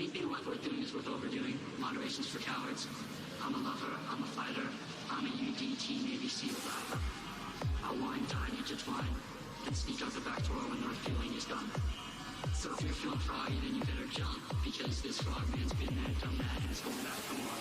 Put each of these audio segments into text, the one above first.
Anything in life worth doing is worth overdoing. Moderation's for cowards. I'm a lover, I'm a fighter, I'm a UDT Navy SEAL diver. I'll wine, dine, intertwine, and sneak out the back door when our feeling is done. So if you're feeling froggy, then you better jump, because this frogman's been mad, done that, and it's going back for more.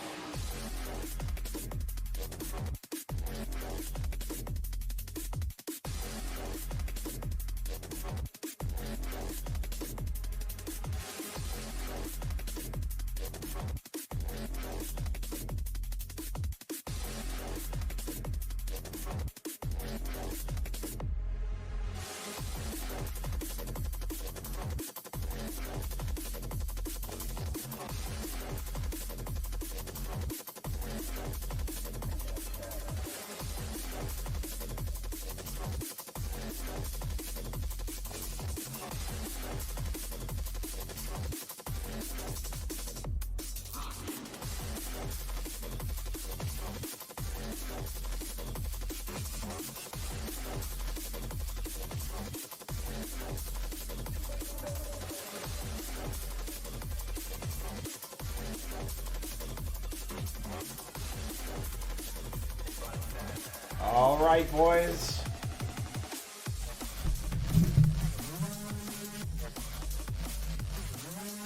All right, boys.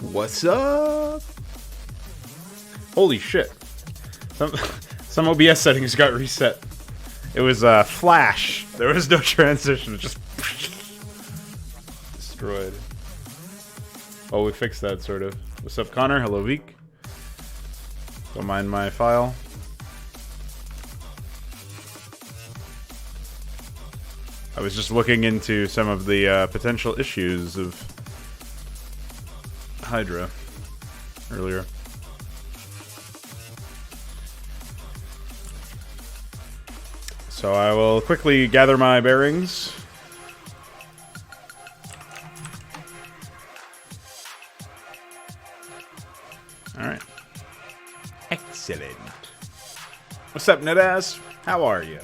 What's up? Holy shit. Some OBS settings got reset. It was flash. There was no transition. It just destroyed. Oh, we fixed that, sort of. What's up, Connor? Hello, Veek. Don't mind my file. I was just looking into some of the potential issues of Hydra earlier. So I will quickly gather my bearings. Alright. Excellent. What's up, Netass? How are you?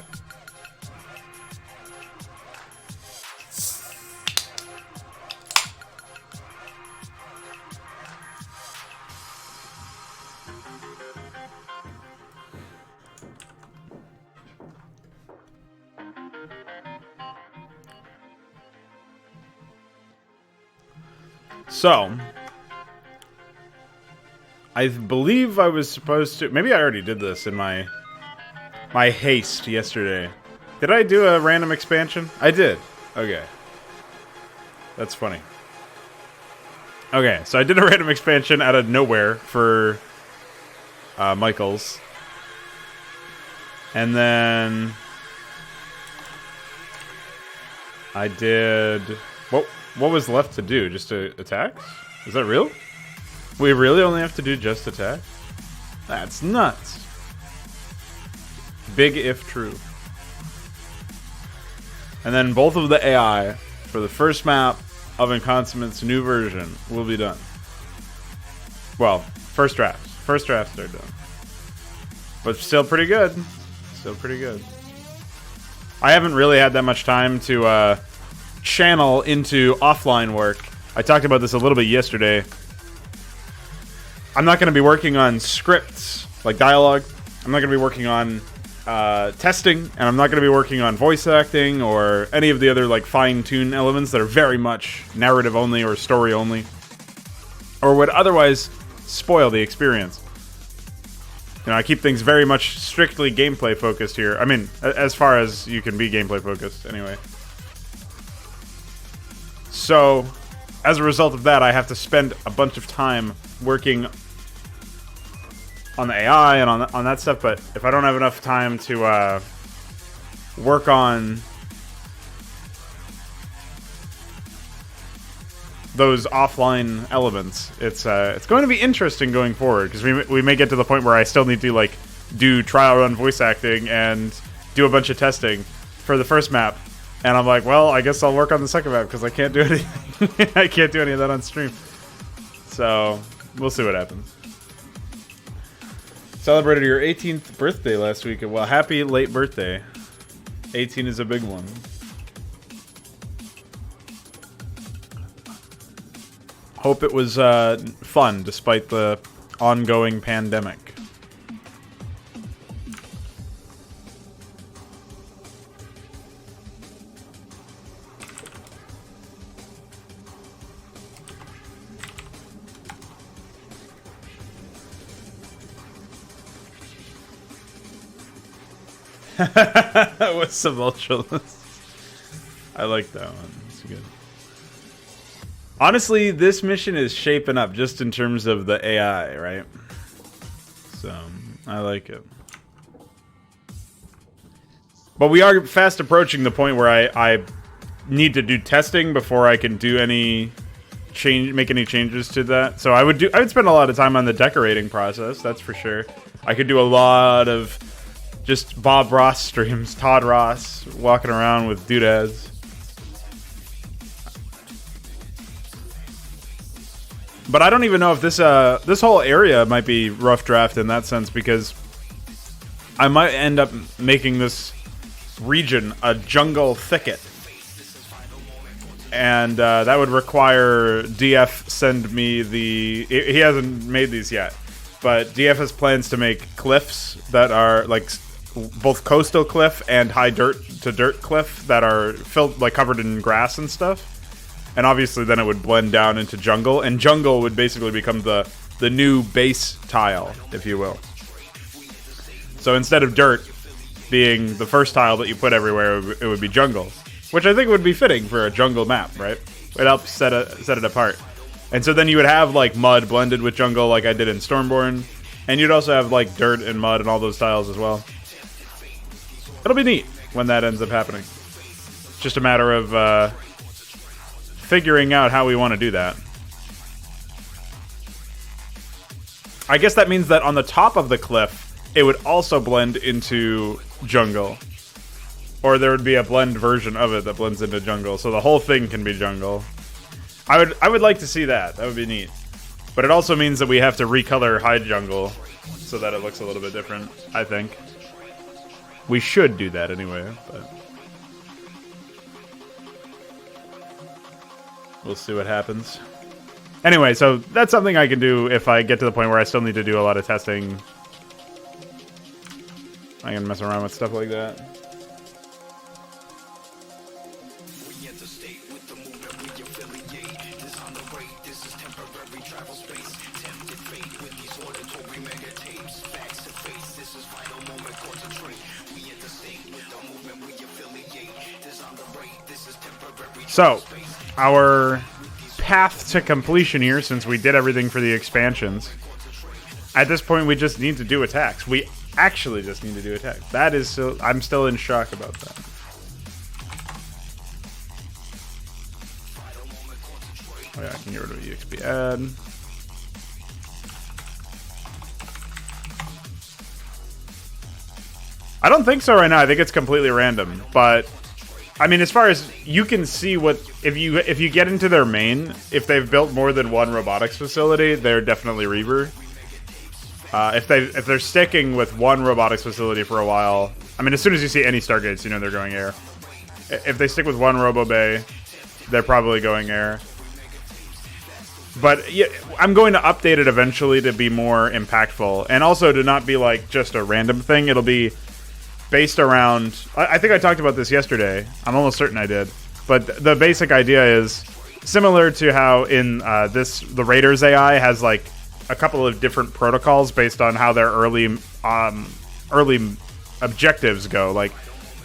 So, I believe I was supposed to... Maybe I already did this in my haste yesterday. Did I do a random expansion? I did. Okay. That's funny. Okay, so I did a random expansion out of nowhere for Michaels. And then I did... What was left to do? Just to attack? Is that real? We really only have to do just attack? That's nuts. Big if true. And then both of the AI for the first map of Inconsummate's new version will be done. Well, first drafts. First drafts are done. But still pretty good. Still pretty good. I haven't really had that much time to channel into offline work. I talked about this a little bit yesterday. I'm not going to be working on scripts, like dialogue. I'm not going to be working on testing, and I'm not going to be working on voice acting or any of the other like fine-tune elements that are very much narrative only or story only, or would otherwise spoil the experience. You know, I keep things very much strictly gameplay focused here. I mean, as far as you can be gameplay focused, anyway. So, as a result of that, I have to spend a bunch of time working on the AI and on that stuff, but if I don't have enough time to work on those offline elements, it's going to be interesting going forward, because we may get to the point where I still need to like do trial run voice acting and do a bunch of testing for the first map. And I'm like, well, I guess I'll work on the second map because I can't do anything. I can't do any of that on stream. So, we'll see what happens. Celebrated your 18th birthday last week. Well, happy late birthday. 18 is a big one. Hope it was fun despite the ongoing pandemic. With some ultralists. I like that one. It's good. Honestly, this mission is shaping up just in terms of the AI, right? So, I like it. But we are fast approaching the point where I need to do testing before I can do make any changes to that. So I would spend a lot of time on the decorating process, that's for sure. I could do a lot of just Bob Ross streams, Todd Ross walking around with doodads. But I don't even know if this whole area might be rough draft in that sense, because I might end up making this region a jungle thicket. And that would require DF send me the... He hasn't made these yet, but DF has plans to make cliffs that are like both coastal cliff and high dirt to dirt cliff that are filled, like covered in grass and stuff. And obviously then it would blend down into jungle, and jungle would basically become the new base tile, if you will. So instead of dirt being the first tile that you put everywhere, it would be jungle, which I think would be fitting for a jungle map, right? It helps set it apart. And so then you would have like mud blended with jungle like I did in Stormborn, and you'd also have like dirt and mud and all those tiles as well. It'll be neat when that ends up happening. It's just a matter of figuring out how we want to do that. I guess that means that on the top of the cliff, it would also blend into jungle. Or there would be a blend version of it that blends into jungle, so the whole thing can be jungle. I would like to see that. That would be neat. But it also means that we have to recolor high jungle so that it looks a little bit different, I think. We should do that anyway, but we'll see what happens. Anyway, so that's something I can do if I get to the point where I still need to do a lot of testing. I can mess around with stuff like that. So, our path to completion here, since we did everything for the expansions, at this point we just need to do attacks. We actually just need to do attacks. That is so... I'm still in shock about that. Oh yeah, I can get rid of EXP add. I don't think so right now. I think it's completely random, but... I mean, as far as you can see what if you get into their main, if they've built more than one robotics facility, they're definitely Reaver. If they're sticking with one robotics facility for a while, I mean, as soon as you see any Stargates, you know they're going air. If they stick with one Robo Bay, they're probably going air. But yeah, I'm going to update it eventually to be more impactful, and also to not be like just a random thing. It'll be based around... I think I talked about this yesterday. I'm almost certain I did. But the basic idea is similar to how in the Raiders AI has like a couple of different protocols based on how their early objectives go. Like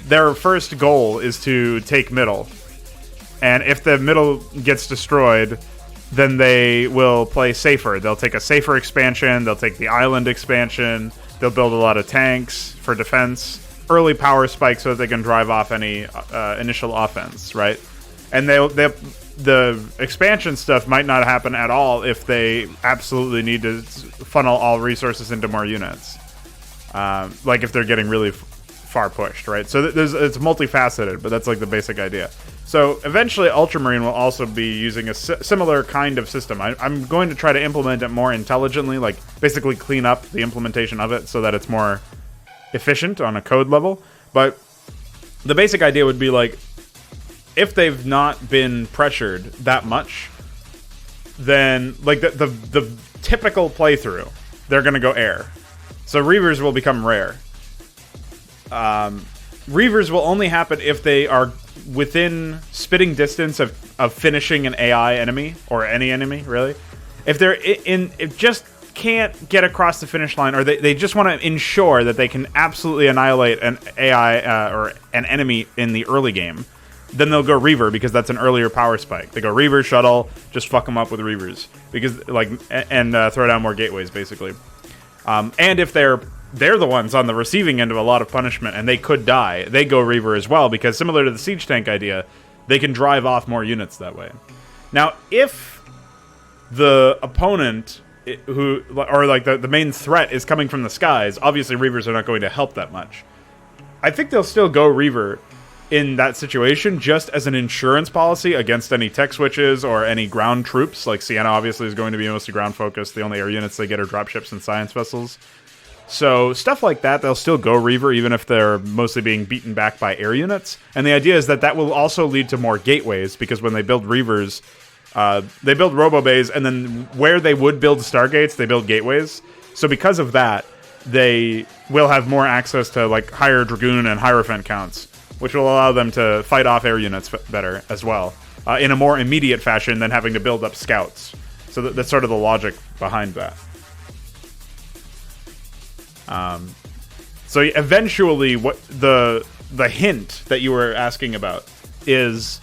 their first goal is to take middle. And if the middle gets destroyed, then they will play safer. They'll take a safer expansion. They'll take the island expansion. They'll build a lot of tanks for defense. Early power spike so that they can drive off any initial offense, right? And the expansion stuff might not happen at all if they absolutely need to funnel all resources into more units. Like if they're getting really far pushed, right? So it's multifaceted, but that's like the basic idea. So eventually Ultramarine will also be using a similar kind of system. I'm going to try to implement it more intelligently, like basically clean up the implementation of it so that it's more efficient on a code level. But the basic idea would be like, if they've not been pressured that much, then like the typical playthrough, they're gonna go air. So Reavers will become rare. Reavers will only happen if they are within spitting distance of finishing an AI enemy, or any enemy, really. If they're if just can't get across the finish line, or they just want to ensure that they can absolutely annihilate an AI or an enemy in the early game, then they'll go Reaver, because that's an earlier power spike. They go Reaver, Shuttle, just fuck them up with Reavers, because like and throw down more gateways, basically. And if they're the ones on the receiving end of a lot of punishment and they could die, they go Reaver as well, because similar to the siege tank idea, they can drive off more units that way. Now, if the opponent or like the main threat is coming from the skies, obviously Reavers are not going to help that much. I think they'll still go Reaver in that situation, just as an insurance policy against any tech switches or any ground troops. Like Sienna obviously is going to be mostly ground focused. The only air units they get are dropships and science vessels. So stuff like that, they'll still go Reaver even if they're mostly being beaten back by air units. And the idea is that will also lead to more gateways, because when they build Reavers, they build robo-bays, and then where they would build Stargates, they build gateways. So because of that, they will have more access to like higher Dragoon and Hierophant counts, which will allow them to fight off air units better as well, in a more immediate fashion than having to build up scouts. So that's sort of the logic behind that. So eventually, what the hint that you were asking about is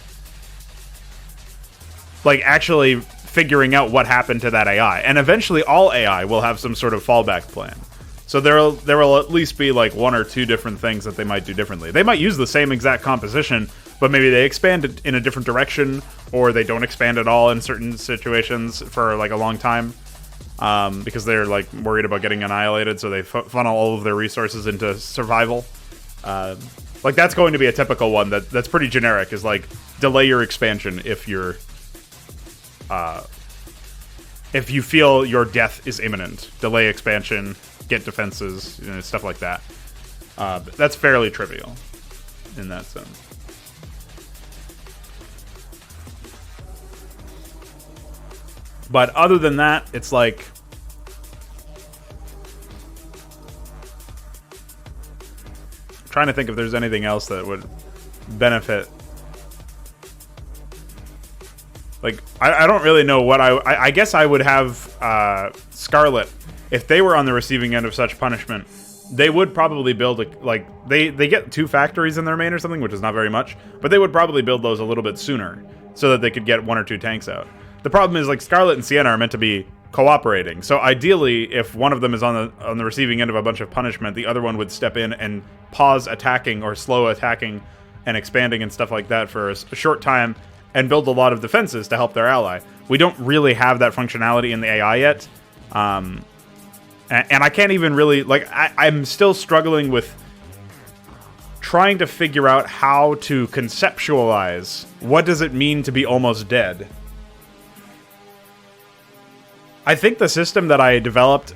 like actually figuring out what happened to that AI, and eventually all AI will have some sort of fallback plan. So there will at least be like one or two different things that they might do differently. They might use the same exact composition, but maybe they expand it in a different direction, or they don't expand at all in certain situations for like a long time, because they're like worried about getting annihilated, so they funnel all of their resources into survival. Like that's going to be a typical one that's pretty generic, is like delay your expansion if you feel your death is imminent. Delay expansion, get defenses, stuff like that. That's fairly trivial in that sense. But other than that, it's like I'm trying to think if there's anything else that would benefit. Like, I don't really know what I guess I would have Scarlet. If they were on the receiving end of such punishment, they would probably build they get 2 factories in their main or something, which is not very much, but they would probably build those a little bit sooner so that they could get 1 or 2 tanks out. The problem is, like, Scarlet and Sienna are meant to be cooperating, so ideally, if one of them is on the receiving end of a bunch of punishment, the other one would step in and pause attacking or slow attacking and expanding and stuff like that for a short time, and build a lot of defenses to help their ally. We don't really have that functionality in the AI yet. And I can't even really... Like, I'm still struggling with trying to figure out how to conceptualize what does it mean to be almost dead. I think the system that I developed,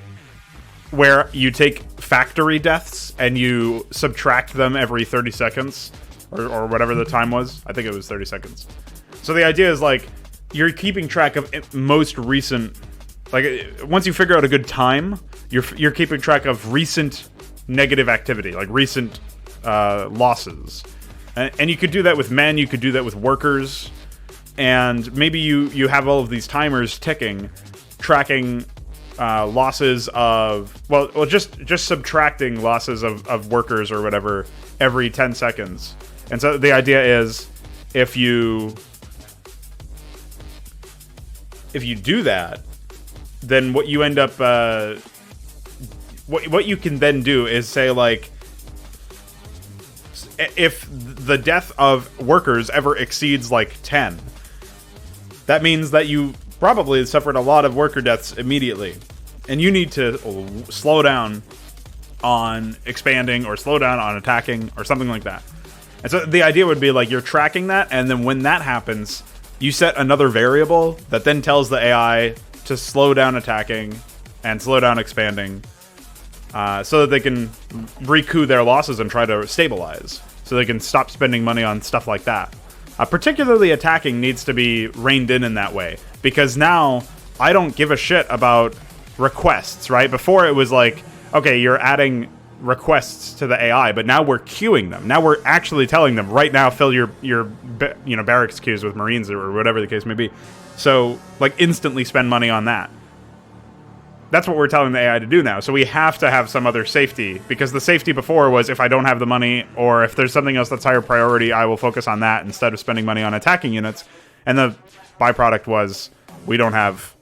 where you take factory deaths and you subtract them every 30 seconds, or whatever the time was. I think it was 30 seconds. So the idea is, like, you're keeping track of most recent... Like, once you figure out a good time, you're keeping track of recent negative activity, like recent losses. And you could do that with men, you could do that with workers, and maybe you have all of these timers ticking, tracking losses of... Well, just subtracting losses of workers or whatever every 10 seconds. And so the idea is, if you do that, then what you end up what you can then do is say, like, if the death of workers ever exceeds like 10, that means that you probably suffered a lot of worker deaths immediately, and you need to slow down on expanding or slow down on attacking or something like that. And so the idea would be, like, you're tracking that, and then when that happens, you set another variable that then tells the AI to slow down attacking and slow down expanding, so that they can recoup their losses and try to stabilize, so they can stop spending money on stuff like that. Particularly attacking needs to be reined in that way, because now I don't give a shit about requests, right? Before it was like, okay, you're adding requests to the AI, but now we're queuing them. Now we're actually telling them right now, fill your barracks queues with Marines or whatever the case may be. So like instantly spend money on that. That's what we're telling the AI to do now. So we have to have some other safety, because the safety before was if I don't have the money or if there's something else that's higher priority, I will focus on that instead of spending money on attacking units. And the byproduct was we don't have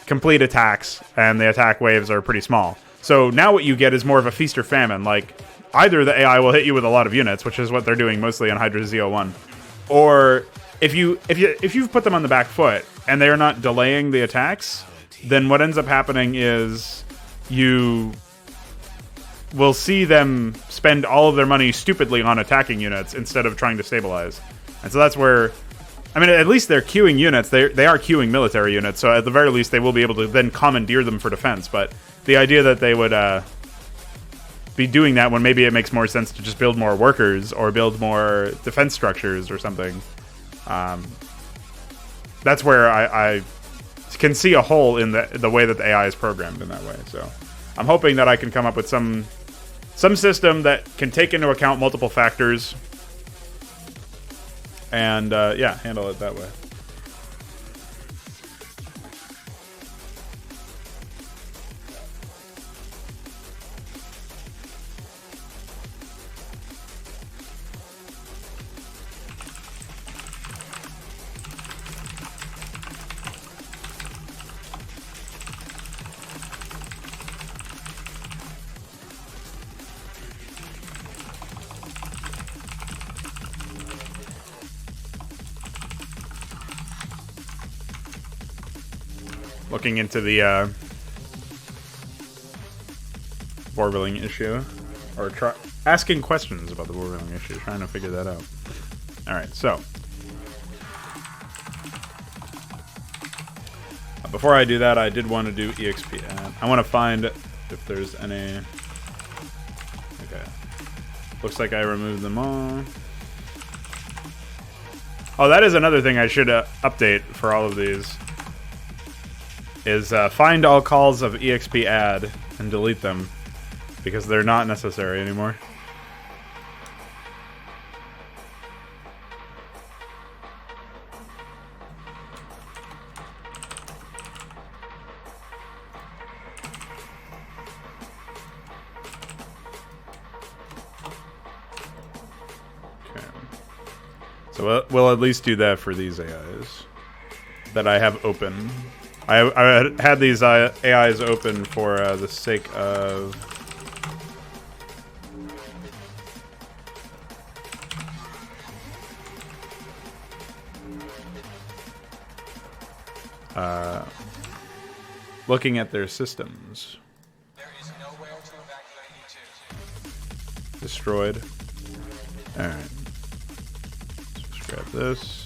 complete attacks and the attack waves are pretty small. So now what you get is more of a feast or famine. Like either the AI will hit you with a lot of units, which is what they're doing mostly on Hydra Z01, or if you've put them on the back foot and they're not delaying the attacks, then what ends up happening is you will see them spend all of their money stupidly on attacking units instead of trying to stabilize. And so that's where, I mean, at least they're queuing units. They are queuing military units, so at the very least they will be able to then commandeer them for defense. But the idea that they would be doing that when maybe it makes more sense to just build more workers or build more defense structures or something, that's where I can see a hole in the way that the AI is programmed in that way. So I'm hoping that I can come up with some system that can take into account multiple factors and yeah, handle it that way. Looking into the warbling issue, or asking questions about the warbling issue, trying to figure that out. All right, so before I do that, I did want to do EXP add. I want to find if there's any. Okay, looks like I removed them all. Oh, that is another thing I should update for all of these. Is find all calls of EXP add and delete them, because they're not necessary anymore. Okay. So we'll at least do that for these AIs that I have open. I had these AIs open for the sake of looking at their systems. There is nowhere to evacuate you to. Destroyed. Alright. Let's grab this.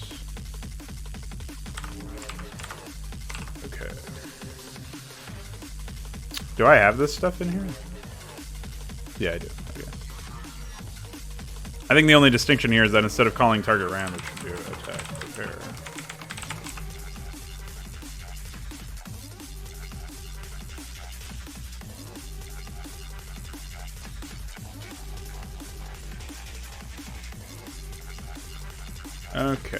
Do I have this stuff in here? Yeah, I do. Okay. I think the only distinction here is that instead of calling target ram, it should do attack repair. Okay.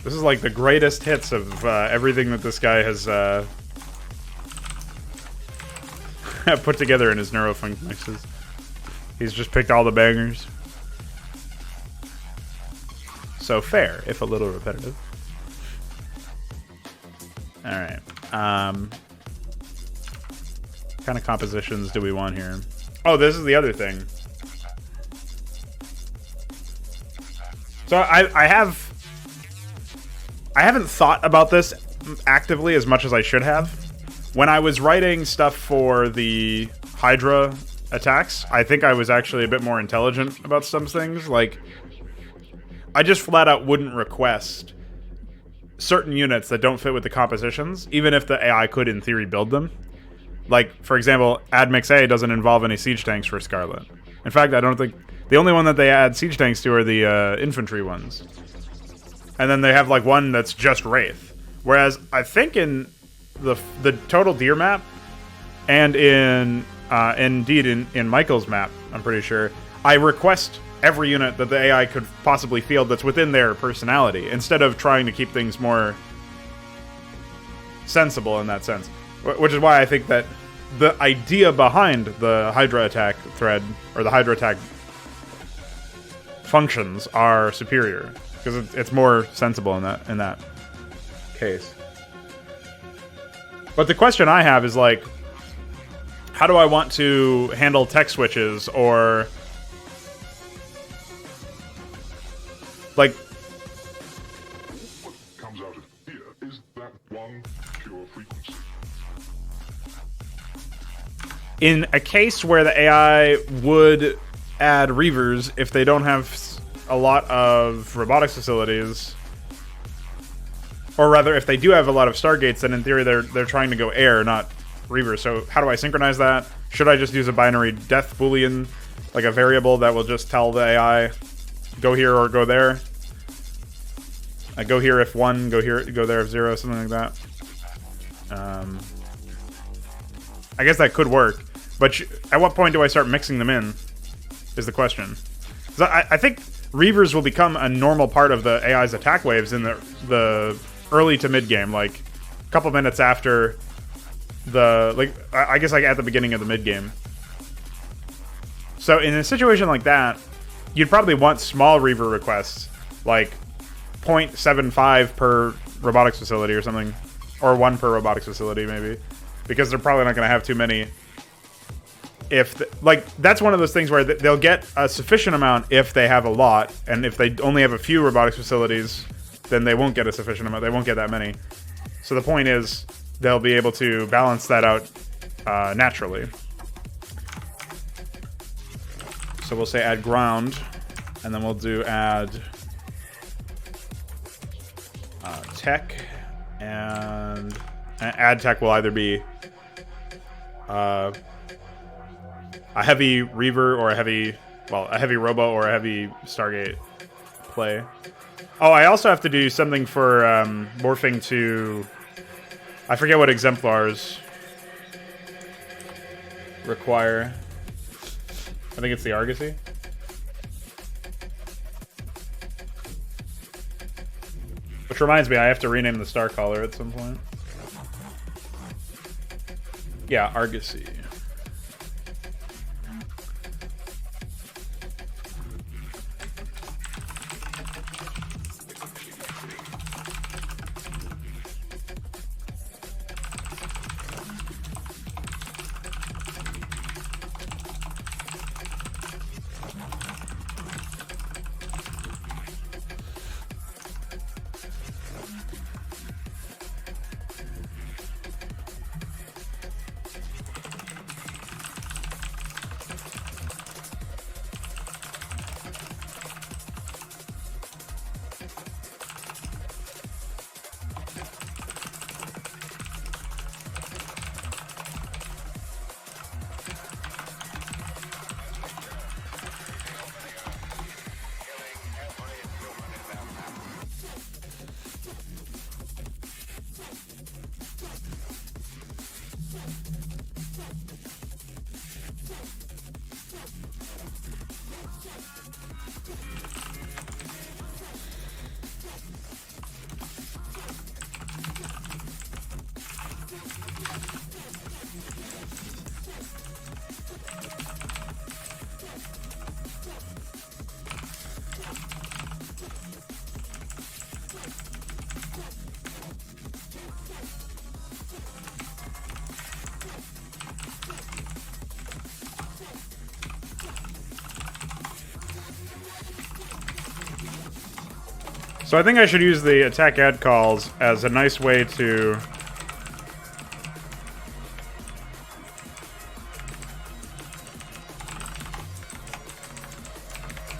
This is like the greatest hits of everything that this guy has put together in his neurofunk mixes. He's just picked all the bangers. So fair, if a little repetitive. Alright. What kind of compositions do we want here? Oh, this is the other thing. So I haven't thought about this actively as much as I should have. When I was writing stuff for the Hydra attacks, I think I was actually a bit more intelligent about some things. Like, I just flat out wouldn't request certain units that don't fit with the compositions, even if the AI could, in theory, build them. Like, for example, Admix A doesn't involve any siege tanks for Scarlet. In fact, I don't think... The only one that they add siege tanks to are the infantry ones. And then they have, like, one that's just Wraith. Whereas, I think in the total Deer map, and indeed in Michael's map, I'm pretty sure, I request every unit that the AI could possibly field that's within their personality, instead of trying to keep things more sensible in that sense. Which is why I think that the idea behind the Hydra attack thread, or the Hydra attack functions, are superior. Because it's more sensible in that case. But the question I have is, like, how do I want to handle tech switches, or... like... What comes out of here is that one pure frequency. In a case where the AI would add Reavers if they don't have a lot of robotics facilities, or rather, if they do have a lot of Stargates, then in theory they're trying to go air, not Reaver. So how do I synchronize that? Should I just use a binary death boolean, like a variable that will just tell the AI go here or go there? Go here if 1, go there if 0, something like that. I guess that could work, but at what point do I start mixing them in, is the question. I think Reavers will become a normal part of the AI's attack waves in the early to mid game, like a couple minutes after the, like, I guess like at the beginning of the mid game. So in a situation like that, you'd probably want small Reaver requests, like 0.75 per robotics facility or something, or 1 per robotics facility maybe, because they're probably not going to have too many. Like, that's one of those things where they'll get a sufficient amount if they have a lot, and if they only have a few robotics facilities, then they won't get a sufficient amount. They won't get that many. So the point is, they'll be able to balance that out naturally. So we'll say add ground, and then we'll do add tech, and add tech will either be a heavy Reaver or a heavy Robo or a heavy Stargate play. Oh, I also have to do something for morphing to... I forget what exemplars require. I think it's the Argosy. Which reminds me, I have to rename the Starcaller at some point. Yeah, Argosy. So I think I should use the attack add calls as a nice way to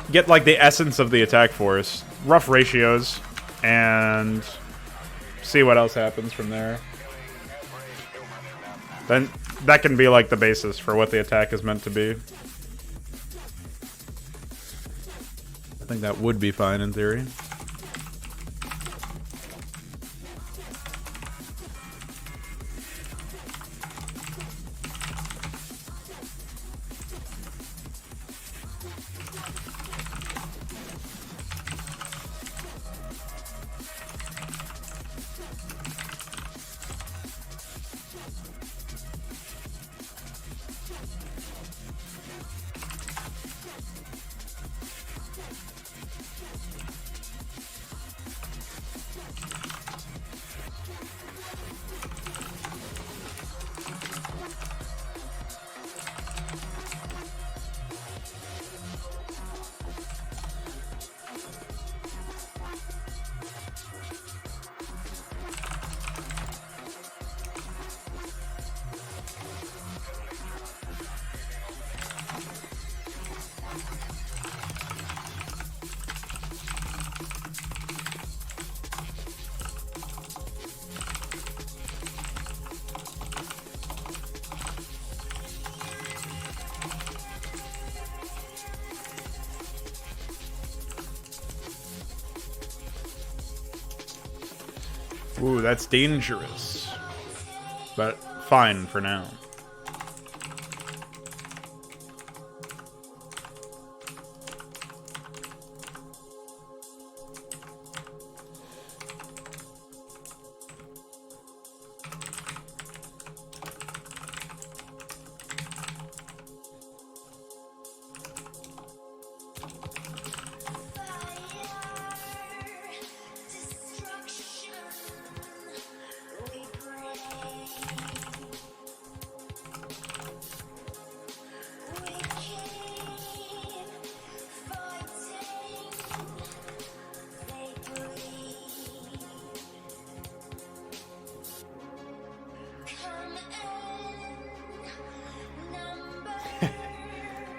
get like the essence of the attack force, rough ratios, and see what else happens from there. Then that can be like the basis for what the attack is meant to be. I think that would be fine in theory. Ooh, that's dangerous. But fine for now.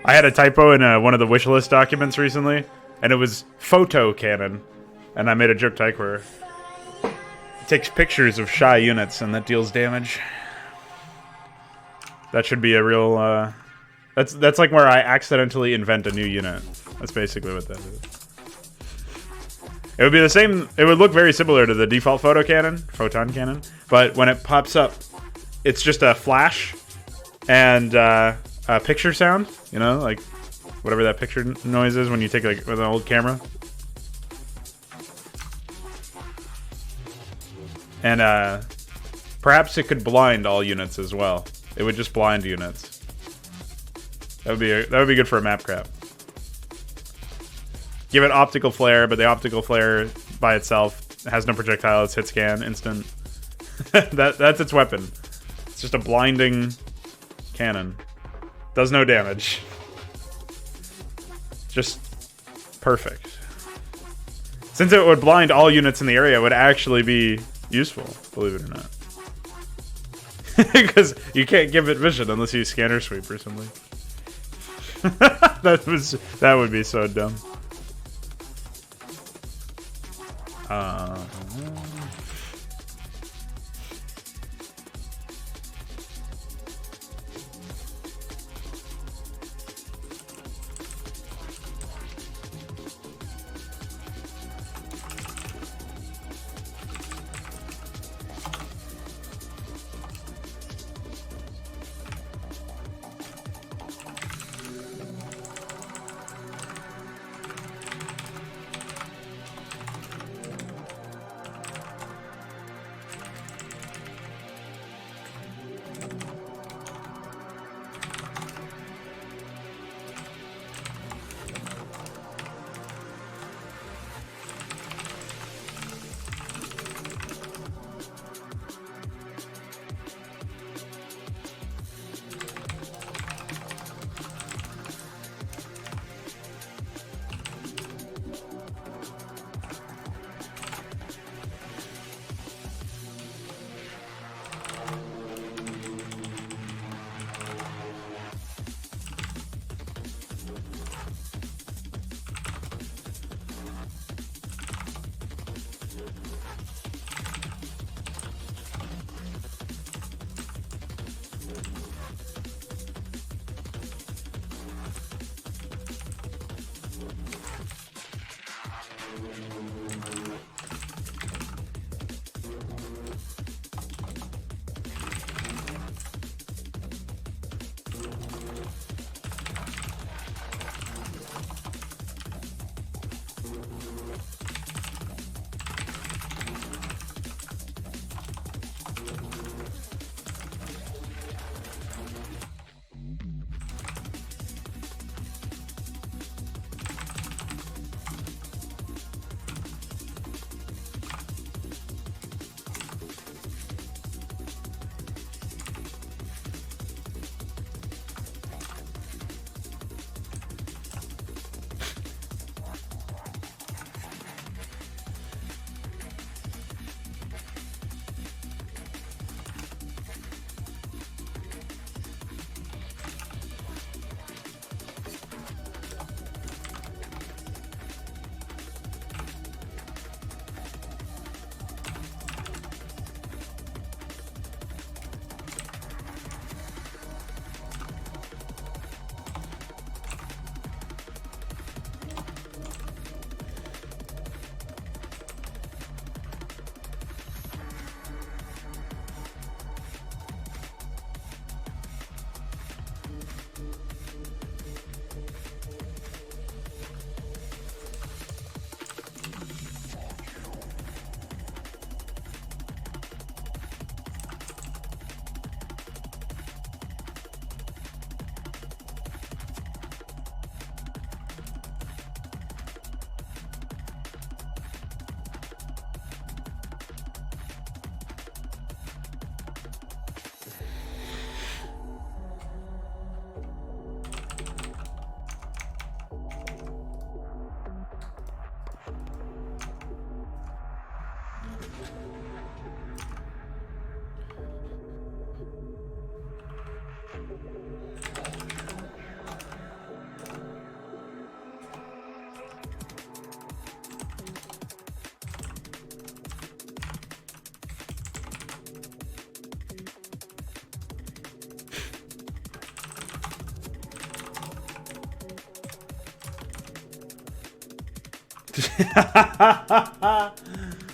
I had a typo in one of the wish list documents recently, and it was photo cannon, and I made a joke type where it takes pictures of shy units and that deals damage. That should be a real. That's like where I accidentally invent a new unit. That's basically what that is. It would be the same. It would look very similar to the default photon cannon, but when it pops up, it's just a flash and a picture sound. You know, like whatever that picture noise is when you take like with an old camera. And perhaps it could blind all units as well. It would just blind units. That would be good for a map crap. Give it optical flare, but the optical flare by itself has no projectile. It's hit scan instant. That's its weapon. It's just a blinding cannon. Does no damage. Just perfect. Since it would blind all units in the area, it would actually be useful, believe it or not. Because you can't give it vision unless you scanner sweep or something. That would be so dumb.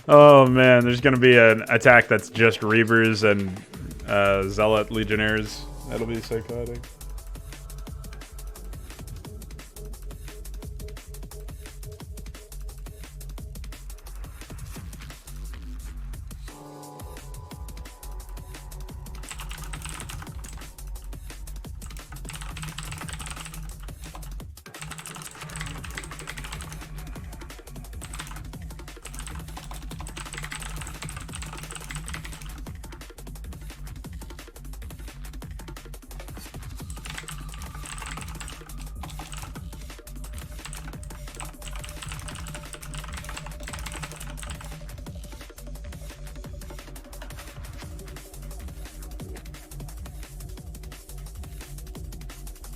Oh man, there's gonna be an attack that's just Reavers and Zealot Legionnaires. That'll be psychotic.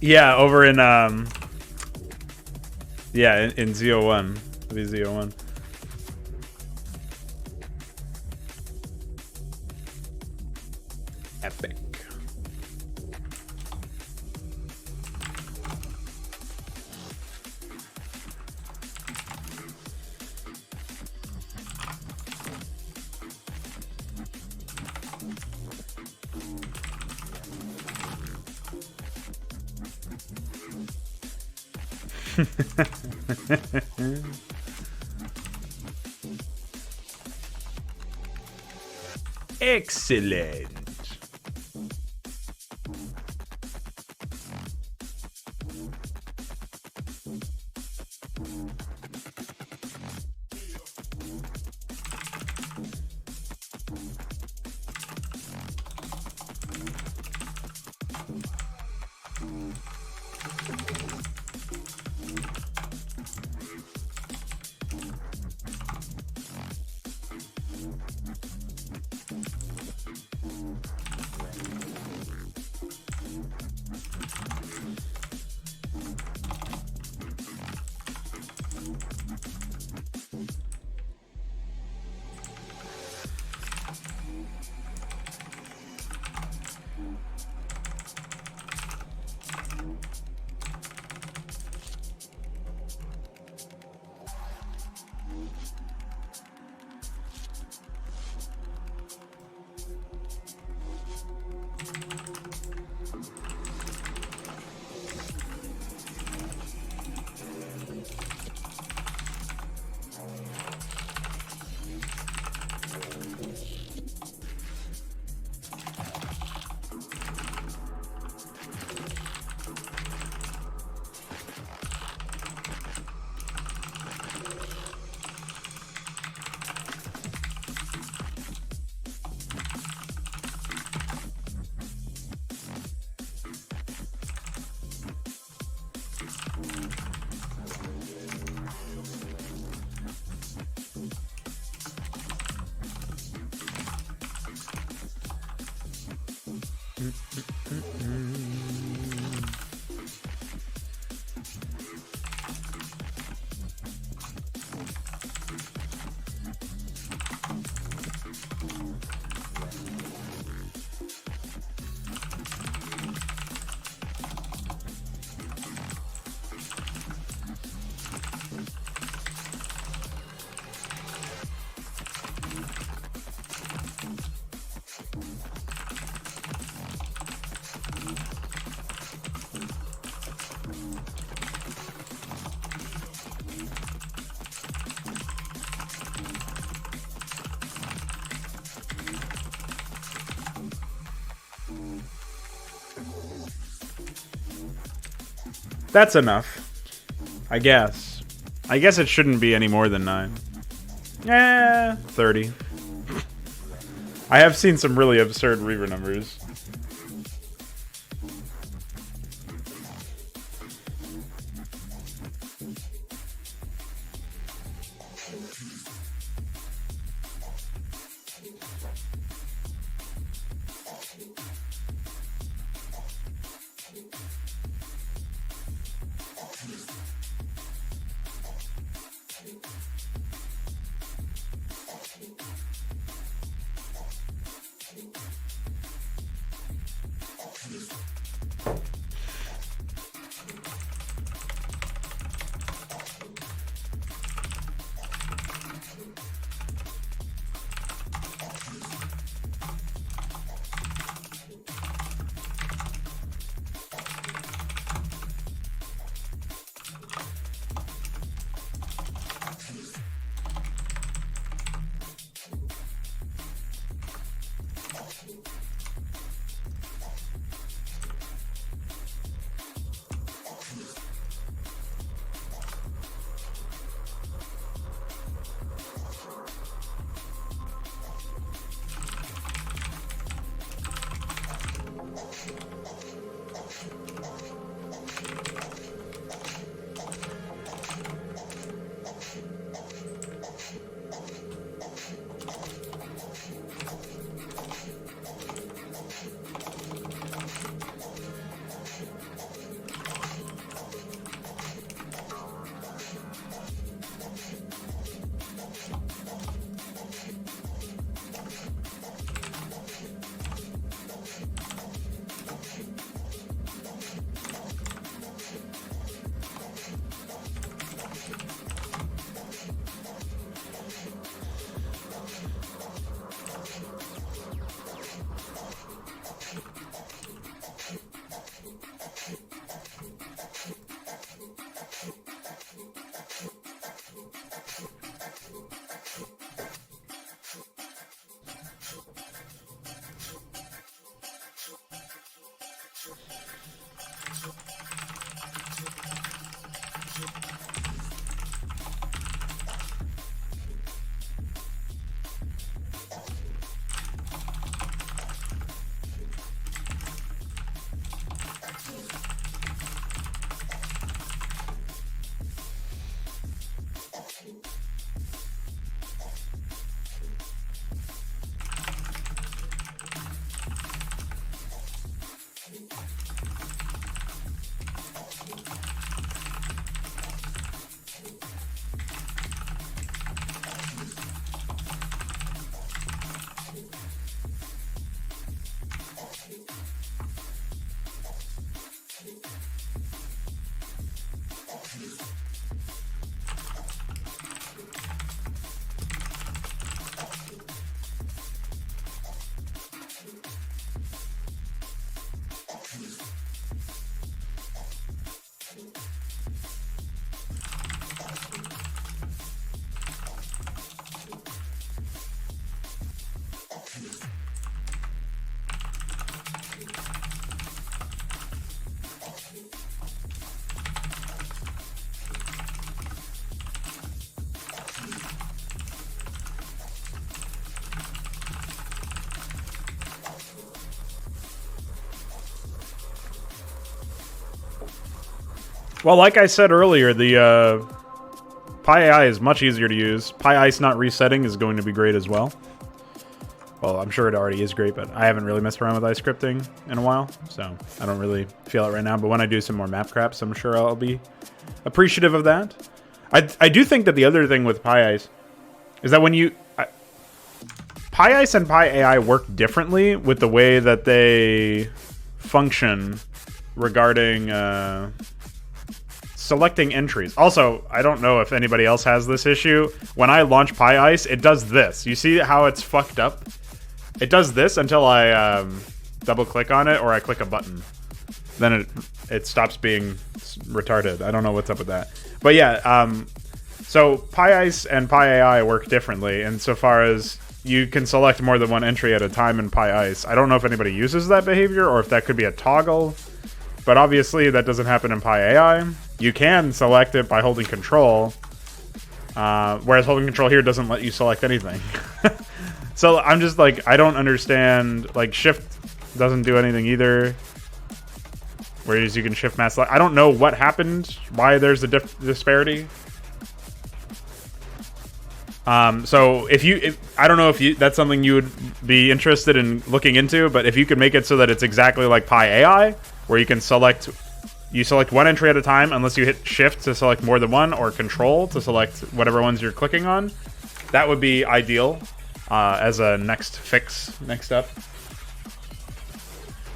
Yeah, over in yeah, in ZO1. It'll be ZO1. Epic. Excellent. That's enough. I guess. I guess it shouldn't be any more than 9. 30. I have seen some really absurd Reaver numbers. Well, like I said earlier, the PiAI is much easier to use. PiIce not resetting is going to be great as well. Well, I'm sure it already is great, but I haven't really messed around with ice scripting in a while, so I don't really feel it right now. But when I do some more map craps, I'm sure I'll be appreciative of that. I do think that the other thing with PiIce is that when you... PiIce and PiAI work differently with the way that they function regarding selecting entries. Also, I don't know if anybody else has this issue. When I launch PiIce, it does this. You see how it's fucked up? It does this until I double click on it or I click a button. Then it stops being retarded. I don't know what's up with that. But yeah, so PiIce and PiAI work differently insofar as you can select more than one entry at a time in PiIce. I don't know if anybody uses that behavior or if that could be a toggle, but obviously that doesn't happen in PiAI. You can select it by holding control, whereas holding control here doesn't let you select anything. So I'm just like, I don't understand, like shift doesn't do anything either. Whereas you can shift mass select. I don't know what happened, why there's a disparity. So I don't know if that's something you would be interested in looking into, but if you could make it so that it's exactly like PiAI, where you can select one entry at a time unless you hit shift to select more than one or control to select whatever ones you're clicking on, that would be ideal as a next up.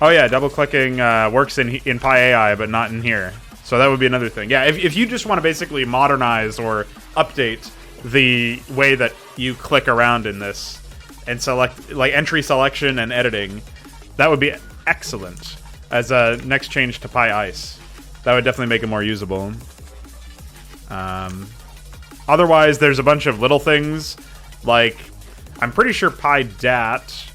Oh yeah, double clicking works in PiAI, but not in here. So that would be another thing. Yeah, if you just want to basically modernize or update the way that you click around in this and select like entry selection and editing, that would be excellent as a next change to PiIce. That would definitely make it more usable. Otherwise, there's a bunch of little things like I'm pretty sure PiDat.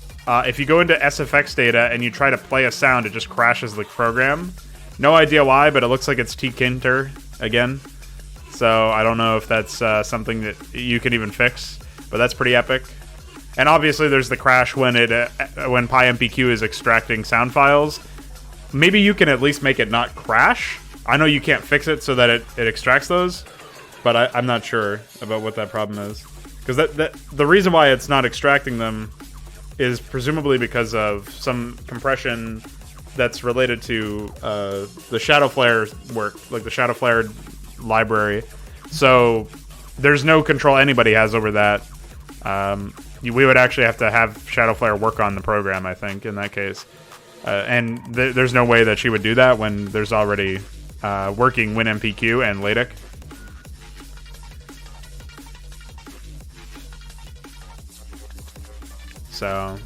If you go into SFX data and you try to play a sound, it just crashes the program. No idea why, but it looks like it's tkinter again. So I don't know if that's something that you can even fix, but that's pretty epic. And obviously there's the crash when PiMPQ is extracting sound files. Maybe you can at least make it not crash. I know you can't fix it so that it extracts those, but I'm not sure about what that problem is. Because the reason why it's not extracting them is presumably because of some compression that's related to the Shadow Flare work, like the Shadow Flare library. So there's no control anybody has over that. We would actually have to have Shadow Flare work on the program, I think, in that case. And there's no way that she would do that when there's already working WinMPQ and LaTeX. So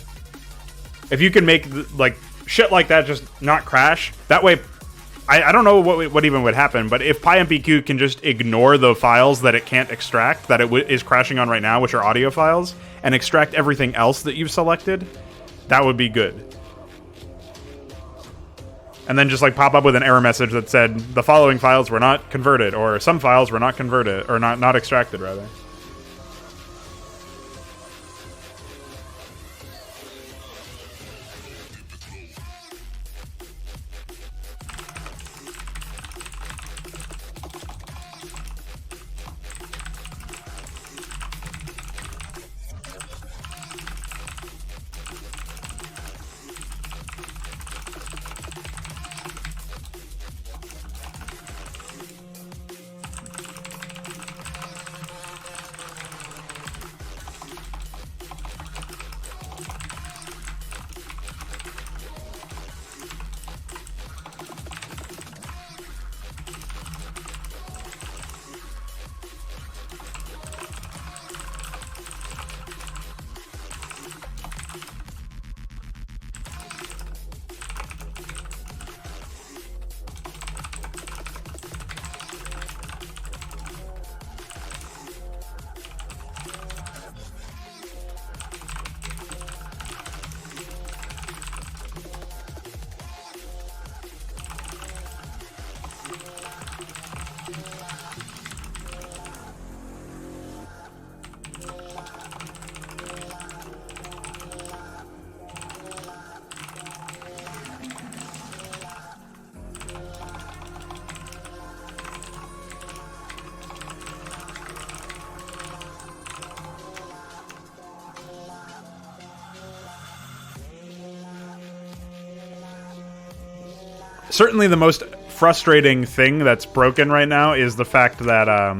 if you can make like shit like that just not crash, that way I don't know what even would happen, but if PiMPQ can just ignore the files that it can't extract, that it is crashing on right now, which are audio files, and extract everything else that you've selected, that would be good. And then just like pop up with an error message that said the following files were not converted, or some files were not converted, or not extracted rather. certainly the most frustrating thing that's broken right now is the fact that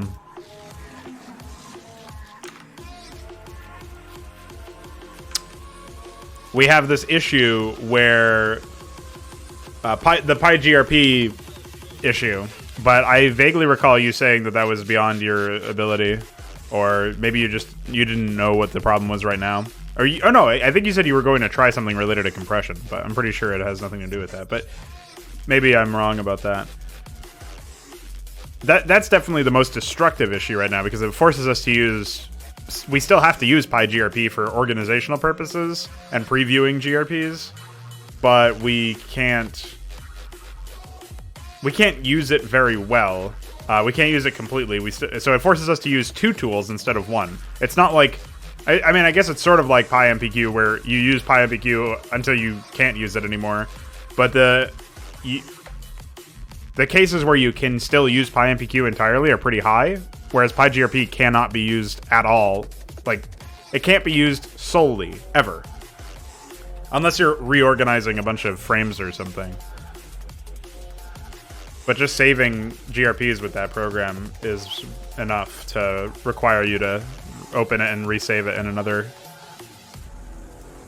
we have this issue where the PiGRP issue, but I vaguely recall you saying that that was beyond your ability, or maybe you didn't know what the problem was right now. Or no, I think you said you were going to try something related to compression, but I'm pretty sure it has nothing to do with that. But maybe I'm wrong about that. That's definitely the most destructive issue right now, because it forces us to use... We still have to use PiGRP for organizational purposes and previewing GRPs, but we can't use it very well. We can't use it completely. So it forces us to use two tools instead of one. It's not like... I mean, I guess it's sort of like PiMPQ, where you use PiMPQ until you can't use it anymore. But the cases where you can still use PiMPQ entirely are pretty high, whereas PiGRP cannot be used at all. Like, it can't be used solely, ever. Unless you're reorganizing a bunch of frames or something. But just saving GRPs with that program is enough to require you to open it and resave it in another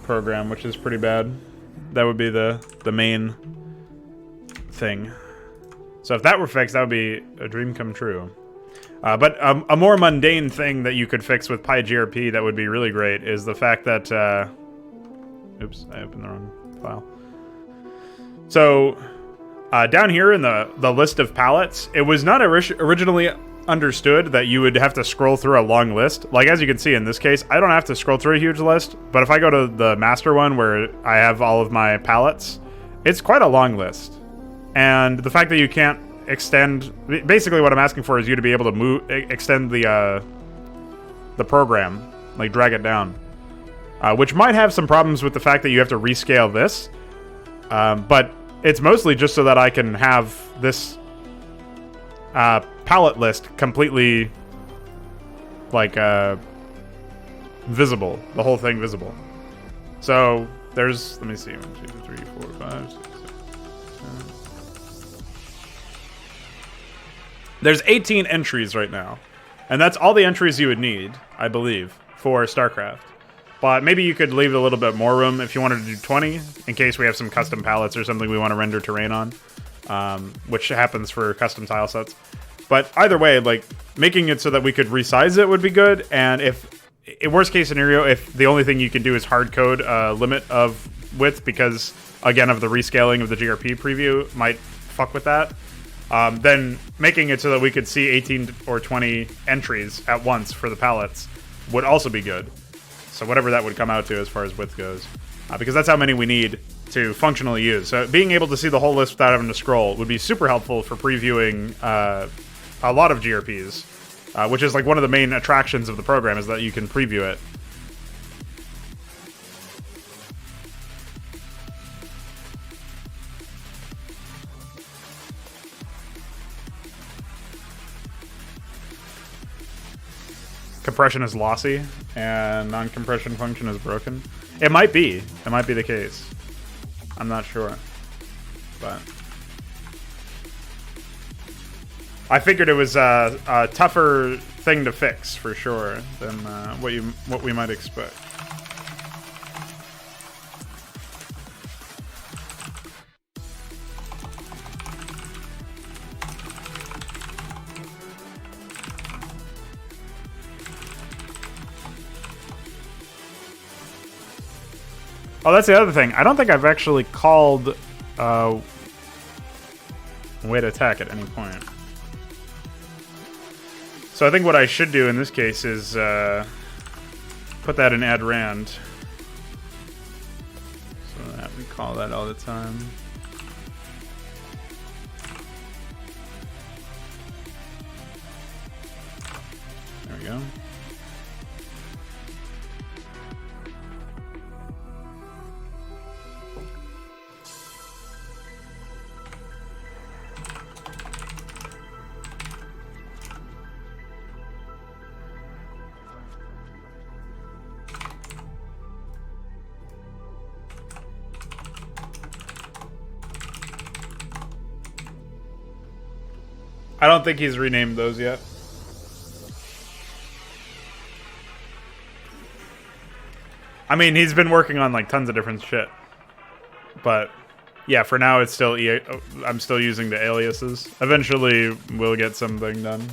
program, which is pretty bad. That would be the main thing. So if that were fixed, that would be a dream come true. But a more mundane thing that you could fix with PiGRP that would be really great is the fact that... oops, I opened the wrong file. So down here in the list of palettes, it was not originally understood that you would have to scroll through a long list. Like, as you can see in this case, I don't have to scroll through a huge list, but if I go to the master one where I have all of my palettes, it's quite a long list. And the fact that you can't extend... Basically what I'm asking for is you to be able to extend the program, like drag it down. Which might have some problems with the fact that you have to rescale this. But it's mostly just so that I can have this palette list completely, like, visible. The whole thing visible. So, there's... Let me see. 1, 2, 3, 4, 5, 6, 7. There's 18 entries right now. And that's all the entries you would need, I believe, for StarCraft. But maybe you could leave a little bit more room if you wanted to do 20, in case we have some custom palettes or something we want to render terrain on, which happens for custom tile sets. But either way, like, making it so that we could resize it would be good. And if, in worst case scenario, if the only thing you can do is hard code a limit of width because, again, of the rescaling of the GRP preview might fuck with that, then making it so that we could see 18 or 20 entries at once for the palettes would also be good. So whatever that would come out to as far as width goes. Because that's how many we need to functionally use. So being able to see the whole list without having to scroll would be super helpful for previewing a lot of GRPs, which is like one of the main attractions of the program, is that you can preview it. Compression is lossy, and non-compression function is broken. It might be. It might be the case. I'm not sure. But I figured it was a tougher thing to fix, for sure, than what we might expect. Oh, that's the other thing. I don't think I've actually called way to attack at any point. So I think what I should do in this case is put that in add rand. So that we call that all the time. There we go. I don't think he's renamed those yet. I mean, he's been working on like tons of different shit. But yeah, for now it's still I'm still using the aliases. Eventually we'll get something done.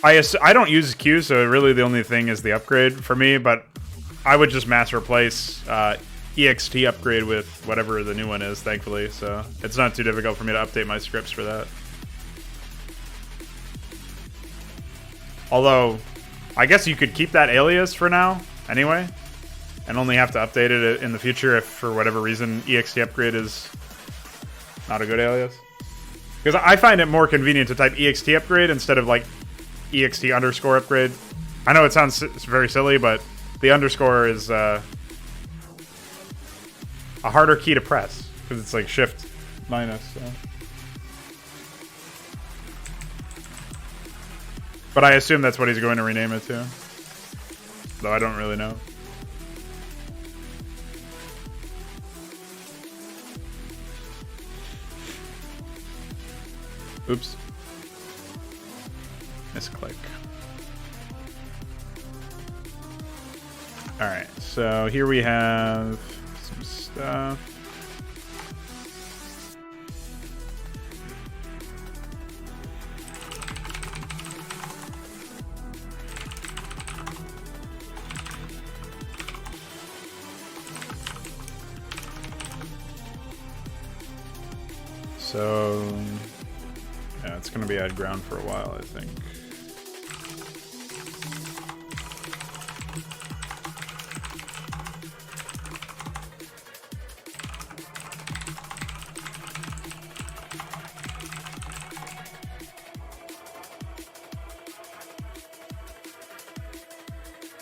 I don't use Q, so really the only thing is the upgrade for me, but I would just mass replace EXT upgrade with whatever the new one is, thankfully, so it's not too difficult for me to update my scripts for that. Although, I guess you could keep that alias for now, anyway, and only have to update it in the future if, for whatever reason, EXT upgrade is not a good alias. Because I find it more convenient to type EXT upgrade instead of, like, EXT underscore upgrade. I know it sounds very silly, but the underscore is a harder key to press because it's like shift minus. So. But I assume that's what he's going to rename it to, though I don't really know. Oops. Misclick. Alright, so here we have some stuff. So, yeah, it's going to be at ground for a while, I think.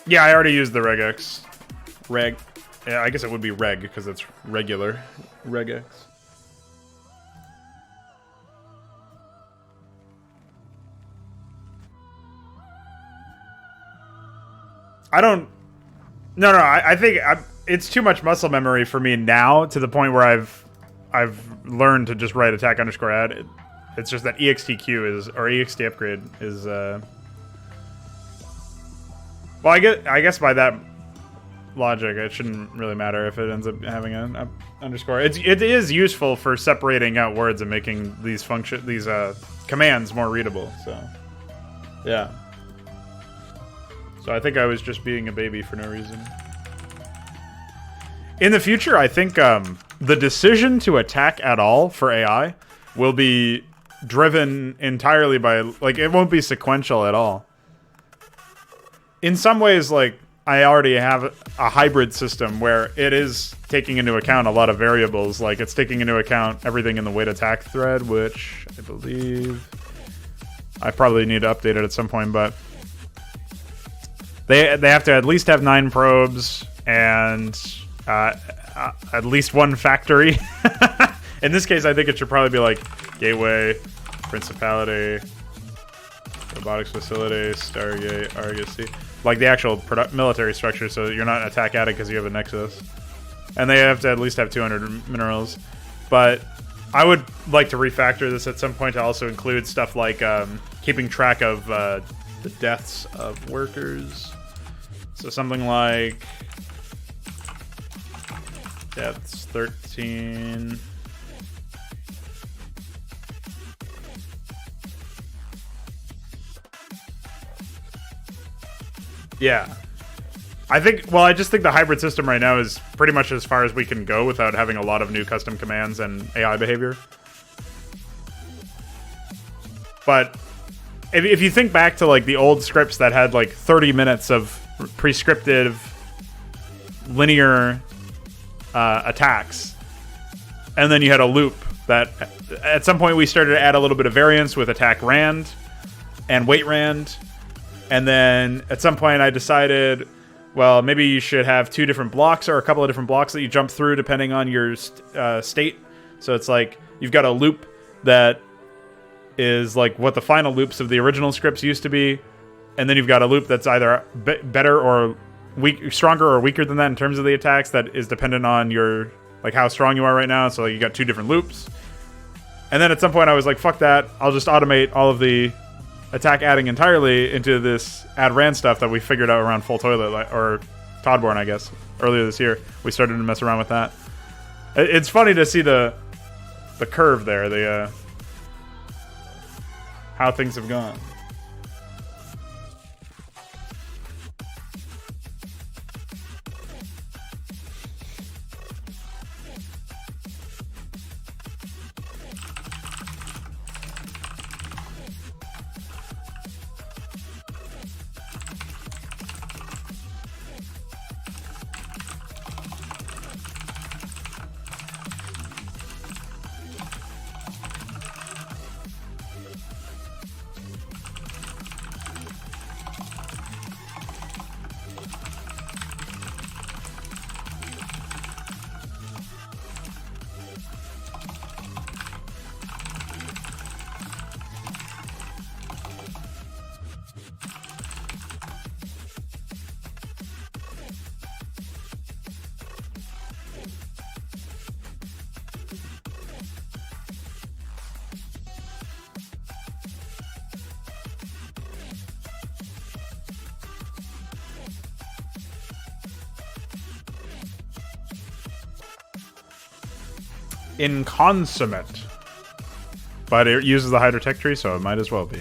Yeah, I already used the regex. Yeah, I guess it would be reg because it's regular. Regex. I don't. No. I think it's too much muscle memory for me now to the point where I've learned to just write attack underscore add. It's just that EXTQ is, or EXT upgrade is. Well, I guess by that logic, it shouldn't really matter if it ends up having an underscore. It is useful for separating out words and making these commands more readable. So, yeah. So I think I was just being a baby for no reason. In the future, I think the decision to attack at all for AI will be driven entirely by, like, it won't be sequential at all. In some ways, like, I already have a hybrid system where it is taking into account a lot of variables. Like, it's taking into account everything in the wait attack thread, which I believe I probably need to update it at some point, but they have to at least have 9 probes and at least 1 factory. In this case, I think it should probably be like Gateway, Principality, Robotics Facility, Stargate, Argosy. Like the actual military structure, so you're not attack at it because you have a Nexus. And they have to at least have 200 minerals. But I would like to refactor this at some point to also include stuff like keeping track of the deaths of workers. So something like deaths 13. Yeah. I just think the hybrid system right now is pretty much as far as we can go without having a lot of new custom commands and AI behavior. But if you think back to like the old scripts that had like 30 minutes of prescriptive linear attacks, and then you had a loop that at some point we started to add a little bit of variance with attack rand and wait rand. And then at some point I decided, well, maybe you should have 2 different blocks or a couple of different blocks that you jump through depending on your state. So it's like you've got a loop that is like what the final loops of the original scripts used to be. And then you've got a loop that's either better or stronger or weaker than that in terms of the attacks that is dependent on your like how strong you are right now. So like you got 2 different loops. And then at some point I was like, fuck that. I'll just automate all of the attack adding entirely into this add ran stuff that we figured out around Full Toilet, or Toddborn, I guess. Earlier this year, we started to mess around with that. It's funny to see the curve there, the how things have gone. Inconsummate. But it uses the Hydra Tech tree, so it might as well be.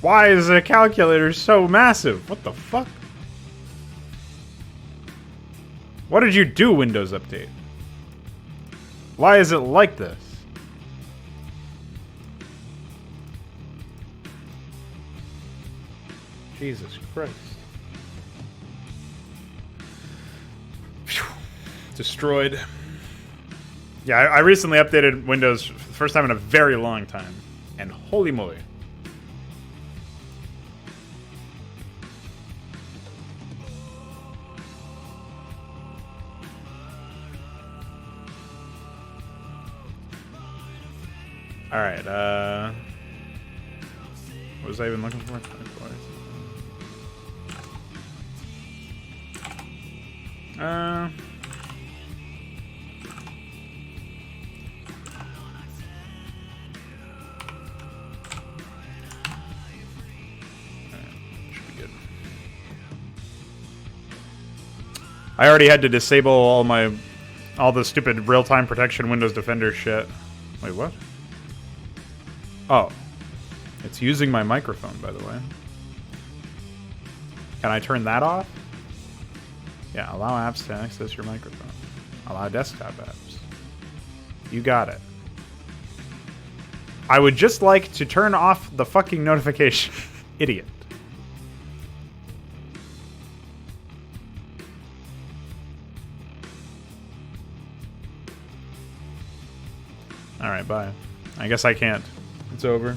Why is the calculator so massive? What the fuck? What did you do, Windows Update? Why is it like this? Jesus Christ. Phew. Destroyed. Yeah, I recently updated Windows for the first time in a very long time. And holy moly. Alright, what was I even looking for? Should be good. I already had to disable all the stupid real-time protection Windows Defender shit. Wait, what? Oh. It's using my microphone, by the way. Can I turn that off? Yeah, allow apps to access your microphone. Allow desktop apps. You got it. I would just like to turn off the fucking notification. Idiot. Alright, bye. I guess I can't. It's over.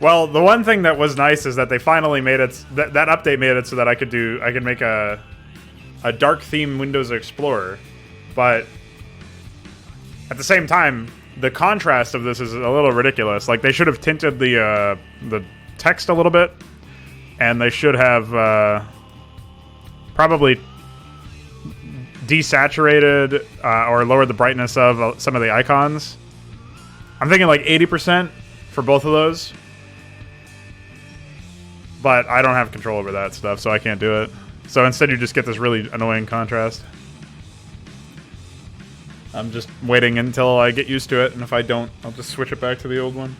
Well, the one thing that was nice is that they finally made it... That update made it so that I could make a dark theme Windows Explorer. But at the same time, the contrast of this is a little ridiculous. Like, they should have tinted the text a little bit. And they should have probably desaturated or lowered the brightness of some of the icons. I'm thinking like 80% for both of those. But I don't have control over that stuff, so I can't do it. So instead you just get this really annoying contrast. I'm just waiting until I get used to it, and if I don't, I'll just switch it back to the old one.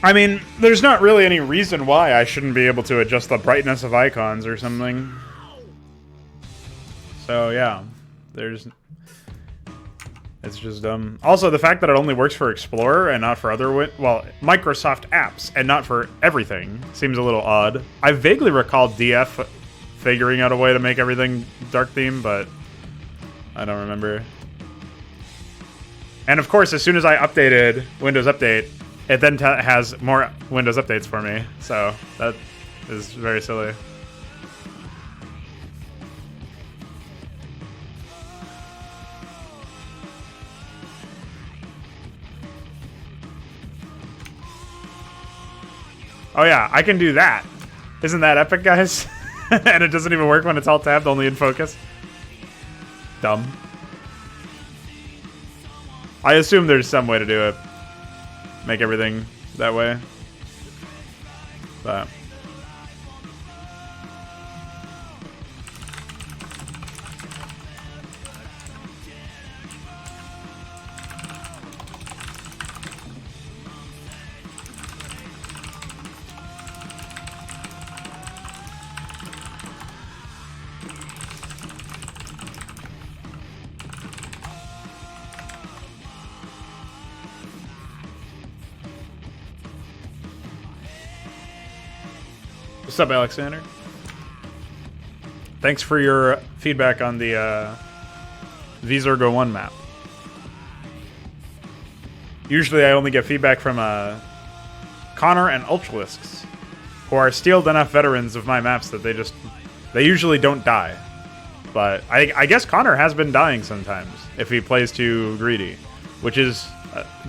I mean, there's not really any reason why I shouldn't be able to adjust the brightness of icons or something. So, yeah. It's just dumb. Also, the fact that it only works for Explorer and not for other... Microsoft apps and not for everything seems a little odd. I vaguely recall DF figuring out a way to make everything dark theme, but I don't remember. And, of course, as soon as I updated Windows Update... It then has more Windows updates for me, so that is very silly. Oh yeah, I can do that. Isn't that epic, guys? And it doesn't even work when it's alt tabbed, only in focus. Dumb. I assume there's some way to do it. Make everything that way. But what's up, Alexander? Thanks for your feedback on the Vizorgo 1 map. Usually I only get feedback from Connor and Ultralisks, who are steeled enough veterans of my maps that they usually don't die. But I guess Connor has been dying sometimes if he plays too greedy, which is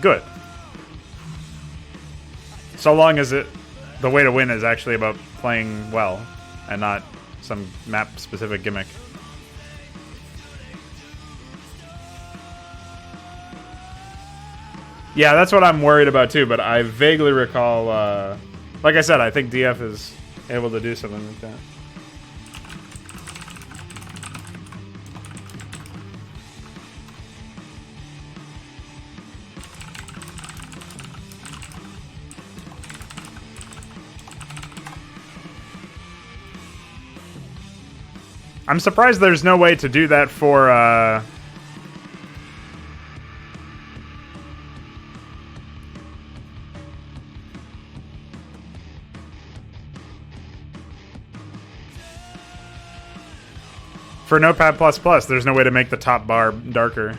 good. So long as the way to win is actually about playing well and not some map-specific gimmick. Yeah, that's what I'm worried about too, but I vaguely recall, like I said, I think DF is able to do something like that. I'm surprised there's no way to do that for Notepad++. There's no way to make the top bar darker.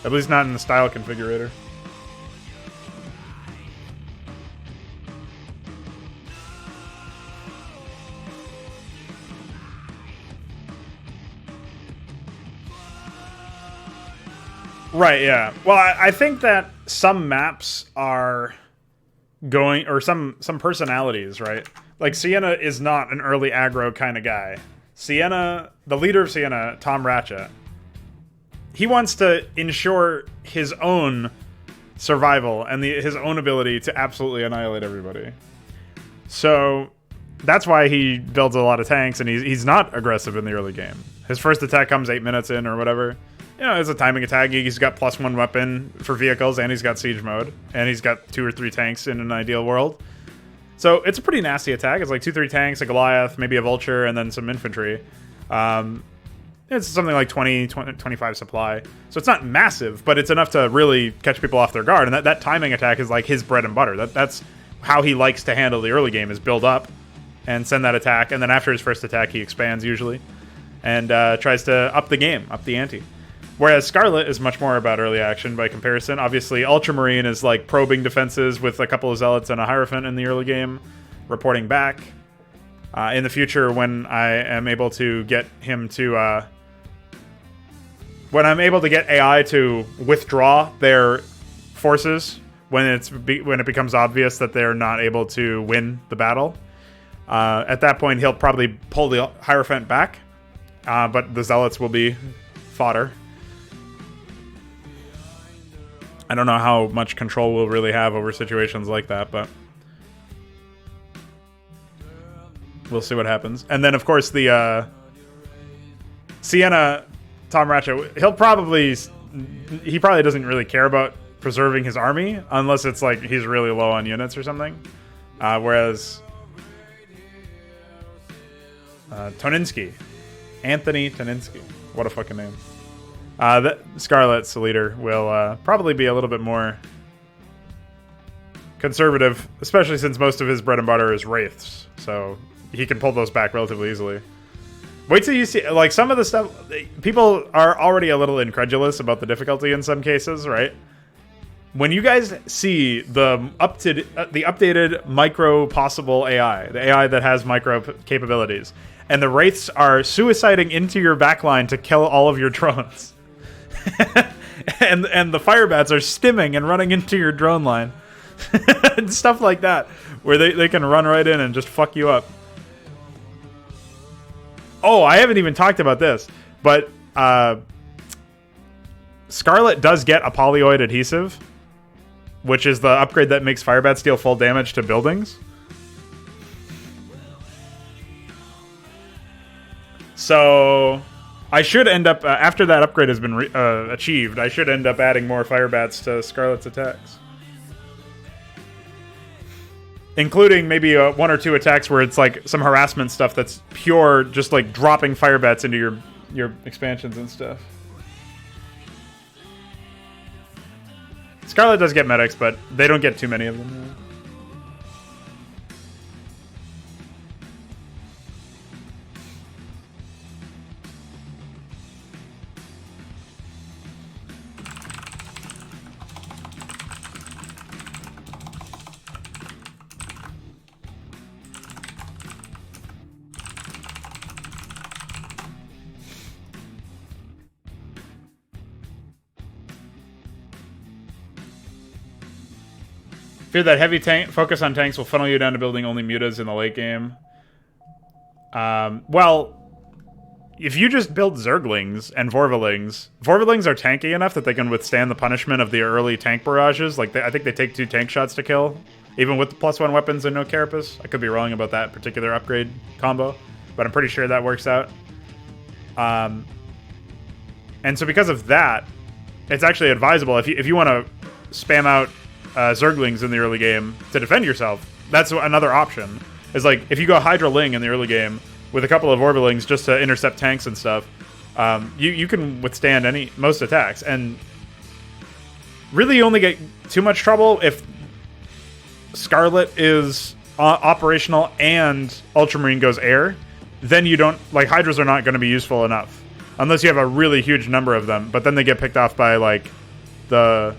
At least not in the style configurator. Right, yeah. Well, I think that some maps are going, or some personalities, right? Like, Sienna is not an early aggro kind of guy. Sienna, the leader of Sienna, Tom Ratchet, he wants to ensure his own survival and his own ability to absolutely annihilate everybody. So that's why he builds a lot of tanks, and he's not aggressive in the early game. His first attack comes 8 minutes in or whatever. You know, it's a timing attack. He's got +1 weapon for vehicles, and he's got siege mode, and he's got 2 or 3 tanks in an ideal world. So it's a pretty nasty attack. It's like 2-3 tanks, a Goliath, maybe a Vulture, and then some infantry. It's something like 25 supply. So it's not massive, but it's enough to really catch people off their guard. And that timing attack is like his bread and butter. That's how he likes to handle the early game, is build up and send that attack. And then after his first attack, he expands usually and tries to up the game, up the ante. Whereas Scarlet is much more about early action by comparison. Obviously, Ultramarine is like probing defenses with a couple of Zealots and a Hierophant in the early game, reporting back. In the future, when I am able to get him to... when I'm able to get AI to withdraw their forces when it becomes obvious that they're not able to win the battle, at that point he'll probably pull the Hierophant back, but the Zealots will be fodder. I don't know how much control we'll really have over situations like that, but we'll see what happens. And then, of course, the Sienna, Tom Ratchet, he probably doesn't really care about preserving his army unless it's like he's really low on units or something. Whereas Toninsky, Anthony Toninsky, what a fucking name. Scarlet's leader will probably be a little bit more conservative, especially since most of his bread and butter is wraiths, so he can pull those back relatively easily. Wait till you see, like, some of the stuff. People are already a little incredulous about the difficulty in some cases, right? When you guys see the updated micro possible AI, the AI that has micro capabilities, and the wraiths are suiciding into your backline to kill all of your drones. and the firebats are stimming and running into your drone line. And stuff like that, where they can run right in and just fuck you up. Oh, I haven't even talked about this, but Scarlet does get a polyoid adhesive, which is the upgrade that makes firebats deal full damage to buildings. So I should end up, after that upgrade has been achieved, I should end up adding more firebats to Scarlet's attacks. Including maybe 1 or 2 attacks where it's like some harassment stuff that's pure, just like dropping firebats into your expansions and stuff. Scarlet does get medics, but they don't get too many of them. Fear that heavy tank focus on tanks will funnel you down to building only mutas in the late game. Well, if you just build Zerglings and Vorvelings are tanky enough that they can withstand the punishment of the early tank barrages. Like, I think they take 2 tank shots to kill, even with the +1 weapons and no carapace. I could be wrong about that particular upgrade combo, but I'm pretty sure that works out. And so because of that, it's actually advisable if you want to spam out Zerglings in the early game to defend yourself. That's another option. Is like if you go Hydra Ling in the early game with a couple of Orbelings just to intercept tanks and stuff, you can withstand most attacks, and really only get too much trouble if Scarlet is operational and Ultramarine goes air. Then you don't, like, Hydras are not going to be useful enough unless you have a really huge number of them, but then they get picked off by like the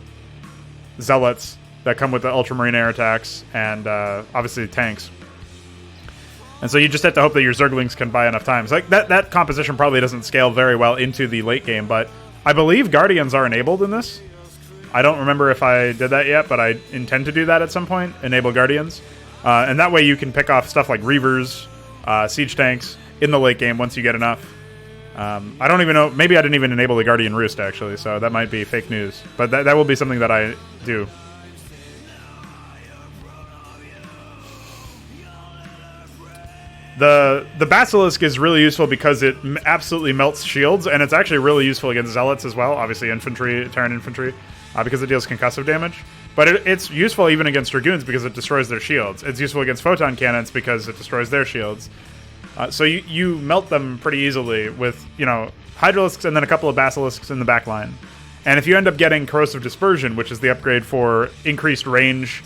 zealots that come with the ultramarine air attacks, and obviously tanks. And so you just have to hope that your Zerglings can buy enough time. So like that composition probably doesn't scale very well into the late game, but I believe Guardians are enabled in this. I don't remember if I did that yet, but I intend to do that at some point, enable Guardians. And that way you can pick off stuff like Reavers, siege tanks in the late game once you get enough. I don't even know, maybe I didn't even enable the Guardian Roost actually, so that might be fake news. But that will be something that I do. The Basilisk is really useful because it absolutely melts shields, and it's actually really useful against Zealots as well, obviously infantry, Terran infantry, because it deals concussive damage. But it's useful even against Dragoons because it destroys their shields. It's useful against Photon Cannons because it destroys their shields. So you melt them pretty easily with, Hydralisks and then a couple of Basilisks in the back line. And if you end up getting Corrosive Dispersion, which is the upgrade for increased range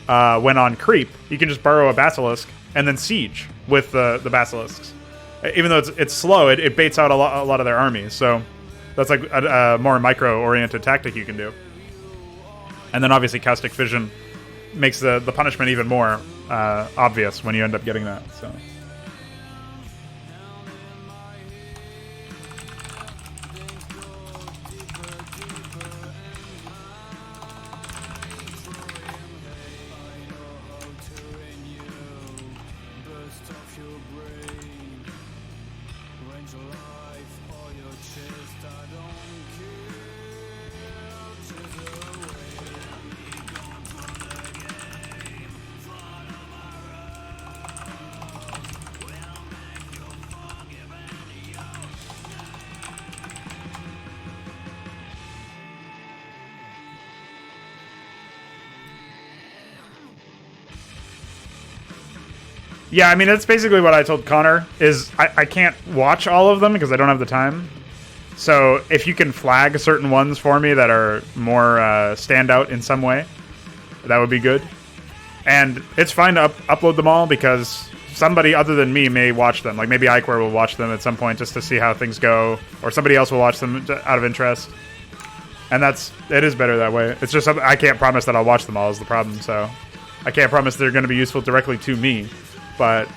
when on creep, you can just borrow a Basilisk and then siege with the Basilisks. Even though it's slow, it baits out a lot of their armies. So that's like a more micro-oriented tactic you can do. And then obviously Caustic Fission makes the punishment even more obvious when you end up getting that. So. Yeah, I mean, that's basically what I told Connor, is I can't watch all of them because I don't have the time. So if you can flag certain ones for me that are more standout in some way, that would be good. And it's fine to upload them all because somebody other than me may watch them. Like maybe Iquare will watch them at some point just to see how things go, or somebody else will watch them out of interest. And it is better that way. It's just I can't promise that I'll watch them all is the problem. So I can't promise they're going to be useful directly to me. But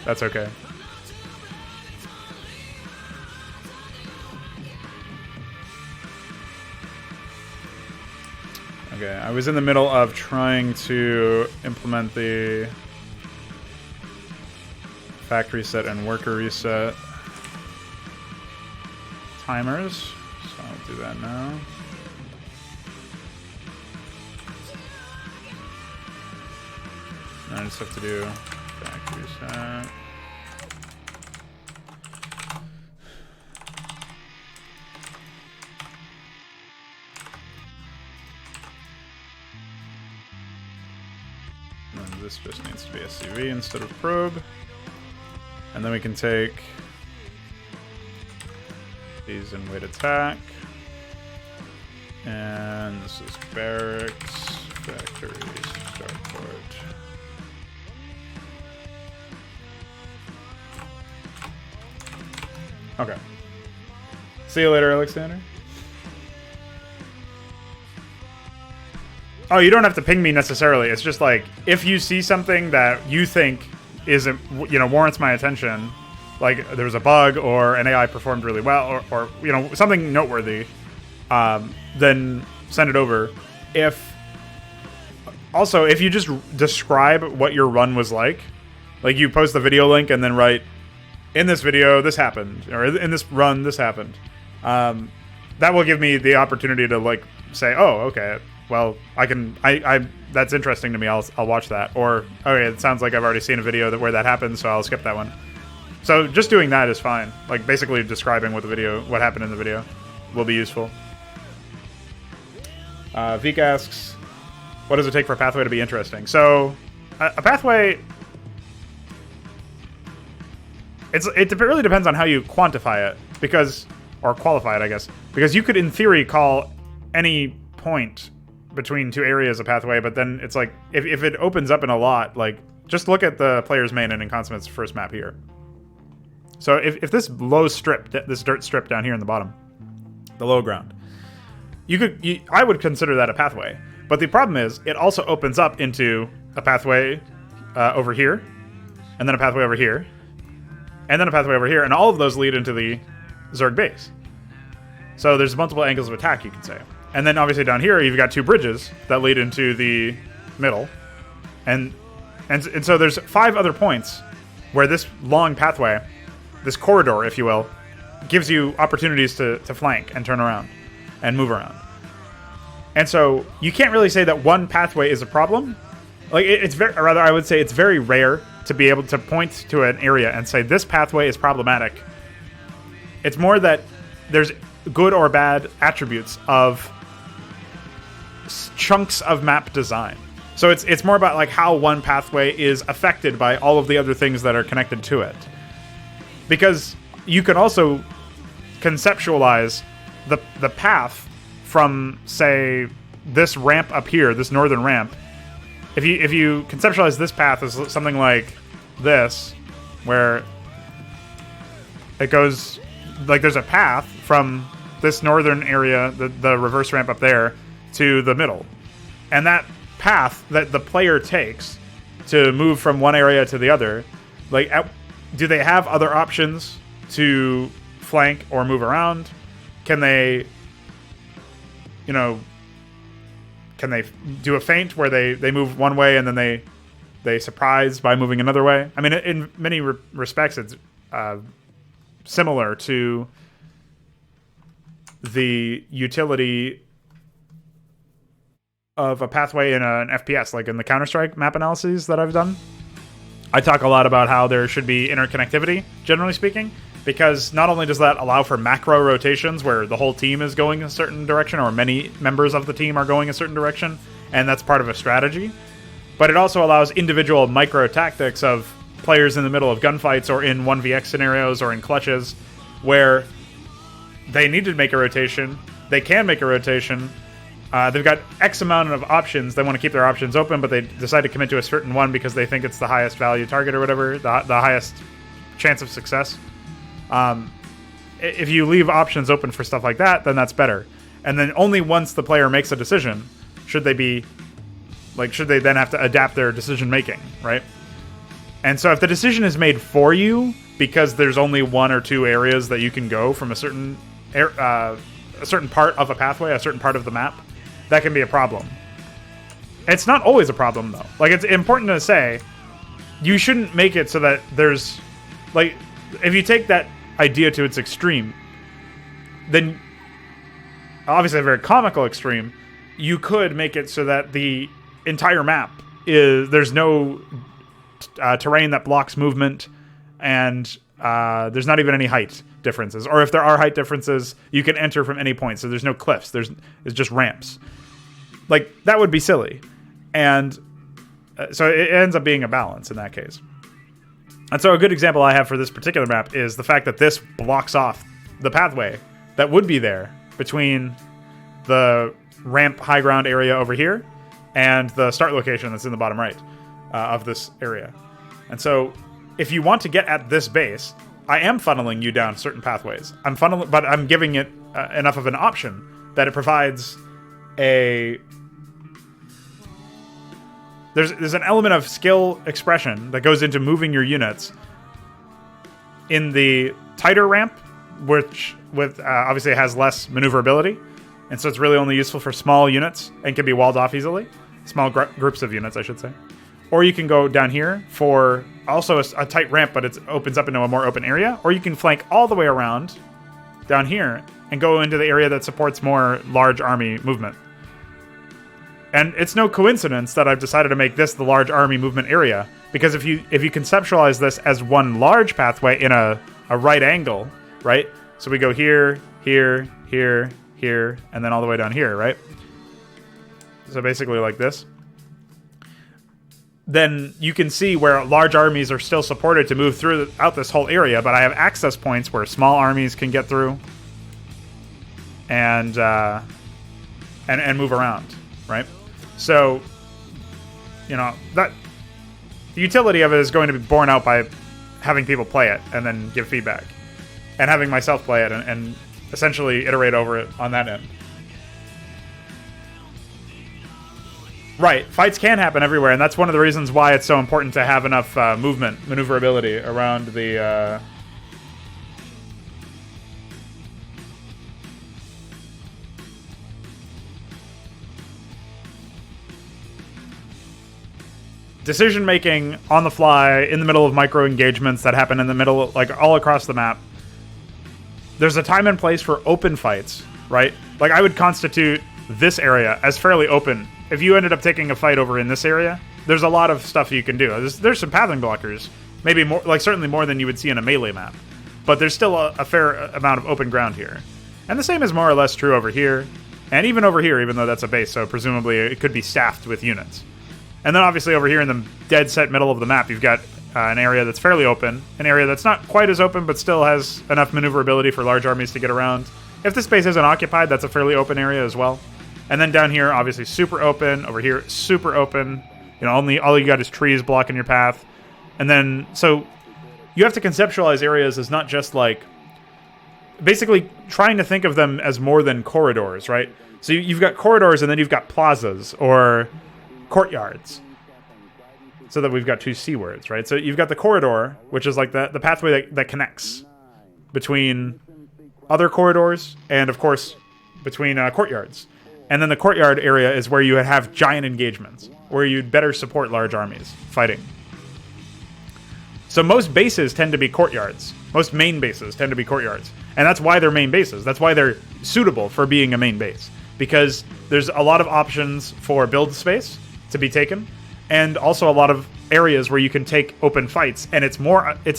that's okay. Okay, I was in the middle of trying to implement the factory reset and worker reset timers, so I'll do that now. I just have to do factory reset. And then this just needs to be SCV instead of probe. And then we can take these and wait attack. And this is barracks, factory, starport. Okay. See you later, Alexander. Oh, you don't have to ping me necessarily. It's just like, if you see something that you think isn't, warrants my attention, like there's a bug or an AI performed really well or something noteworthy, then send it over. If you just describe what your run was like you post the video link and then write, in this video, this happened, or in this run, this happened. That will give me the opportunity to say, oh, okay, well, that's interesting to me. I'll watch that. Or, okay, it sounds like I've already seen a video where that happened, so I'll skip that one. So just doing that is fine. Like basically describing what happened in the video, will be useful. Veek asks, what does it take for a pathway to be interesting? So a pathway. It really depends on how you quantify it, or qualify it, I guess. Because you could, in theory, call any point between two areas a pathway, but then it's like, if it opens up in a lot, just look at the player's main and Inconsummate's first map here. So if this low strip, this dirt strip down here in the bottom, the low ground, I would consider that a pathway. But the problem is, it also opens up into a pathway over here, and then a pathway over here, and then a pathway over here, and all of those lead into the Zerg base. So there's multiple angles of attack, you could say. And then obviously down here, you've got 2 bridges that lead into the middle. And so there's 5 other points where this long pathway, this corridor, if you will, gives you opportunities to flank and turn around and move around. And so you can't really say that one pathway is a problem. Like it's very, or rather, I would say it's very rare to be able to point to an area and say this pathway is problematic. It's more that there's good or bad attributes of chunks of map design. So it's more about like how one pathway is affected by all of the other things that are connected to it. Because you can also conceptualize the path from, say, this ramp up here, this northern ramp. If you conceptualize this path as something like this, where it goes like there's a path from this northern area, the reverse ramp up there, to the middle, and that path that the player takes to move from one area to the other, like, do they have other options to flank or move around? Can they, can they do a feint where they move one way and then they surprise by moving another way? I mean, in many respects, it's similar to the utility of a pathway in an FPS, like in the Counter-Strike map analyses that I've done. I talk a lot about how there should be interconnectivity, generally speaking, because not only does that allow for macro rotations where the whole team is going a certain direction, or many members of the team are going a certain direction, and that's part of a strategy, but it also allows individual micro tactics of players in the middle of gunfights or in 1vx scenarios or in clutches where they need to make a rotation, they can make a rotation, they've got X amount of options, they want to keep their options open, but they decide to commit to a certain one because they think it's the highest value target or whatever, the highest chance of success. If you leave options open for stuff like that, then that's better. And then only once the player makes a decision should they then have to adapt their decision making, right? And so if the decision is made for you because there's only 1 or 2 areas that you can go from a certain part of a pathway, a certain part of the map, that can be a problem. It's not always a problem, though. Like, it's important to say, you shouldn't make it so that there's, like, if you take that idea to its extreme, then, obviously a very comical extreme, you could make it so that the entire map there's no terrain that blocks movement, and there's not even any height differences. Or if there are height differences, you can enter from any point, so there's no cliffs, it's just ramps. Like, that would be silly. And so it ends up being a balance in that case. And so a good example I have for this particular map is the fact that this blocks off the pathway that would be there between the ramp high ground area over here and the start location that's in the bottom right of this area. And so if you want to get at this base, I am funneling you down certain pathways. But I'm giving it enough of an option that it provides There's an element of skill expression that goes into moving your units in the tighter ramp, which obviously has less maneuverability, and so it's really only useful for small units and can be walled off easily. Small groups of units, I should say. Or you can go down here for also a tight ramp, but it opens up into a more open area. Or you can flank all the way around down here and go into the area that supports more large army movement. And it's no coincidence that I've decided to make this the large army movement area, because if you conceptualize this as one large pathway in a right angle, right? So we go here, here, here, here, and then all the way down here, right? So basically like this. Then you can see where large armies are still supported to move throughout this whole area, but I have access points where small armies can get through and move around, right? So, that the utility of it is going to be borne out by having people play it and then give feedback, and having myself play it and essentially iterate over it on that end. Right, fights can happen everywhere, and that's one of the reasons why it's so important to have enough maneuverability around the... Decision making on the fly in the middle of micro engagements that happen in the middle, like all across the map. There's a time and place for open fights, right? Like I would constitute this area as fairly open. If you ended up taking a fight over in this area, there's a lot of stuff you can do. There's some pathing blockers, maybe more, like certainly more than you would see in a melee map, but there's still a fair amount of open ground here. And the same is more or less true over here, and even over here, even though that's a base, so presumably it could be staffed with units. And then obviously over here in the dead set middle of the map, you've got an area that's fairly open, an area that's not quite as open, but still has enough maneuverability for large armies to get around. If this base isn't occupied, that's a fairly open area as well. And then down here, obviously super open. Over here, super open. You know, all you got is trees blocking your path. And then, so you have to conceptualize areas as not just like, basically trying to think of them as more than corridors, right? So you've got corridors and then you've got plazas or courtyards. So that we've got two C words, right? So you've got the corridor, which is like the pathway that connects between other corridors and, of course, between courtyards. And then the courtyard area is where you have giant engagements, where you'd better support large armies fighting. So most bases tend to be courtyards. Most main bases tend to be courtyards. And that's why they're main bases. That's why they're suitable for being a main base. Because there's a lot of options for build space to be taken, and also a lot of areas where you can take open fights. And it's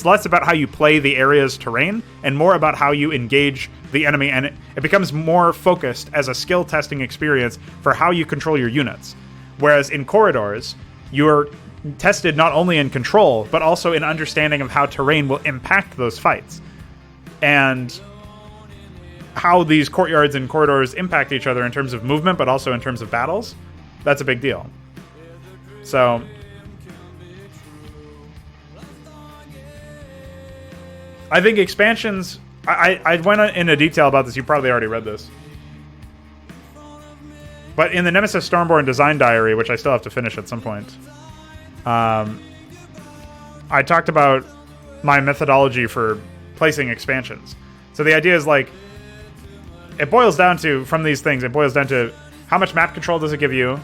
less about how you play the area's terrain and more about how you engage the enemy. And it becomes more focused as a skill testing experience for how you control your units. Whereas in corridors, you're tested not only in control, but also in understanding of how terrain will impact those fights. And how these courtyards and corridors impact each other in terms of movement, but also in terms of battles, that's a big deal. So I think expansions, I went into detail about this. You probably already read this. But in the Nemesis Stormborn design diary, which I still have to finish at some point, I talked about my methodology for placing expansions. So the idea is like, it boils down to, from these things, it boils down to how much map control does it give you,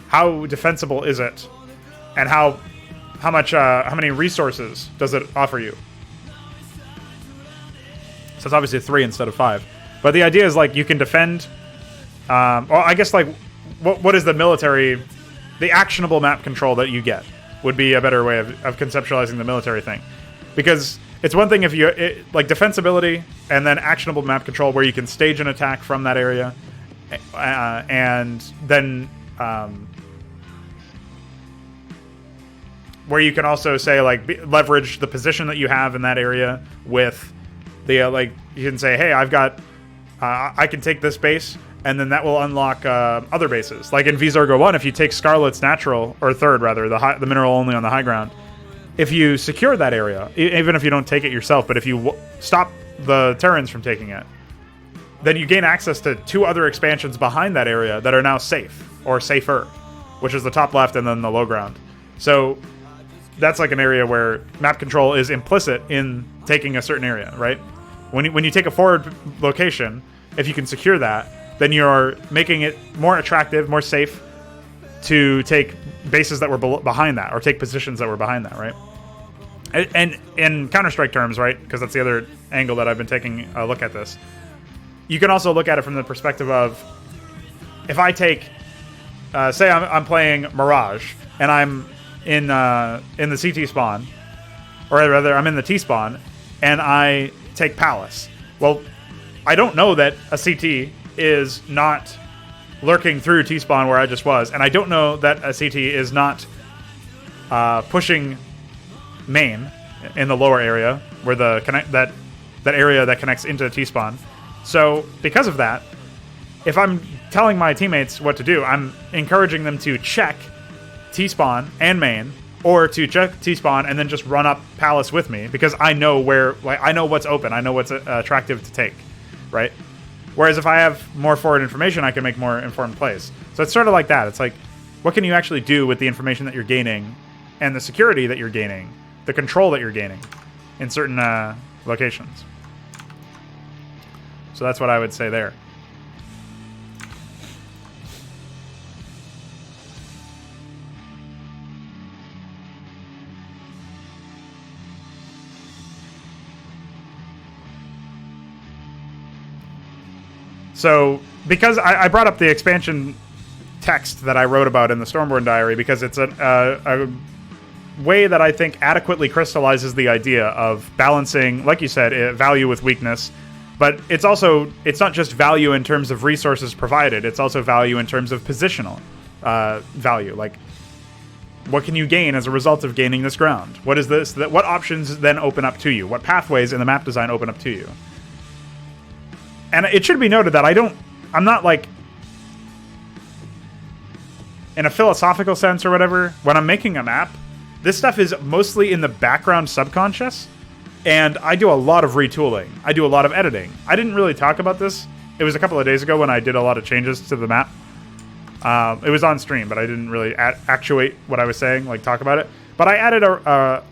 how defensible is it, and how many resources does it offer you. So it's obviously 3 instead of 5. But the idea is like you can defend. Well, I guess like what is the actionable map control that you get would be a better way of conceptualizing the military thing, because it's one thing if like defensibility and then actionable map control where you can stage an attack from that area, and then where you can also say like leverage the position that you have in that area with the like you can say, hey, I've got I can take this base, and then that will unlock other bases. Like in Vizorgo 1, if you take Scarlet's natural, or third rather, the mineral only on the high ground, if you secure that area, even if you don't take it yourself, but if you stop the Terrans from taking it, then you gain access to 2 other expansions behind that area that are now safe, or safer, which is the top left and then the low ground. So that's like an area where map control is implicit in taking a certain area, right? When you take a forward location, if you can secure that, then you're making it more attractive, more safe to take bases that were behind that, or take positions that were behind that, right? And in Counter-Strike terms, right, because that's the other angle that I've been taking a look at this, you can also look at it from the perspective of, if I take, say I'm playing Mirage, and I'm in the CT spawn, or rather I'm in the T spawn, and I take Palace. Well, I don't know that a CT is not lurking through T-spawn where I just was, and I don't know that a CT is not pushing main in the lower area where the that area that connects into T-spawn. So because of that, if I'm telling my teammates what to do, I'm encouraging them to check T-spawn and main, or to check T-spawn and then just run up Palace with me, because I know where, like, I know what's open, I know what's attractive to take, right? Whereas if I have more forward information, I can make more informed plays. So it's sort of like that. It's like what can you actually do with the information that you're gaining and the security that you're gaining, the control that you're gaining in certain locations. So that's what I would say there. So, because I brought up the expansion text that I wrote about in the Stormborn Diary, because it's a way that I think adequately crystallizes the idea of balancing, like you said, value with weakness. But it's not just value in terms of resources provided, it's also value in terms of positional value. Like, what can you gain as a result of gaining this ground? What is this? What options then open up to you? What pathways in the map design open up to you? And it should be noted that I'm not like, in a philosophical sense or whatever, when I'm making a map, this stuff is mostly in the background subconscious, and I do a lot of retooling. I do a lot of editing. I didn't really talk about this. It was a couple of days ago when I did a lot of changes to the map. It was on stream, but I didn't really actuate what I was saying, like talk about it. But I added a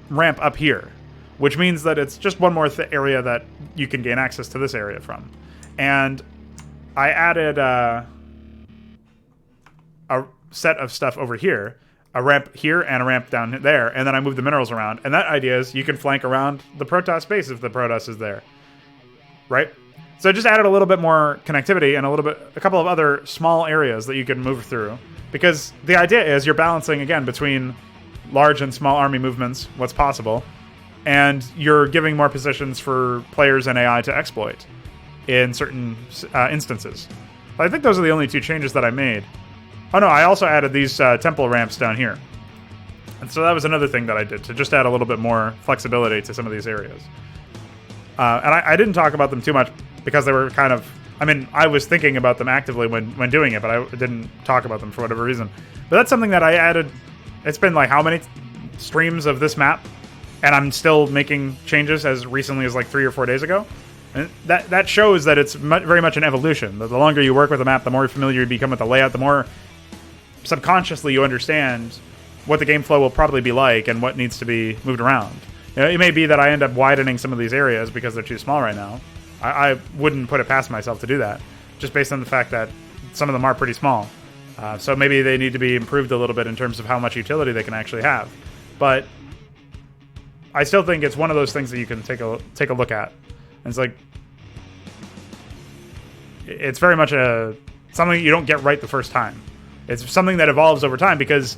ramp up here, which means that it's just one more area that you can gain access to this area from. And I added a set of stuff over here, a ramp here and a ramp down there, and then I moved the minerals around. And that idea is you can flank around the Protoss base if the Protoss is there, right? So I just added a little bit more connectivity and a couple of other small areas that you can move through, because the idea is you're balancing again between large and small army movements, what's possible, and you're giving more positions for players and AI to exploit in certain instances. But I think those are the only two changes that I made. Oh no, I also added these temple ramps down here. And so that was another thing that I did, to just add a little bit more flexibility to some of these areas. And I didn't talk about them too much because they were kind of... I mean, I was thinking about them actively when doing it, but I didn't talk about them for whatever reason. But that's something that I added... It's been like how many streams of this map? And I'm still making changes as recently as like 3 or 4 days ago. And that shows that it's very much an evolution. The longer you work with a map, the more familiar you become with the layout, the more subconsciously you understand what the game flow will probably be like and what needs to be moved around. You know, it may be that I end up widening some of these areas because they're too small right now. I wouldn't put it past myself to do that, just based on the fact that some of them are pretty small. So maybe they need to be improved a little bit in terms of how much utility they can actually have. But I still think it's one of those things that you can take a look at. And it's like, it's very much something you don't get right the first time. It's something that evolves over time, because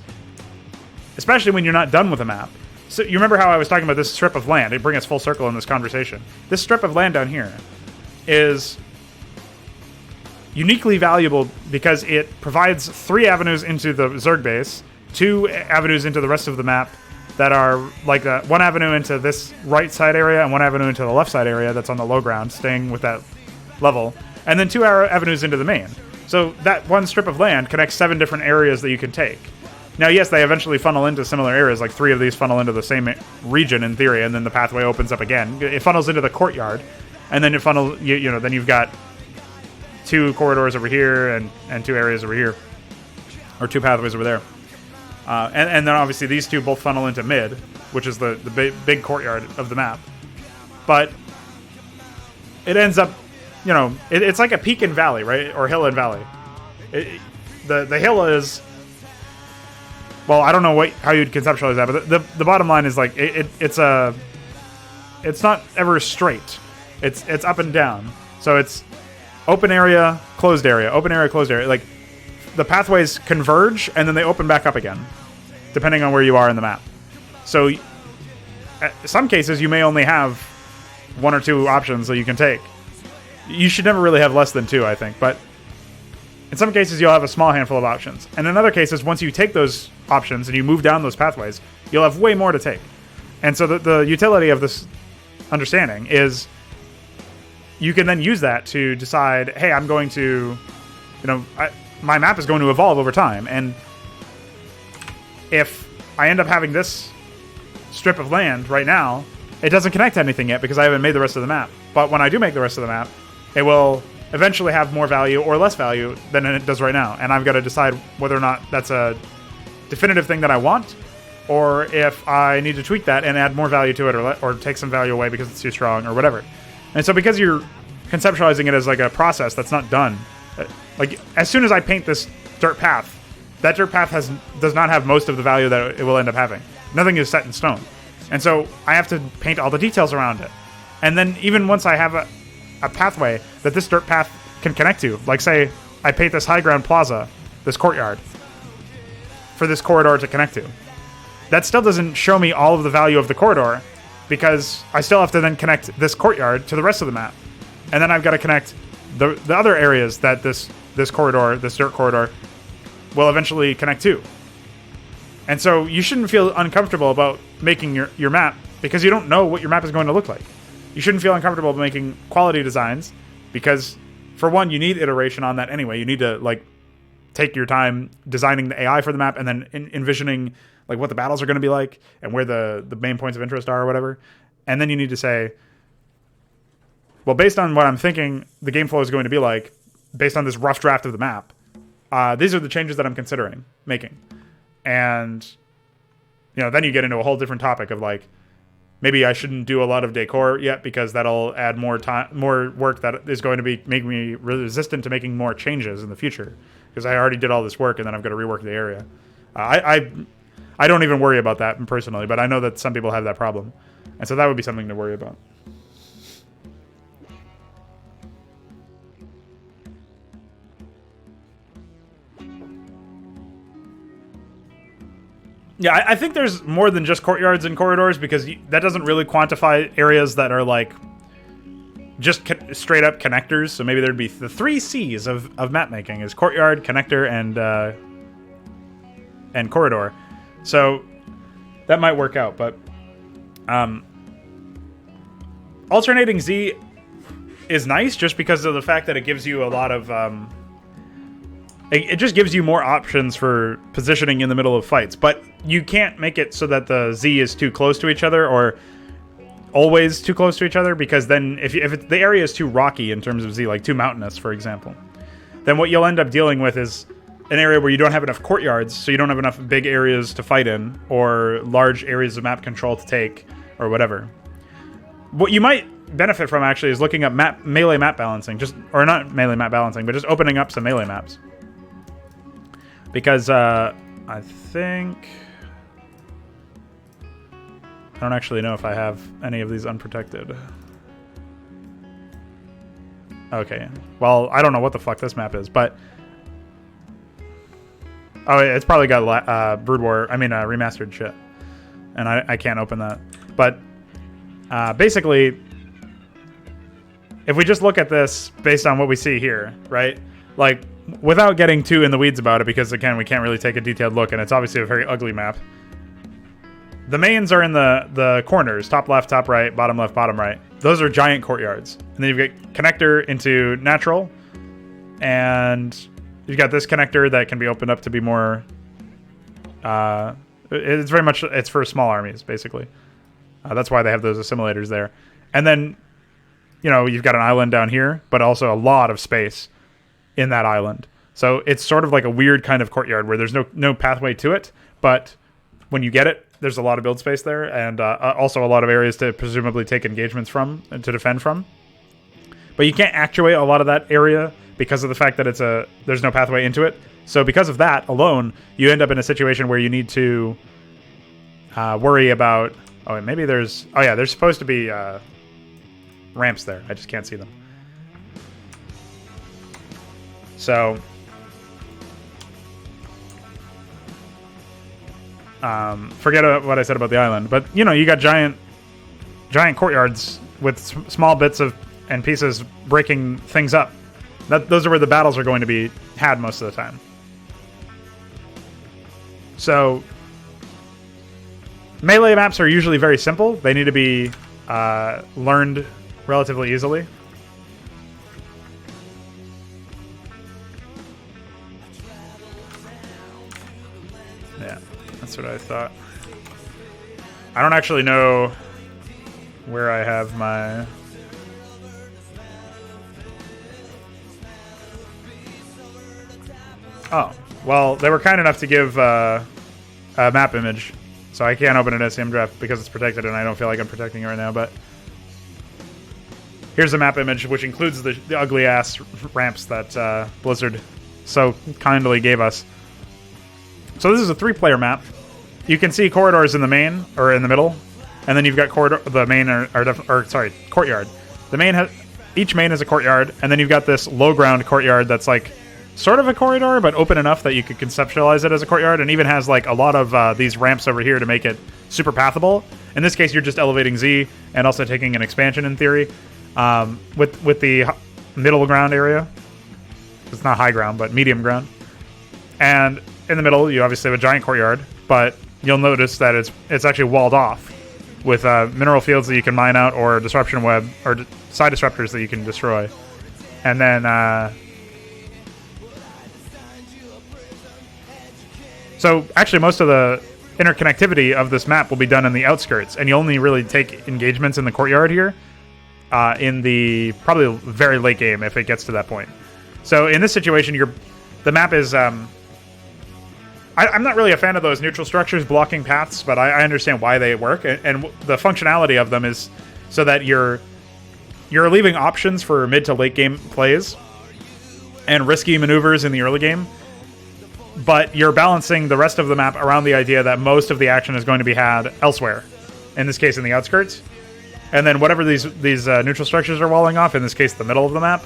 especially when you're not done with a map. So you remember how I was talking about this strip of land? It brings us full circle in this conversation. This strip of land down here is uniquely valuable because it provides 3 avenues into the Zerg base, 2 avenues into the rest of the map that are like one avenue into this right side area and 1 avenue into the left side area that's on the low ground, staying with that level, and then 2 avenues into the main. So that one strip of land connects 7 different areas that you can take. Now, yes, they eventually funnel into similar areas, like 3 of these funnel into the same region in theory, and then the pathway opens up again. It funnels into the courtyard, and then then you've got 2 corridors over here and 2 areas over here, or 2 pathways over there. And then obviously these 2 both funnel into mid, which is the big courtyard of the map. But it ends up, it's like a peak and valley, right? Or hill and valley. The hill is... Well, I don't know how you'd conceptualize that, but the bottom line is like it's not ever straight. It's up and down. So it's open area, closed area, open area, closed area. Like the pathways converge and then they open back up again, depending on where you are in the map. So in some cases you may only have 1 or 2 options that you can take. You should never really have less than 2, I think, but in some cases, you'll have a small handful of options. And in other cases, once you take those options and you move down those pathways, you'll have way more to take. And so the utility of this understanding is you can then use that to decide, hey, I'm going to, my map is going to evolve over time. And if I end up having this strip of land right now, it doesn't connect to anything yet because I haven't made the rest of the map. But when I do make the rest of the map, it will eventually have more value or less value than it does right now. And I've got to decide whether or not that's a definitive thing that I want, or if I need to tweak that and add more value to it, or take some value away because it's too strong or whatever. And so because you're conceptualizing it as like a process that's not done, like as soon as I paint this dirt path, that dirt path does not have most of the value that it will end up having. Nothing is set in stone. And so I have to paint all the details around it. And then even once I have a pathway that this dirt path can connect to, like say I paint this high ground plaza, this courtyard, for this corridor to connect to, that still doesn't show me all of the value of the corridor, because I still have to then connect this courtyard to the rest of the map. And then I've got to connect the other areas that this corridor, this dirt corridor, will eventually connect to. And so you shouldn't feel uncomfortable about making your map, because you don't know what your map is going to look like. You shouldn't feel uncomfortable making quality designs, because for one, you need iteration on that anyway. You need to like take your time designing the AI for the map, and then envisioning like what the battles are going to be like and where the main points of interest are or whatever. And then you need to say, well, based on what I'm thinking the game flow is going to be like, based on this rough draft of the map, these are the changes that I'm considering making. And, you know, then you get into a whole different topic of like, maybe I shouldn't do a lot of decor yet, because that'll add more time, more work that is going to be making me resistant to making more changes in the future, because I already did all this work and then I've got to rework the area. I don't even worry about that personally, but I know that some people have that problem. And so that would be something to worry about. Yeah, I think there's more than just courtyards and corridors, because that doesn't really quantify areas that are like just straight up connectors. So maybe there'd be the 3 C's of map making is courtyard, connector, and corridor. So that might work out, but alternating Z is nice just because of the fact that it gives you a lot of it just gives you more options for positioning in the middle of fights. But you can't make it so that the Z is too close to each other, or always too close to each other, because then if the area is too rocky in terms of Z, like too mountainous, for example, then what you'll end up dealing with is an area where you don't have enough courtyards, so you don't have enough big areas to fight in, or large areas of map control to take, or whatever. What you might benefit from actually is looking up melee map balancing, or not melee map balancing, but just opening up some melee maps. Because I think I don't actually know if I have any of these unprotected. Okay, well, I don't know what the fuck this map is, but oh, it's probably got Brood War, remastered shit, and I can't open that. But basically, if we just look at this based on what we see here, right? Like, without getting too in the weeds about it, because again, we can't really take a detailed look, and it's obviously a very ugly map. The mains are in the corners, top left, top right, bottom left, bottom right. Those are giant courtyards. And then you've got connector into natural, and you've got this connector that can be opened up to be more... it's very much... It's for small armies, basically. That's why they have those assimilators there. And then, you know, you've got an island down here, but also a lot of space in that island. So it's sort of like a weird kind of courtyard where there's no pathway to it, but when you get it, there's a lot of build space there, and also a lot of areas to presumably take engagements from and to defend from. But you can't actuate a lot of that area because of the fact that there's no pathway into it. So because of that alone, you end up in a situation where you need to worry about... Oh, maybe there's... Oh yeah, there's supposed to be ramps there. I just can't see them. So... forget what I said about the island, but you know, you got giant courtyards with small bits and pieces breaking things up. Those are where the battles are going to be had most of the time. So melee maps are usually very simple. They need to be learned relatively easily. Yeah. That's what I thought. I don't actually know where I have my... Oh, well, they were kind enough to give a map image, so I can't open an SCM draft because it's protected, and I don't feel like I'm protecting it right now, but here's a map image, which includes the ugly-ass ramps that Blizzard so kindly gave us. So this is a 3-player map. You can see corridors in the main, or in the middle, and then you've got courtyard. The main each main is a courtyard, and then you've got this low-ground courtyard that's like sort of a corridor, but open enough that you could conceptualize it as a courtyard, and even has like a lot of these ramps over here to make it super pathable. In this case, you're just elevating Z and also taking an expansion in theory with the middle ground area. It's not high ground, but medium ground. And in the middle, you obviously have a giant courtyard, but you'll notice that it's actually walled off with mineral fields that you can mine out, or disruption web, or side disruptors that you can destroy. And then so actually most of the interconnectivity of this map will be done in the outskirts, and you only really take engagements in the courtyard here in the probably very late game if it gets to that point. So in this situation, the map is I'm not really a fan of those neutral structures blocking paths, but I understand why they work, and the functionality of them is so that you're leaving options for mid to late game plays and risky maneuvers in the early game, but you're balancing the rest of the map around the idea that most of the action is going to be had elsewhere, in this case in the outskirts, and then whatever these neutral structures are walling off, in this case the middle of the map,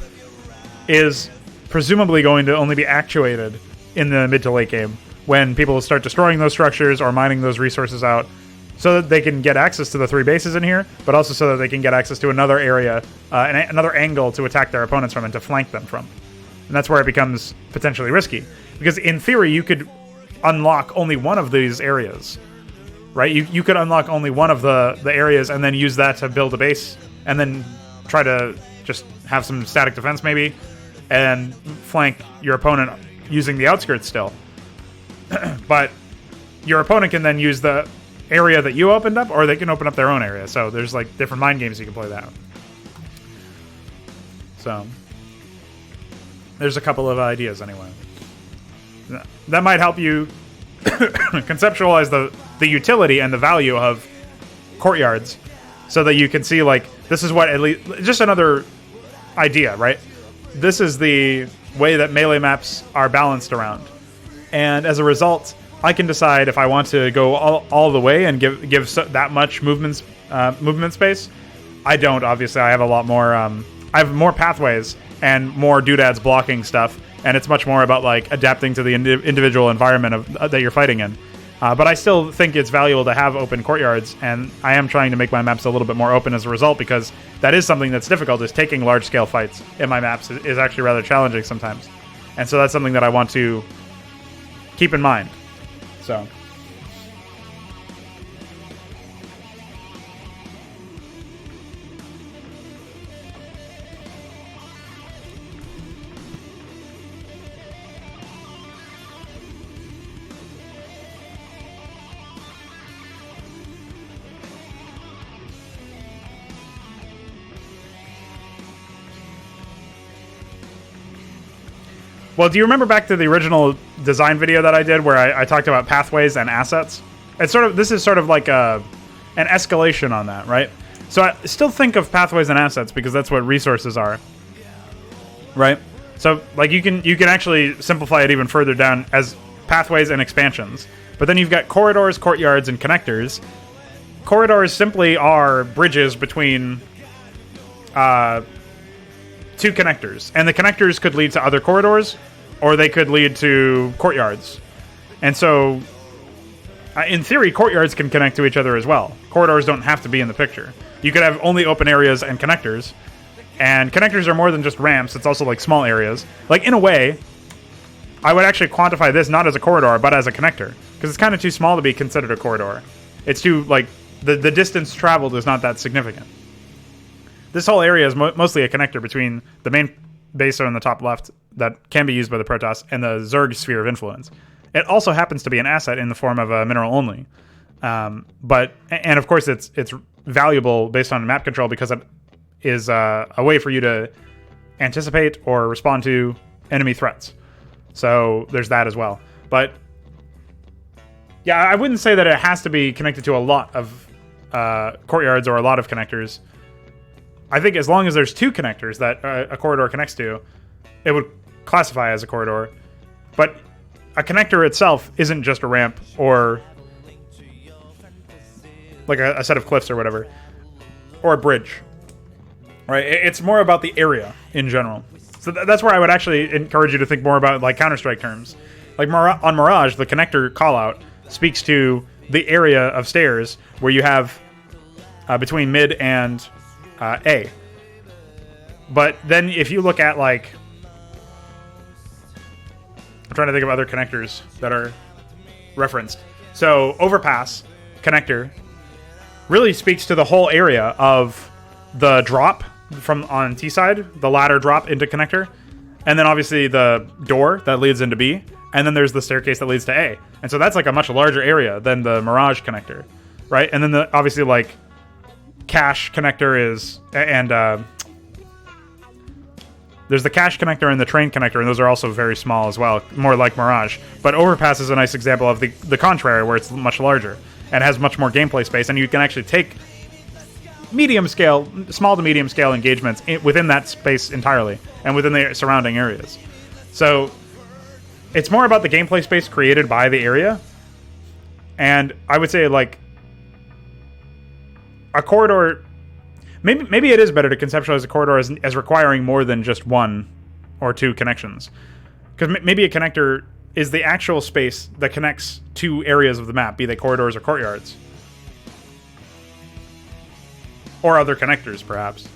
is presumably going to only be actuated in the mid to late game, when people start destroying those structures or mining those resources out, so that they can get access to the 3 bases in here, but also so that they can get access to another area, another angle to attack their opponents from and to flank them from. And that's where it becomes potentially risky. Because in theory, you could unlock only one of these areas, right? You could unlock only one of the areas and then use that to build a base, and then try to just have some static defense maybe, and flank your opponent using the outskirts still. But your opponent can then use the area that you opened up, or they can open up their own area. So there's like different mind games you can play that. So there's a couple of ideas anyway. That might help you conceptualize the utility and the value of courtyards, so that you can see, like, this is what, at least, just another idea, right? This is the way that melee maps are balanced around. And as a result, I can decide if I want to go all the way and give that much movement space. I don't, obviously. I have a lot more. I have more pathways and more doodads blocking stuff, and it's much more about like adapting to the individual environment that you're fighting in. But I still think it's valuable to have open courtyards, and I am trying to make my maps a little bit more open as a result, because that is something that's difficult. Is taking large scale fights in my maps is actually rather challenging sometimes, and so that's something that I want to keep in mind. So well, do you remember back to the original design video that I did where I talked about pathways and assets? This is sort of like an escalation on that, right? So I still think of pathways and assets because that's what resources are, right? So like you can actually simplify it even further down as pathways and expansions. But then you've got corridors, courtyards, and connectors. Corridors simply are bridges between two connectors, and the connectors could lead to other corridors, or they could lead to courtyards. And so, in theory, courtyards can connect to each other as well. Corridors don't have to be in the picture. You could have only open areas and connectors are more than just ramps. It's also like small areas. Like, in a way, I would actually quantify this not as a corridor, but as a connector, because it's kind of too small to be considered a corridor. It's too, like, the distance traveled is not that significant. This whole area is mostly a connector between the main base on the top left that can be used by the Protoss and the Zerg sphere of influence. It also happens to be an asset in the form of a mineral only. But of course it's valuable based on map control because it is a way for you to anticipate or respond to enemy threats. So there's that as well. But yeah, I wouldn't say that it has to be connected to a lot of courtyards or a lot of connectors. I think as long as there's 2 connectors that a corridor connects to, it would classify as a corridor. But a connector itself isn't just a ramp or like a set of cliffs or whatever, or a bridge, right? It's more about the area in general. So that's where I would actually encourage you to think more about like Counter-Strike terms. Like on Mirage, the connector callout speaks to the area of stairs where you have between mid and A. But then if you look at like, I'm trying to think of other connectors that are referenced. So overpass connector really speaks to the whole area of the drop from on T side, the ladder drop into connector, and then obviously the door that leads into B, and then there's the staircase that leads to A. And so that's like a much larger area than the Mirage connector, right? And then obviously like cache connector is, and there's the cache connector and the train connector, and those are also very small as well, more like Mirage. But overpass is a nice example of the contrary, where it's much larger and has much more gameplay space, and you can actually take medium scale, small to medium scale engagements within that space entirely and within the surrounding areas. So it's more about the gameplay space created by the area. And I would say like a corridor, maybe it is better to conceptualize a corridor as requiring more than just 1 or 2 connections. Because maybe a connector is the actual space that connects 2 areas of the map, be they corridors or courtyards. Or other connectors, perhaps.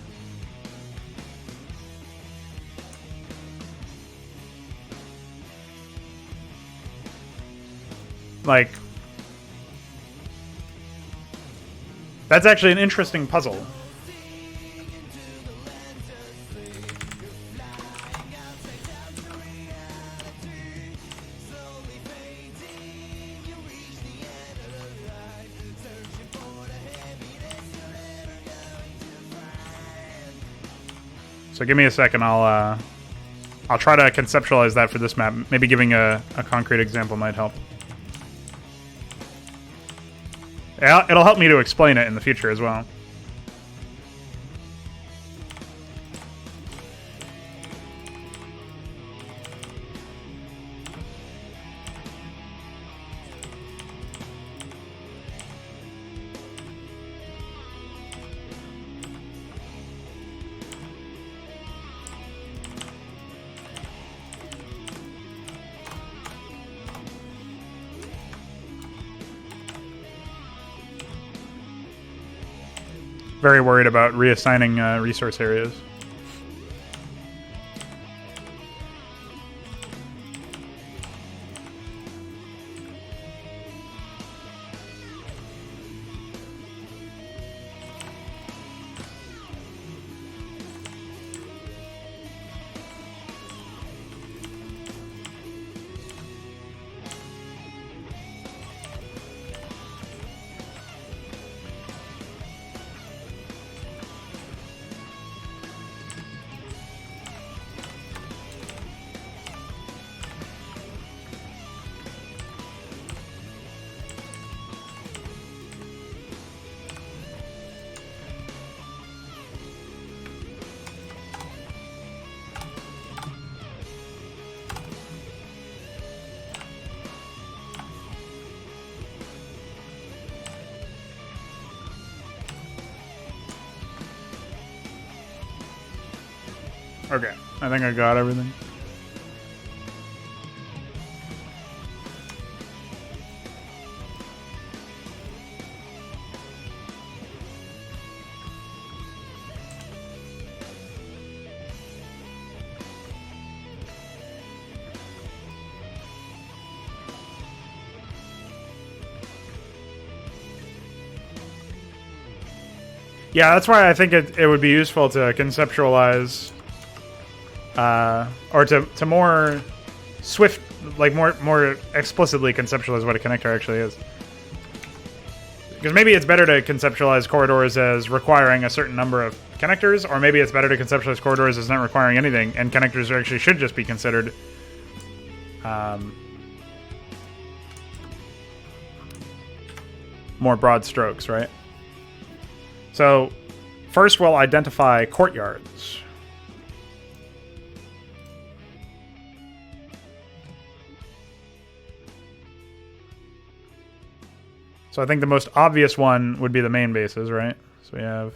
Like, that's actually an interesting puzzle. So give me a second. I'll try to conceptualize that for this map. Maybe giving a concrete example might help. It'll help me to explain it in the future as well. Very worried about reassigning resource areas. Okay, I think I got everything. Yeah, that's why I think it would be useful to conceptualize or to more swift, like more explicitly conceptualize what a connector actually is. Because maybe it's better to conceptualize corridors as requiring a certain number of connectors, or maybe it's better to conceptualize corridors as not requiring anything, and connectors actually should just be considered more broad strokes, right? So first we'll identify courtyards. So I think the most obvious one would be the main bases, right? So we have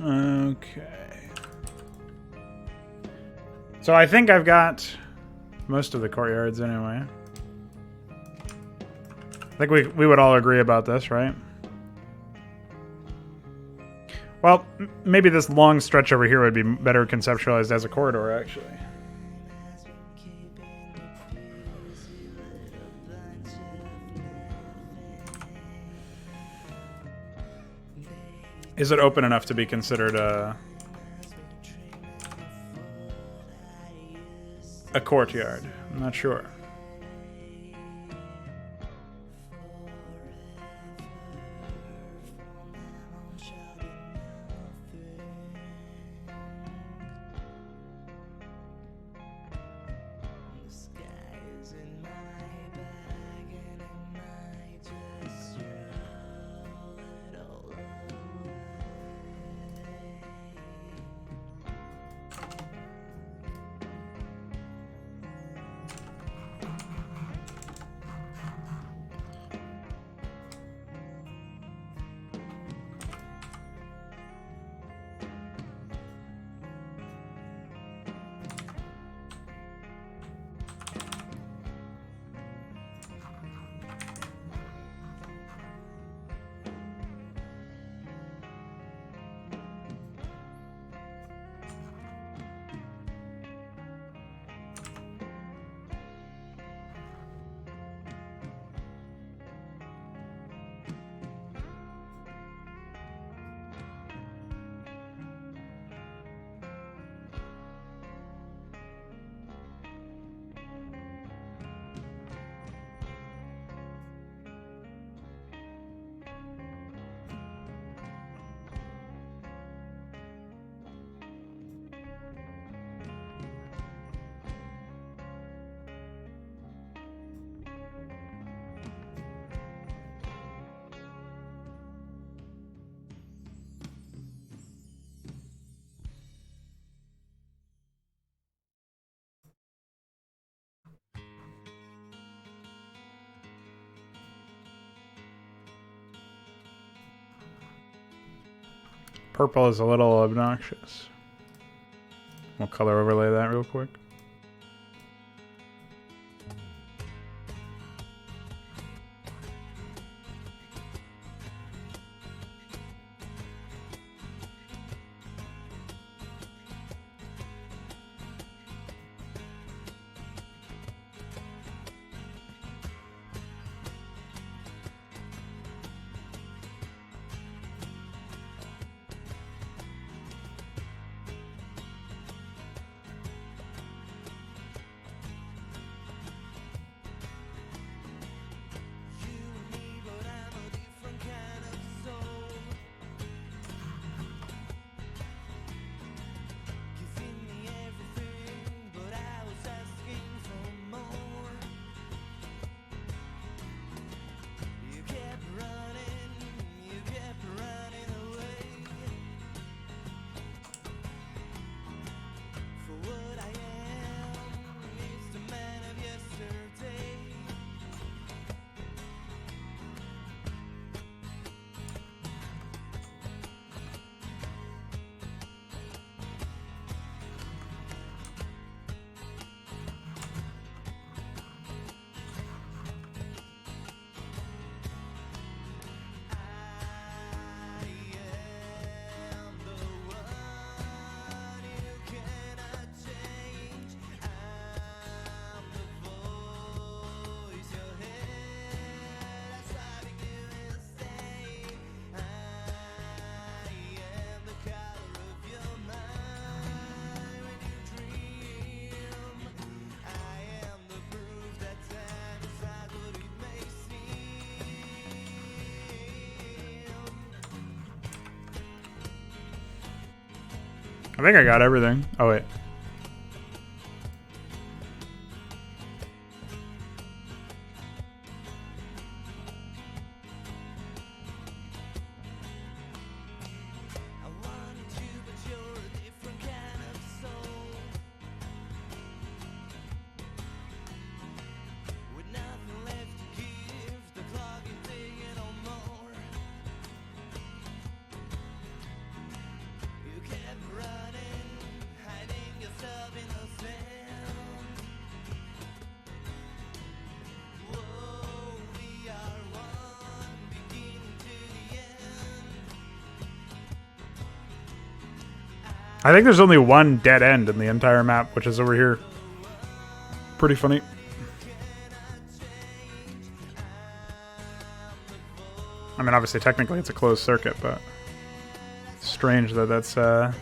okay. So I think I've got most of the courtyards anyway. I think we would all agree about this, right? Well, maybe this long stretch over here would be better conceptualized as a corridor, actually. Is it open enough to be considered a courtyard? I'm not sure. Purple is a little obnoxious. We'll color overlay that real quick. think I got everything. Oh, wait. I think there's only one dead end in the entire map, which is over here. Pretty funny. I mean, obviously, technically, it's a closed circuit, but strange that that's a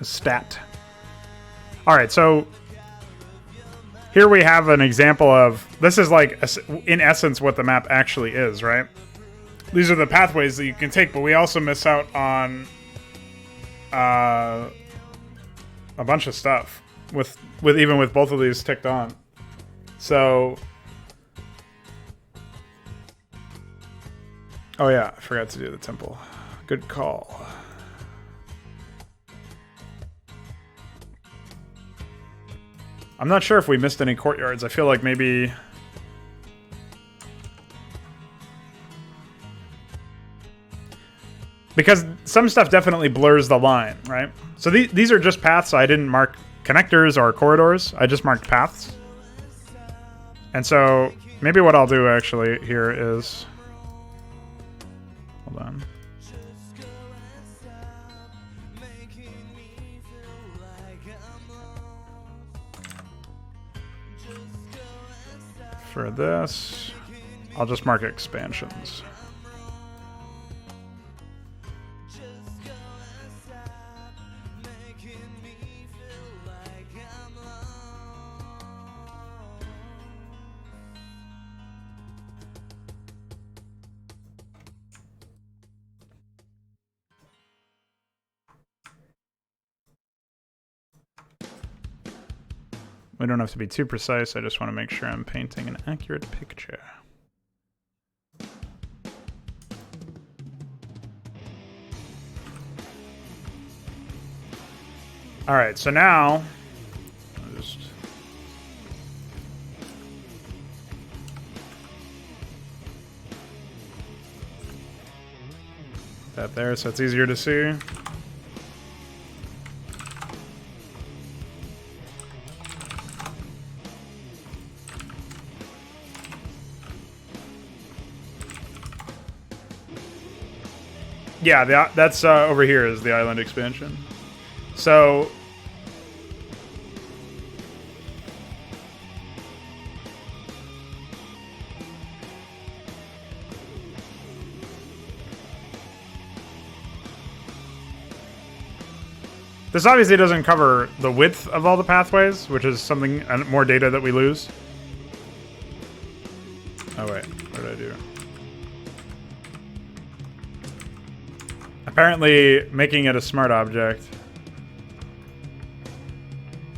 stat. All right, so here we have an example of, this is like, in essence, what the map actually is, right? These are the pathways that you can take, but we also miss out on a bunch of stuff with even with both of these ticked on. So, oh yeah, I forgot to do the temple. Good call. I'm not sure if we missed any courtyards. I feel like maybe because some stuff definitely blurs the line, right? So these are just paths. I didn't mark connectors or corridors. I just marked paths. And so maybe what I'll do actually here is, hold on. For this, I'll just mark expansions. We don't have to be too precise. I just want to make sure I'm painting an accurate picture. All right, so now I'll just put that there so it's easier to see. Yeah, that's over here is the island expansion. So this obviously doesn't cover the width of all the pathways, which is something more data that we lose. Oh wait, what did I do? Apparently, making it a smart object.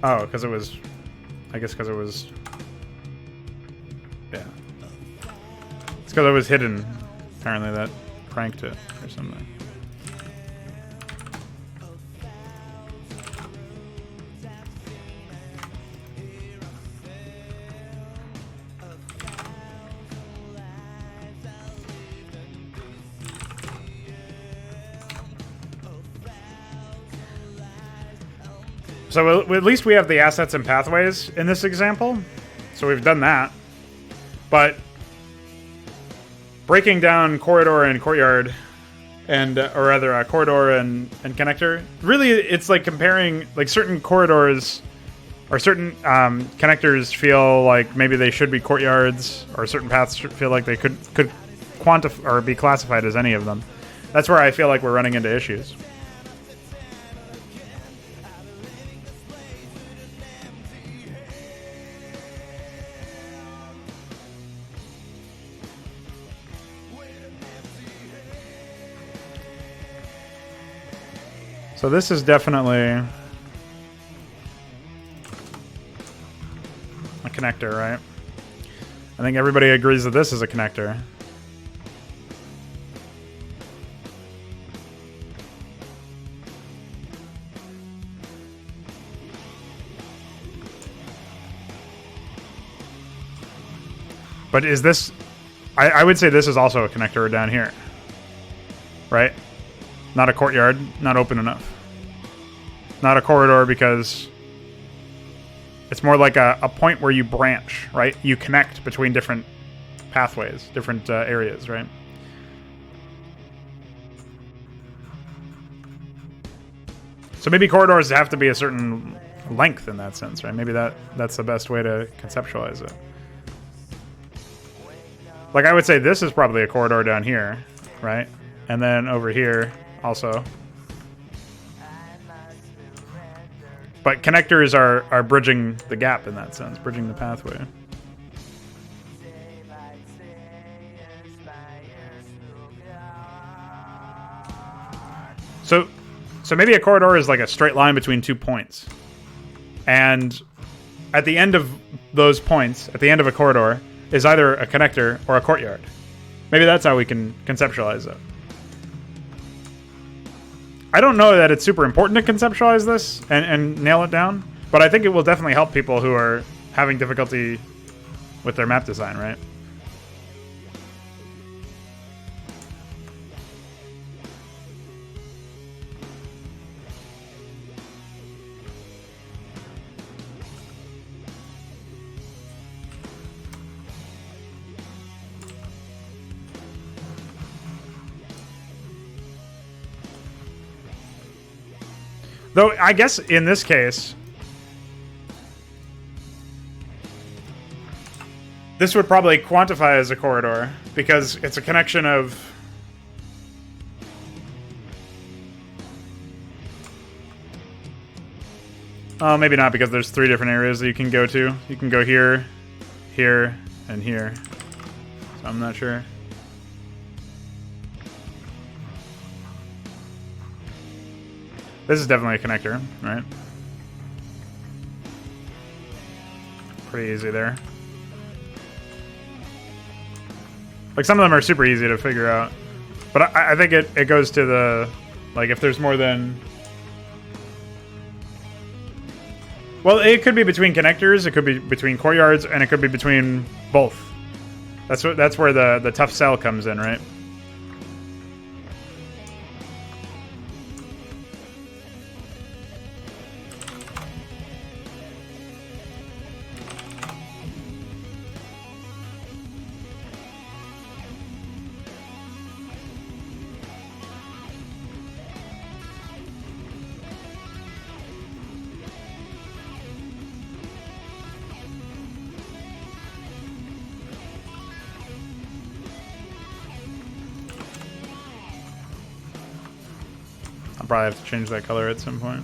Oh, because it was... I guess because it was... Yeah. It's because it was hidden. Apparently that cranked it or something. So at least we have the assets and pathways in this example. So we've done that. But breaking down corridor and courtyard, and or rather corridor and connector, really it's like comparing like certain corridors or certain connectors feel like maybe they should be courtyards, or certain paths feel like they could quantify or be classified as any of them. That's where I feel like we're running into issues. So this is definitely a connector, right? I think everybody agrees that this is a connector. But is this... I would say this is also a connector down here. Right? Not a courtyard, not open enough. Not a corridor because it's more like a point where you branch, right? You connect between different pathways, different areas, right? So maybe corridors have to be a certain length in that sense, right? Maybe that's the best way to conceptualize it. Like I would say this is probably a corridor down here, right? And then over here also. But connectors are bridging the gap in that sense, bridging the pathway. So maybe a corridor is like a straight line between 2 points. And at the end of those points, at the end of a corridor, is either a connector or a courtyard. Maybe that's how we can conceptualize it. I don't know that it's super important to conceptualize this and nail it down, but I think it will definitely help people who are having difficulty with their map design, right? Though, I guess in this case, this would probably quantify as a corridor because it's a connection of... Oh, maybe not because there's 3 different areas that you can go to. You can go here, here, and here. So I'm not sure. This is definitely a connector, right? Pretty easy there. Like, some of them are super easy to figure out. But I think it goes to the... Like, if there's more than... Well, it could be between connectors, it could be between courtyards, and it could be between both. That's where the tough sell comes in, right? Probably have to change that color at some point.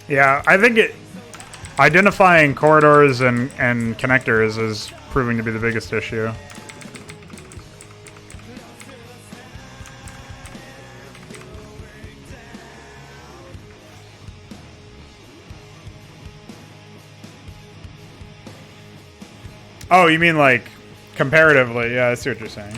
Yeah, I think identifying corridors and connectors is proving to be the biggest issue. Oh, you mean like comparatively? Yeah, I see what you're saying.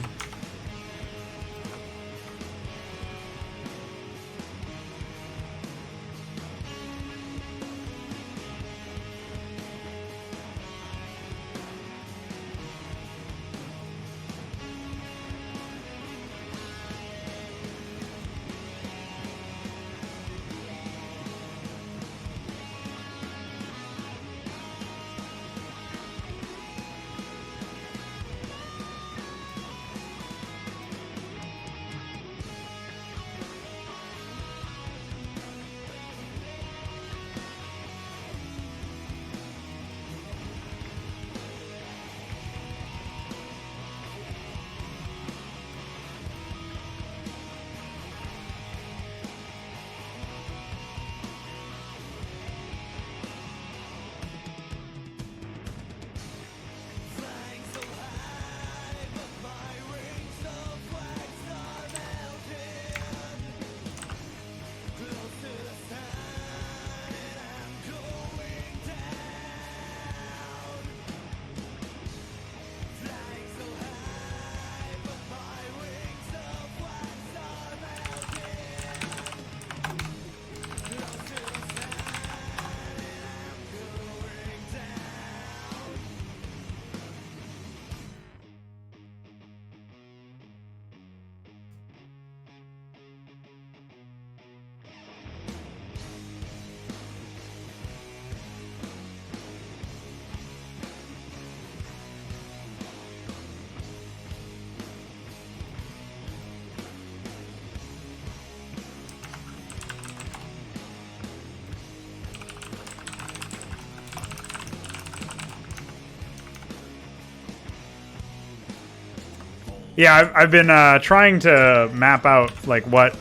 Yeah, I've been trying to map out like what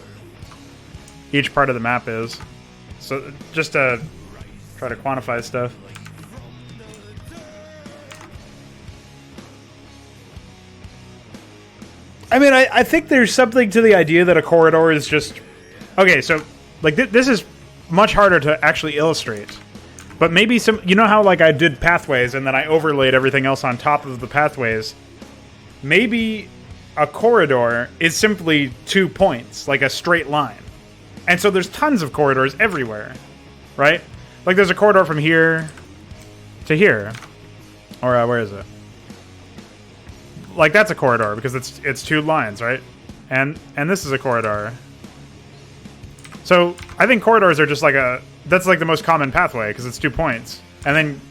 each part of the map is, so just to try to quantify stuff. I mean, I think there's something to the idea that a corridor is just okay. So like this is much harder to actually illustrate, but maybe some. You know how like I did pathways and then I overlaid everything else on top of the pathways. Maybe a corridor is simply 2 points, like a straight line. And so there's tons of corridors everywhere, right? Like there's a corridor from here to here. Or where is it? Like that's a corridor because it's 2 lines, right? And this is a corridor. So I think corridors are just like that's like the most common pathway because it's 2 points. And then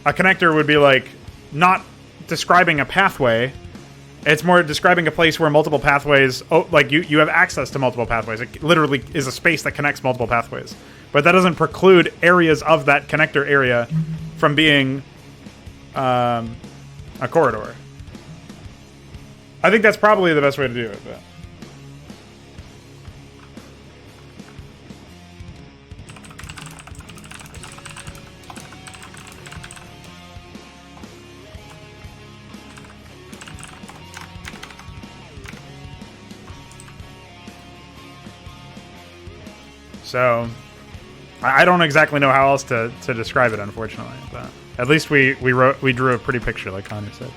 a connector would be like not describing a pathway. It's more describing a place where multiple pathways, like you have access to multiple pathways. It literally is a space that connects multiple pathways. But that doesn't preclude areas of that connector area from being a corridor. I think that's probably the best way to do it. But. So, I don't exactly know how else to describe it, unfortunately. But at least we drew a pretty picture, like Connor said.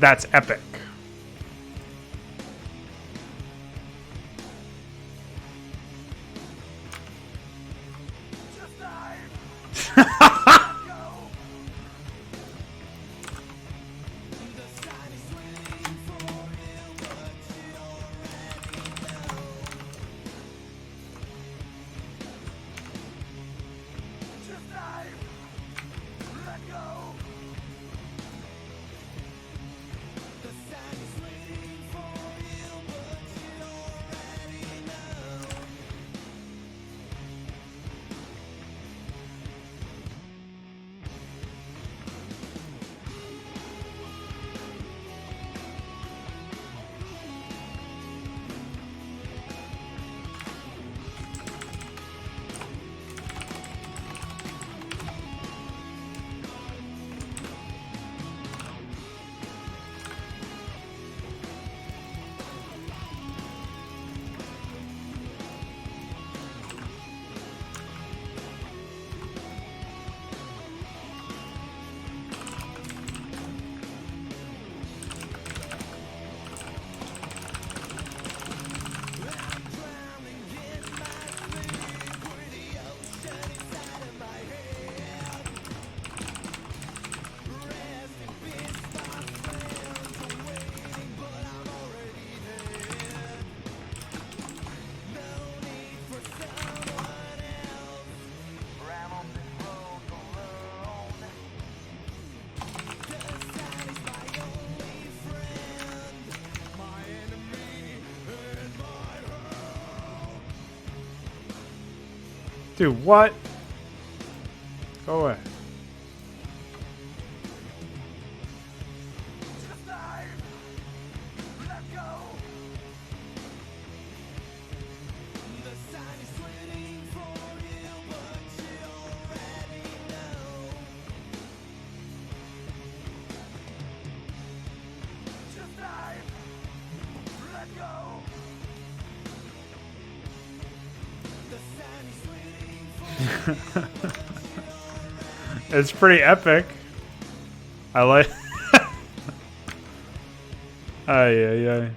That's epic. Dude, what? Go away. It's pretty epic. I like. Ay.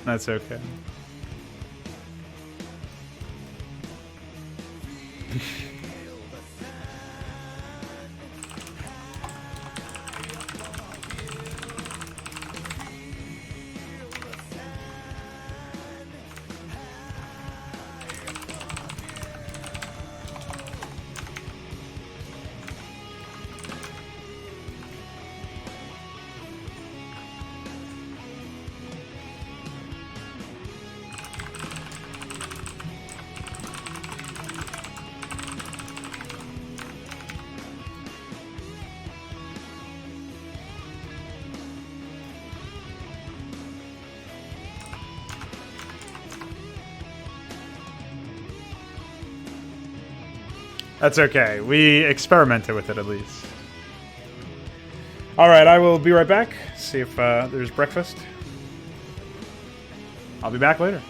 That's okay. That's okay. We experimented with it at least. All right, I will be right back. See if there's breakfast. I'll be back later.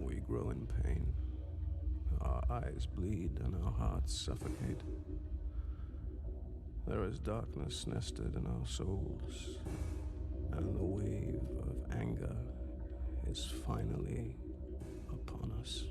We grow in pain. Our eyes bleed and our hearts suffocate. There is darkness nested in our souls, and the wave of anger is finally upon us.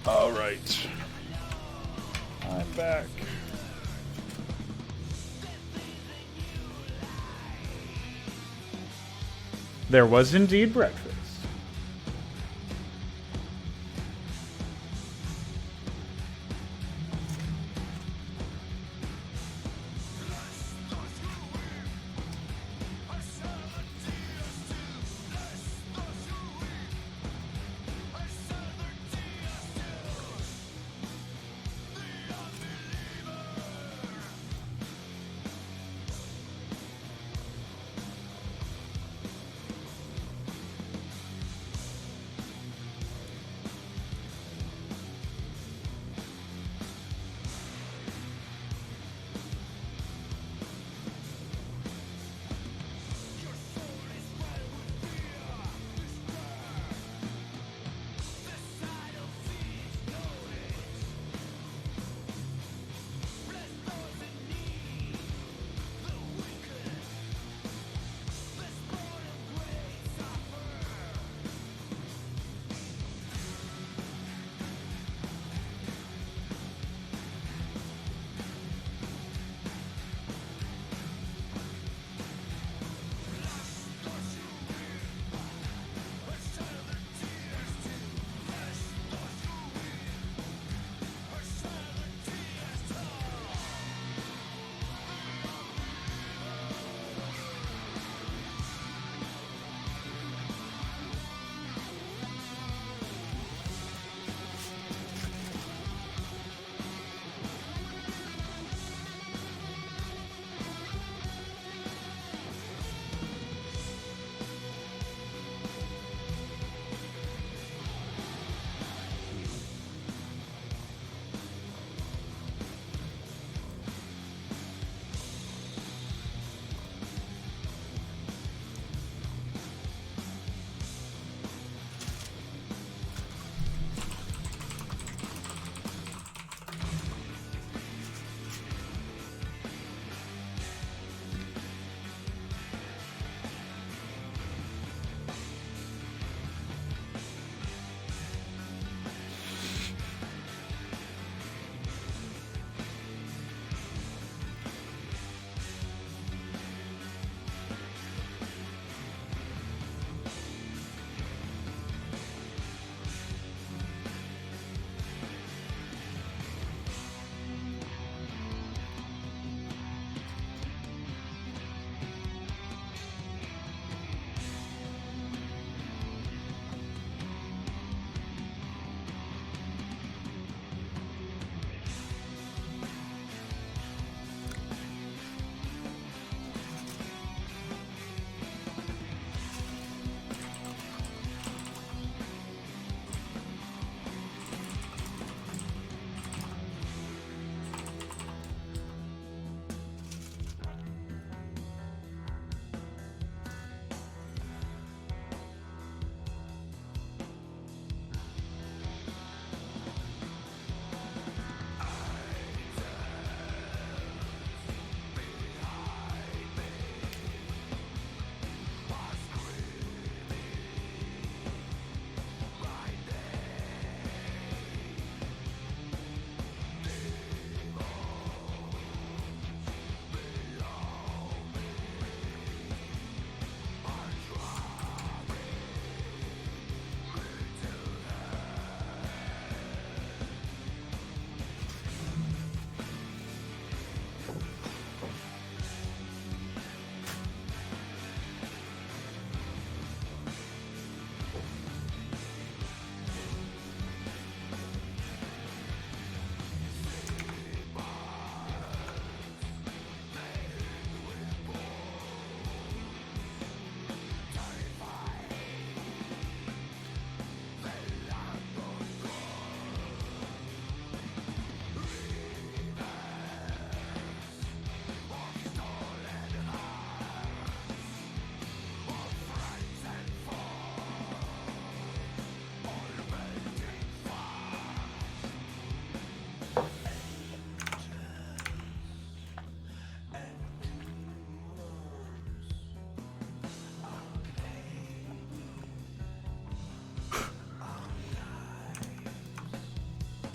All right. I'm back. There was indeed breakfast.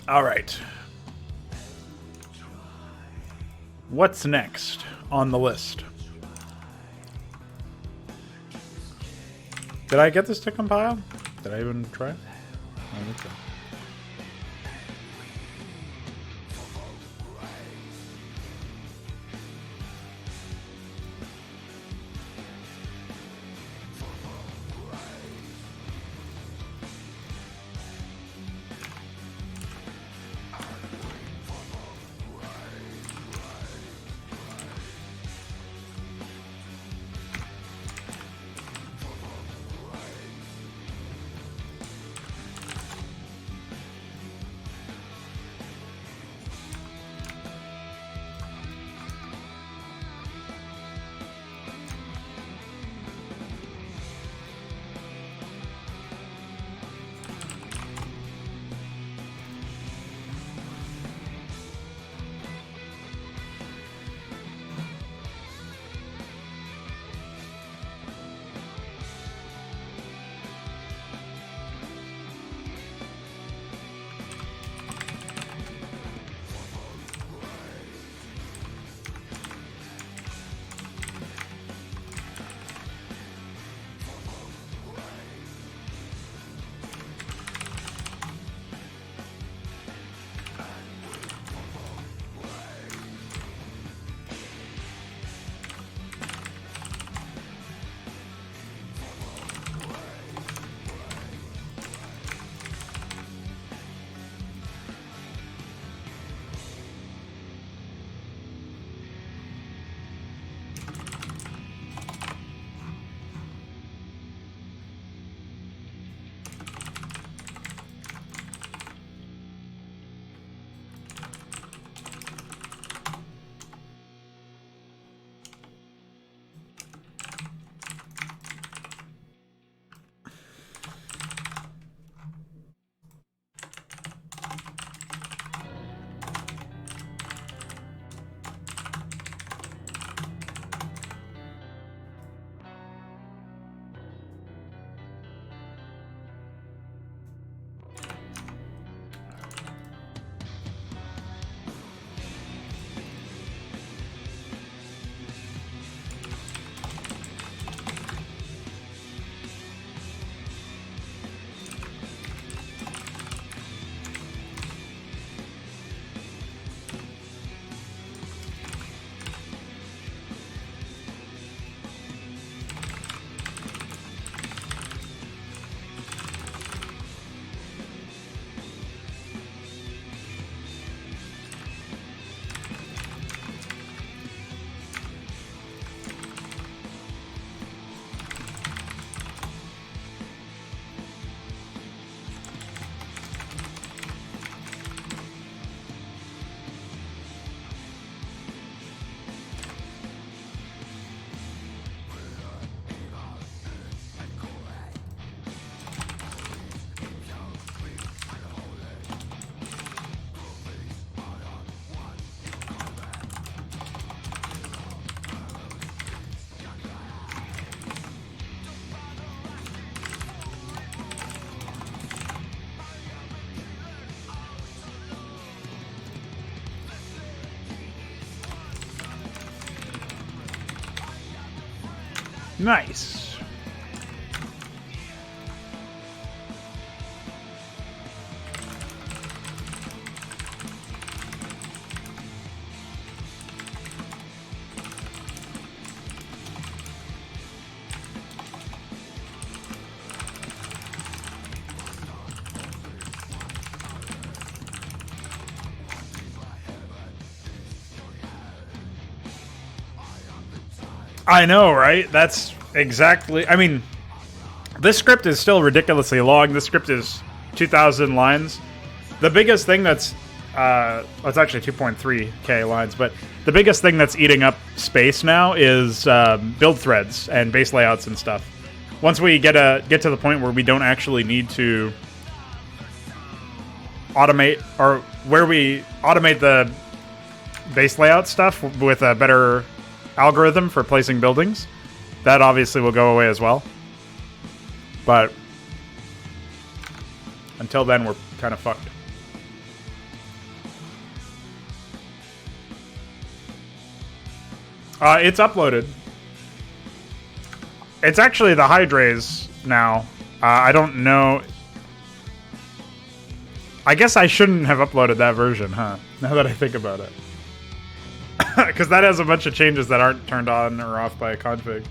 All right. What's next on the list? Did I get this to compile? Did I even try? I think so. Nice. I know, right? That's exactly... I mean, this script is still ridiculously long. This script is 2,000 lines. The biggest thing that's... well, it's actually 2.3k lines, but the biggest thing that's eating up space now is build threads and base layouts and stuff. Once we get to the point where we don't actually need to automate, or where we automate the base layout stuff with a better algorithm for placing buildings, that obviously will go away as well. But until then, we're kind of fucked. It's uploaded. It's actually the Hydrays now. I don't know. I guess I shouldn't have uploaded that version, huh? Now that I think about it. Because that has a bunch of changes that aren't turned on or off by a config.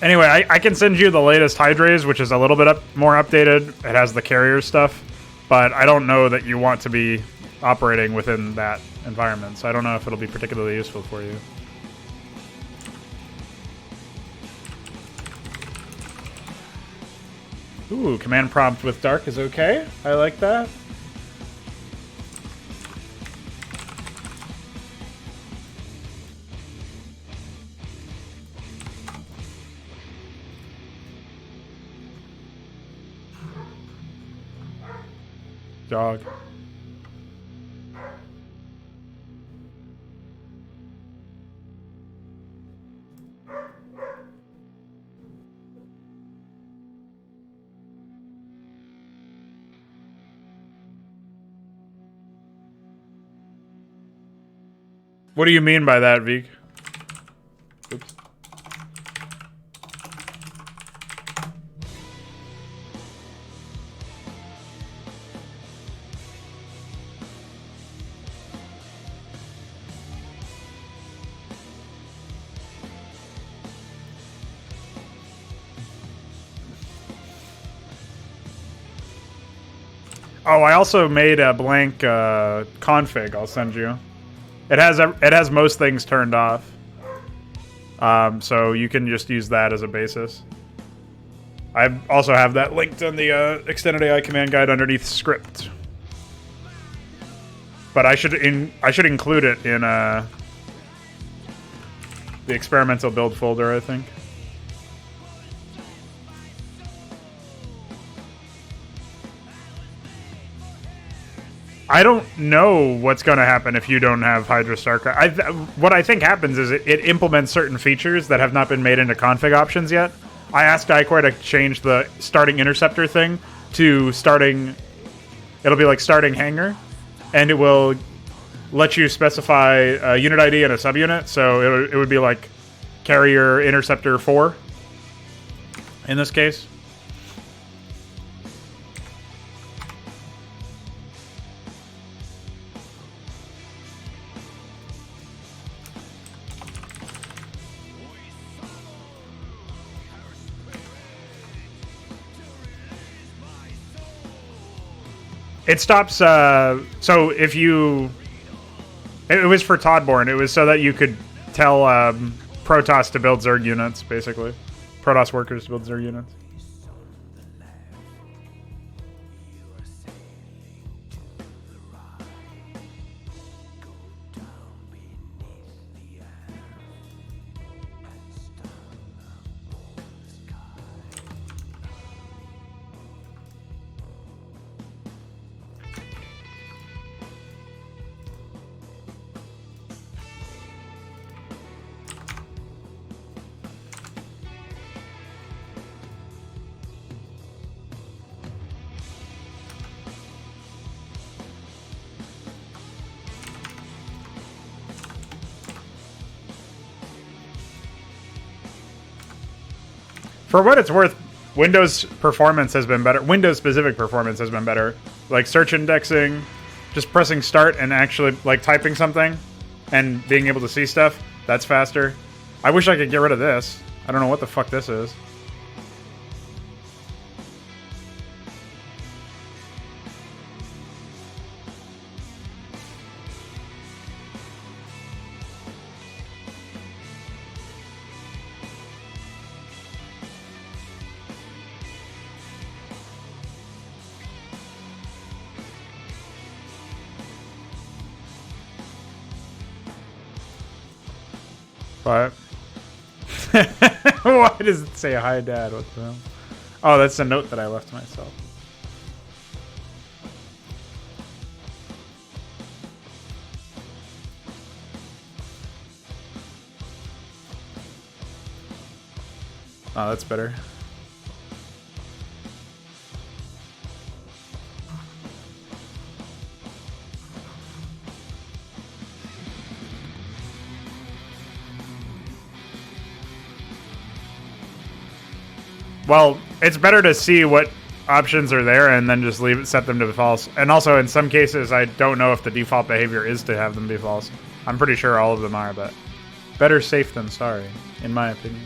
Anyway, I can send you the latest Hydrays, which is a little bit more updated. It has the carrier stuff, but I don't know that you want to be operating within that environment, so I don't know if it'll be particularly useful for you. Ooh, command prompt with dark is okay. I like that. Dog. What do you mean by that, Veek? Oops. Oh, I also made a blank config. I'll send you. It has most things turned off, so you can just use that as a basis. I also have that linked in the extended AI command guide underneath script. But I should include it in the experimental build folder, I think. I don't know what's going to happen if you don't have Hydra Starcraft. What I think happens is it implements certain features that have not been made into config options yet. I asked iCore to change the starting interceptor thing to starting... It'll be like starting hangar, and it will let you specify a unit ID and a subunit. So it would be like carrier interceptor 4 in this case. It stops, so if you... It was for Toddborn. It was so that you could tell Protoss to build Zerg units, basically. Protoss workers to build Zerg units. For what it's worth, Windows performance has been better. Windows specific performance has been better. Like search indexing, just pressing start and actually like typing something and being able to see stuff. That's faster. I wish I could get rid of this. I don't know what the fuck this is. But why does it say hi, Dad? What the hell? Oh, that's a note that I left myself. Oh, that's better. Well, it's better to see what options are there and then just leave it, set them to false. And also, in some cases, I don't know if the default behavior is to have them be false. I'm pretty sure all of them are, but better safe than sorry, in my opinion.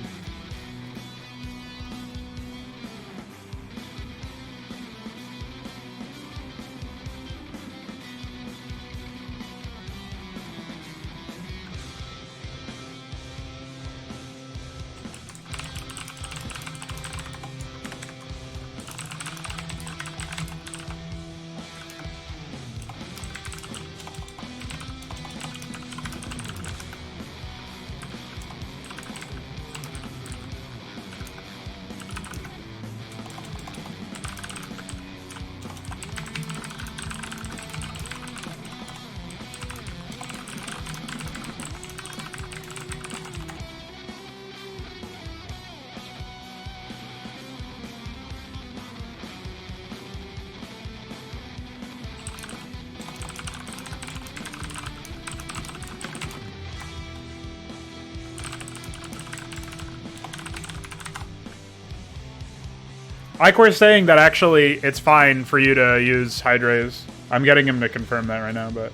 Icor's saying that actually it's fine for you to use Hydra's. I'm getting him to confirm that right now, but...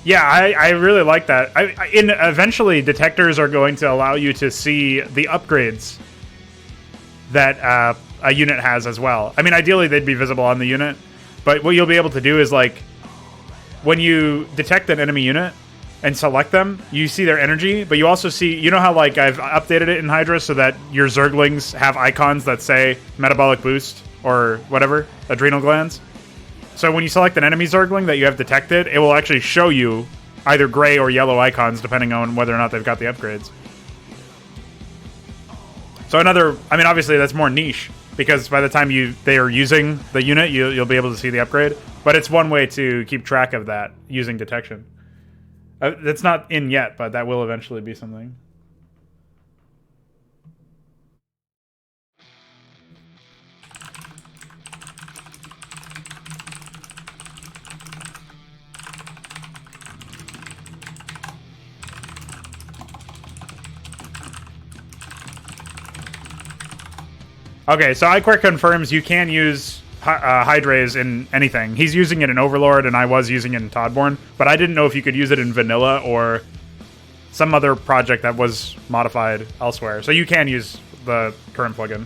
Yeah, I really like that. Eventually, detectors are going to allow you to see the upgrades that a unit has as well. I mean, ideally, they'd be visible on the unit, but what you'll be able to do is, like, when you detect an enemy unit and select them, you see their energy, but you also see, you know how, like, I've updated it in Hydra so that your Zerglings have icons that say metabolic boost or whatever, adrenal glands? So when you select an enemy Zergling that you have detected, it will actually show you either gray or yellow icons depending on whether or not they've got the upgrades. So another, I mean, obviously that's more niche because by the time they are using the unit, you'll be able to see the upgrade. But it's one way to keep track of that using detection. That's not in yet, but that will eventually be something. Okay, so Iquare confirms you can use Hydra's in anything. He's using it in Overlord, and I was using it in Toddborn, but I didn't know if you could use it in Vanilla or some other project that was modified elsewhere. So you can use the current plugin,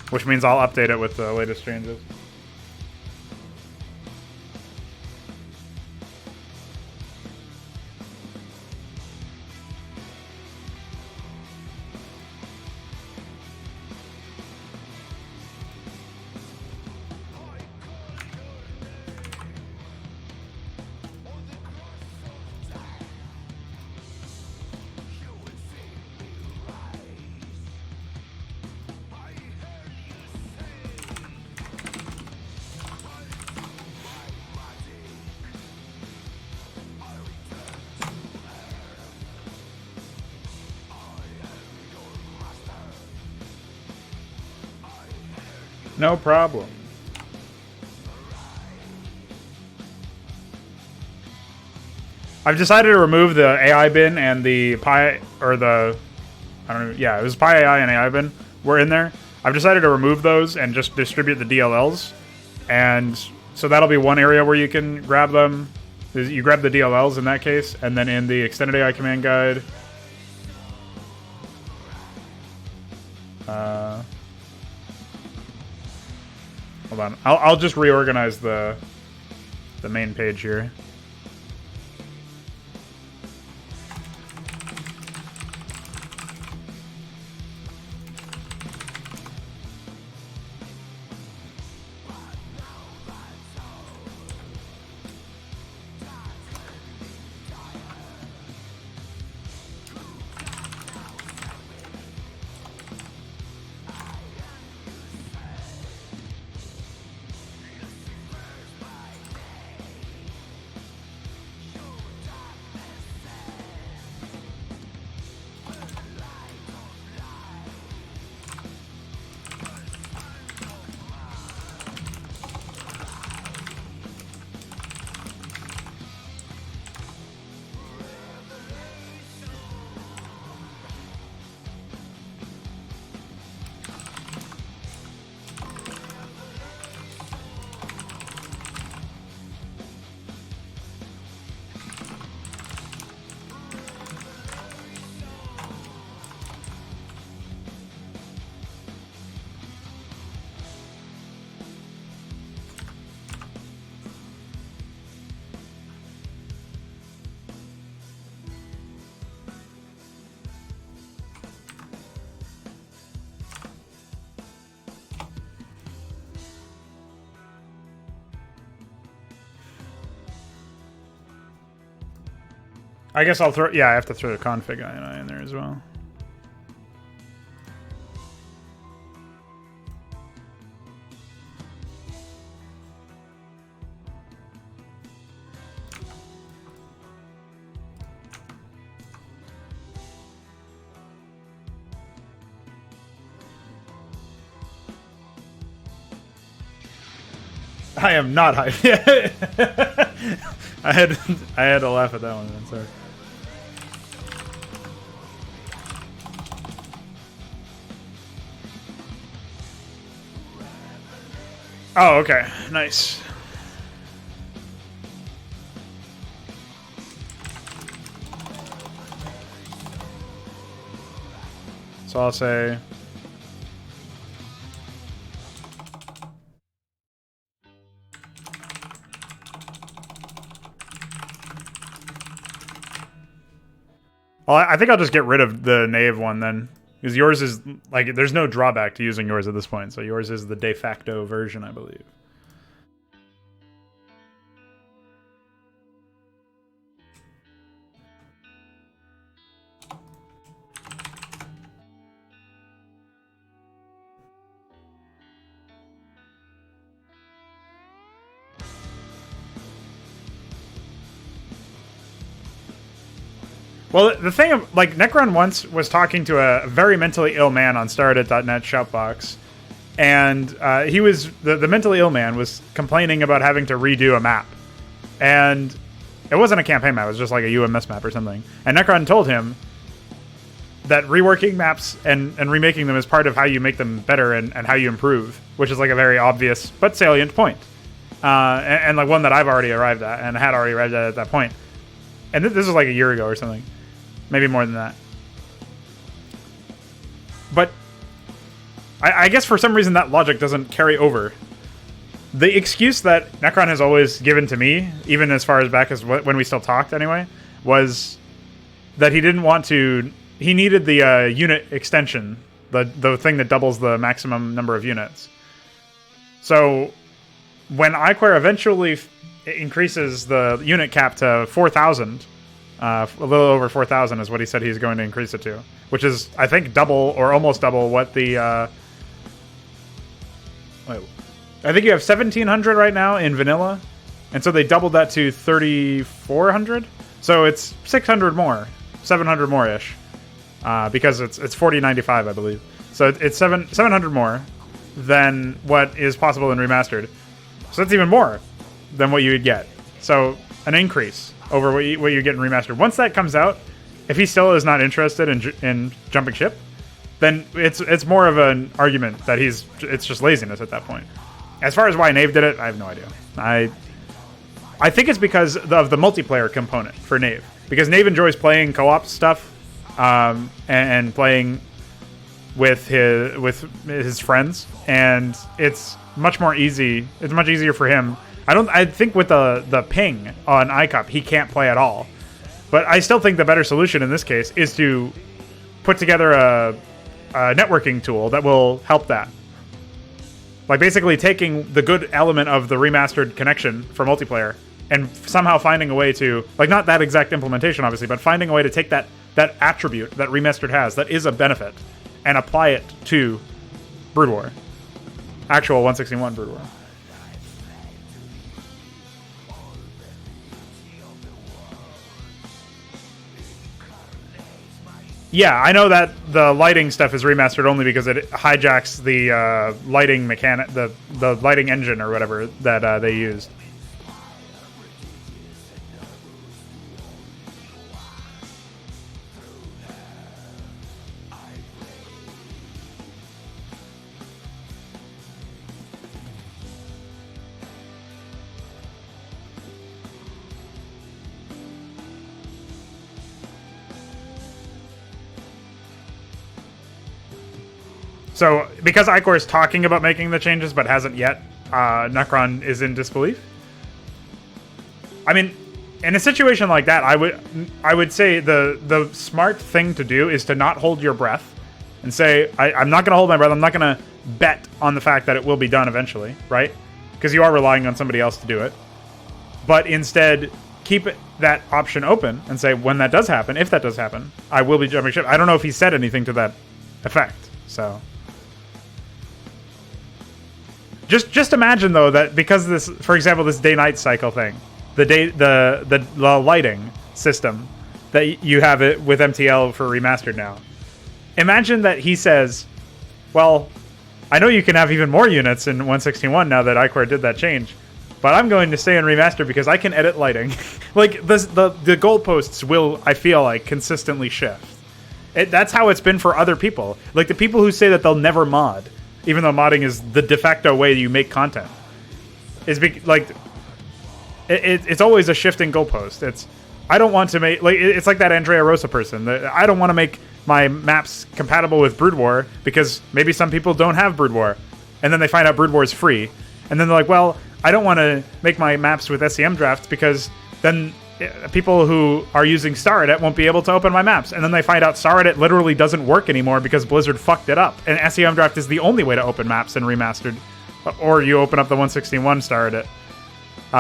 which means I'll update it with the latest changes. No problem. I've decided to remove the AI bin and the Pi, or the, I don't know, yeah, it was Pi AI and AI bin were in there. I've decided to remove those and just distribute the DLLs. And so that'll be one area where you can grab them. You grab the DLLs in that case, and then in the extended AI command guide, hold on, I'll just reorganize the main page here. I guess I'll throw, yeah, I have to throw the config INI in there as well. I am not hyped. I had to laugh at that one. I'm sorry. Oh, okay. Nice. So I'll say well, I think I'll just get rid of the knave one then. Because yours is, like, there's no drawback to using yours at this point. So yours is the de facto version, I believe. Well, the thing, like, Necron once was talking to a very mentally ill man on Started.net shoutbox, and he was, the mentally ill man was complaining about having to redo a map. And it wasn't a campaign map, it was just like a UMS map or something. And Necron told him that reworking maps and remaking them is part of how you make them better and how you improve, which is like a very obvious but salient point. And like one that I've already arrived at and had already arrived at that point. And this was like a year ago or something. Maybe more than that. But I guess for some reason that logic doesn't carry over. The excuse that Necron has always given to me, even as far as back as when we still talked anyway, was that he didn't want to... He needed the unit extension, the thing that doubles the maximum number of units. So when iQuare eventually increases the unit cap to 4,000... a little over 4,000 is what he said he's going to increase it to, which is, I think, double or almost double what the... Wait, I think you have 1,700 right now in vanilla, and so they doubled that to 3,400. So it's 600 more, 700 more-ish, because it's 4095, I believe. So it's 700 more than what is possible in remastered. So that's even more than what you would get. So an increase over what you get in remastered. Once that comes out, if he still is not interested in jumping ship, then it's more of an argument that it's just laziness at that point. As far as why Nave did it, I have no idea. I think it's because of the multiplayer component for Nave, because Nave enjoys playing co-op stuff and playing with his friends, and it's much more easy. It's much easier for him. I think with the ping on ICOP, he can't play at all. But I still think the better solution in this case is to put together a networking tool that will help that. Like basically taking the good element of the remastered connection for multiplayer and somehow finding a way to, like, not that exact implementation obviously, but finding a way to take that attribute that remastered has that is a benefit and apply it to Brood War. Actual 161 Brood War. Yeah, I know that the lighting stuff is remastered only because it hijacks the lighting mechanic, the lighting engine or whatever that they used. So, because Icor is talking about making the changes but hasn't yet, Necron is in disbelief. I mean, in a situation like that, I would say the smart thing to do is to not hold your breath and say, I'm not going to hold my breath. I'm not going to bet on the fact that it will be done eventually, right? Because you are relying on somebody else to do it. But instead, keep that option open and say, when that does happen, if that does happen, I will be jumping ship. I don't know if he said anything to that effect, so... Just imagine though that because this, for example, this day-night cycle thing, the lighting system that you have it with MTL for remastered now. Imagine that he says, "Well, I know you can have even more units in 161 now that Icor did that change, but I'm going to stay in remastered because I can edit lighting." Like the goalposts will, I feel like, consistently shift. That's how it's been for other people. Like the people who say that they'll never mod, even though modding is the de facto way you make content, it's always a shifting goalpost. I don't want to make, like, it's like that Andrea Rosa person. I don't want to make my maps compatible with Brood War because maybe some people don't have Brood War, and then they find out Brood War is free, and then they're like, well, I don't want to make my maps with SEM drafts because then people who are using Star Edit won't be able to open my maps. And then they find out Star Edit literally doesn't work anymore because Blizzard fucked it up. And SEM Draft is the only way to open maps in Remastered. Or you open up the 161 Star Edit,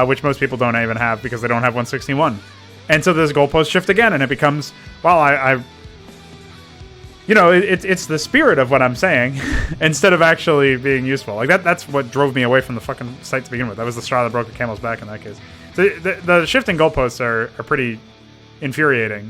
which most people don't even have because they don't have 161. And so this goalpost shift again, and it becomes, well, it's the spirit of what I'm saying instead of actually being useful. Like that's what drove me away from the fucking site to begin with. That was the straw that broke the camel's back in that case. The shifting goalposts are pretty infuriating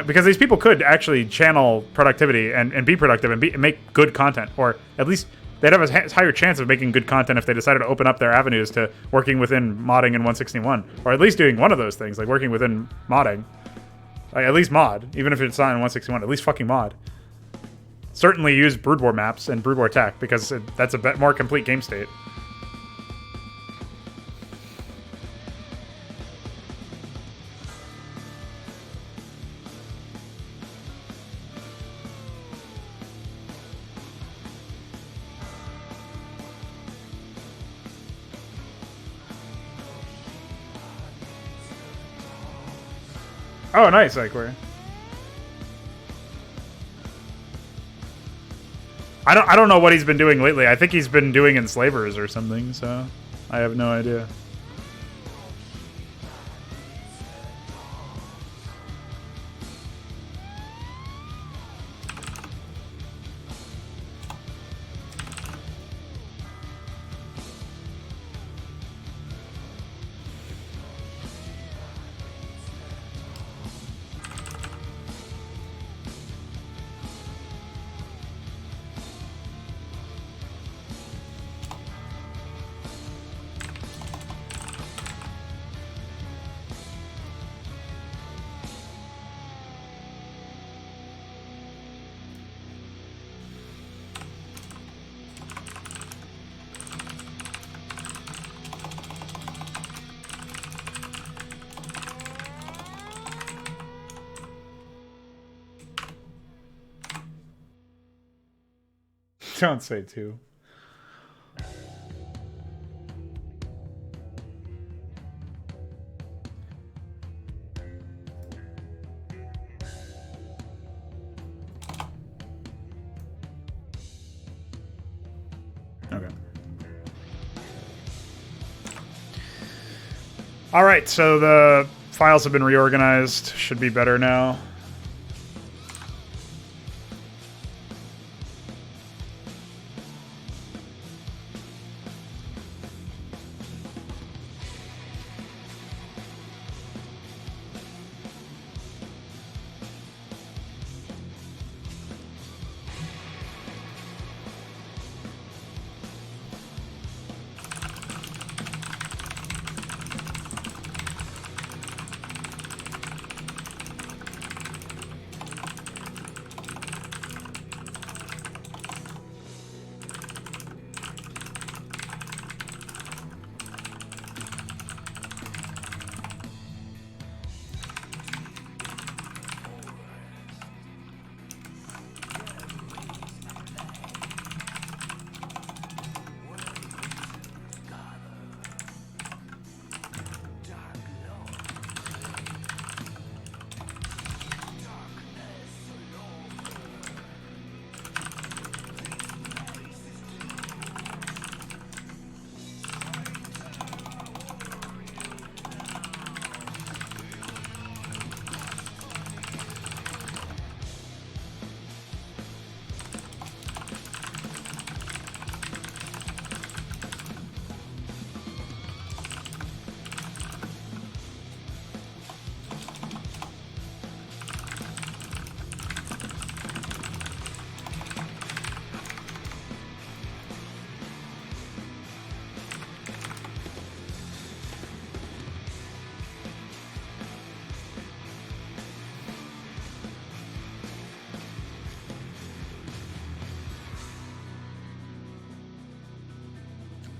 because these people could actually channel productivity and be productive and make good content, or at least they'd have a higher chance of making good content if they decided to open up their avenues to working within modding in 161, or at least doing one of those things, like working within modding. Like at least mod, even if it's not in 161, at least fucking mod. Certainly use Brood War maps and Brood War tech because that's a more complete game state. Oh, nice, Icor. I don't know what he's been doing lately. I think he's been doing Enslavers or something, so I have no idea. Don't say two. Okay. All right, so the files have been reorganized. Should be better now.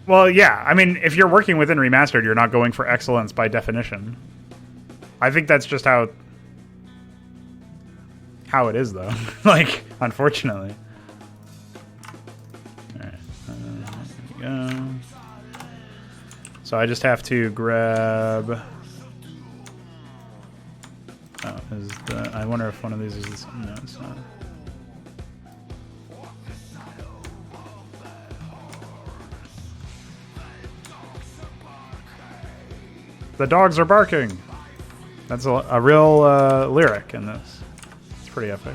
Well, yeah. I mean, if you're working within remastered, you're not going for excellence by definition. I think that's just how it is, though. Like, unfortunately. All right. There we go. So I just have to grab. Oh, I wonder if one of these is the same. No, it's not. The dogs are barking. That's a real lyric in this. It's pretty epic.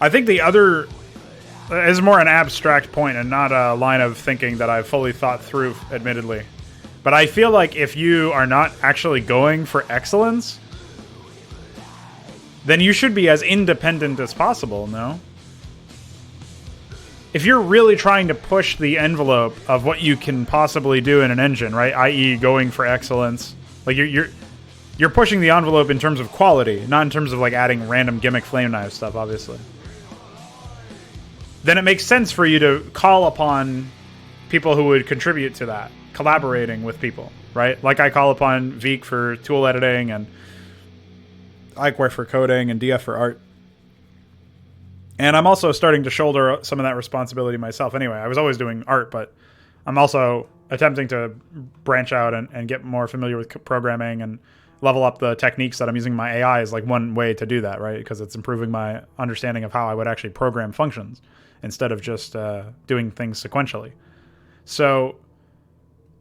I think the other is more an abstract point and not a line of thinking that I've fully thought through, admittedly. But I feel like if you are not actually going for excellence, then you should be as independent as possible, no? If you're really trying to push the envelope of what you can possibly do in an engine, right? I.e. going for excellence, like you're pushing the envelope in terms of quality, not in terms of like adding random gimmick flame knife stuff, obviously. Then it makes sense for you to call upon people who would contribute to that, collaborating with people, right? Like I call upon Veek for tool editing and Iquare for coding and DF for art. And I'm also starting to shoulder some of that responsibility myself anyway. I was always doing art, but I'm also attempting to branch out and get more familiar with programming and level up the techniques that I'm using. My AI is like one way to do that, right? Because it's improving my understanding of how I would actually program functions instead of just doing things sequentially. So,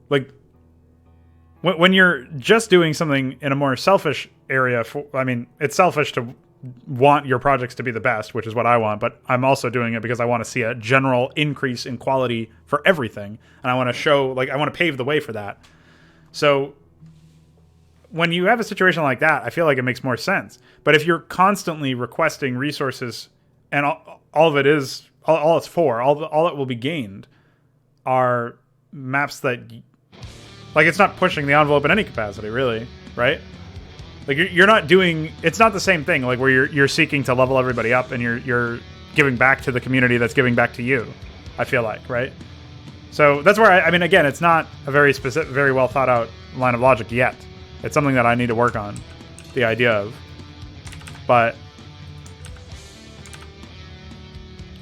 like, when you're just doing something in a more selfish area, it's selfish to want your projects to be the best, which is what I want, but I'm also doing it because I want to see a general increase in quality for everything, and I want to show, like, I want to pave the way for that. So when you have a situation like that, I feel like it makes more sense. But if you're constantly requesting resources and all of it is, all it's for, all it will be gained are maps that, like, it's not pushing the envelope in any capacity, really, right? Like, you're not doing, it's not the same thing, like, where you're seeking to level everybody up and you're giving back to the community that's giving back to you, I feel like, right? So that's where, I mean, again, it's not a very specific, very well thought out line of logic yet. It's something that I need to work on, the idea of. But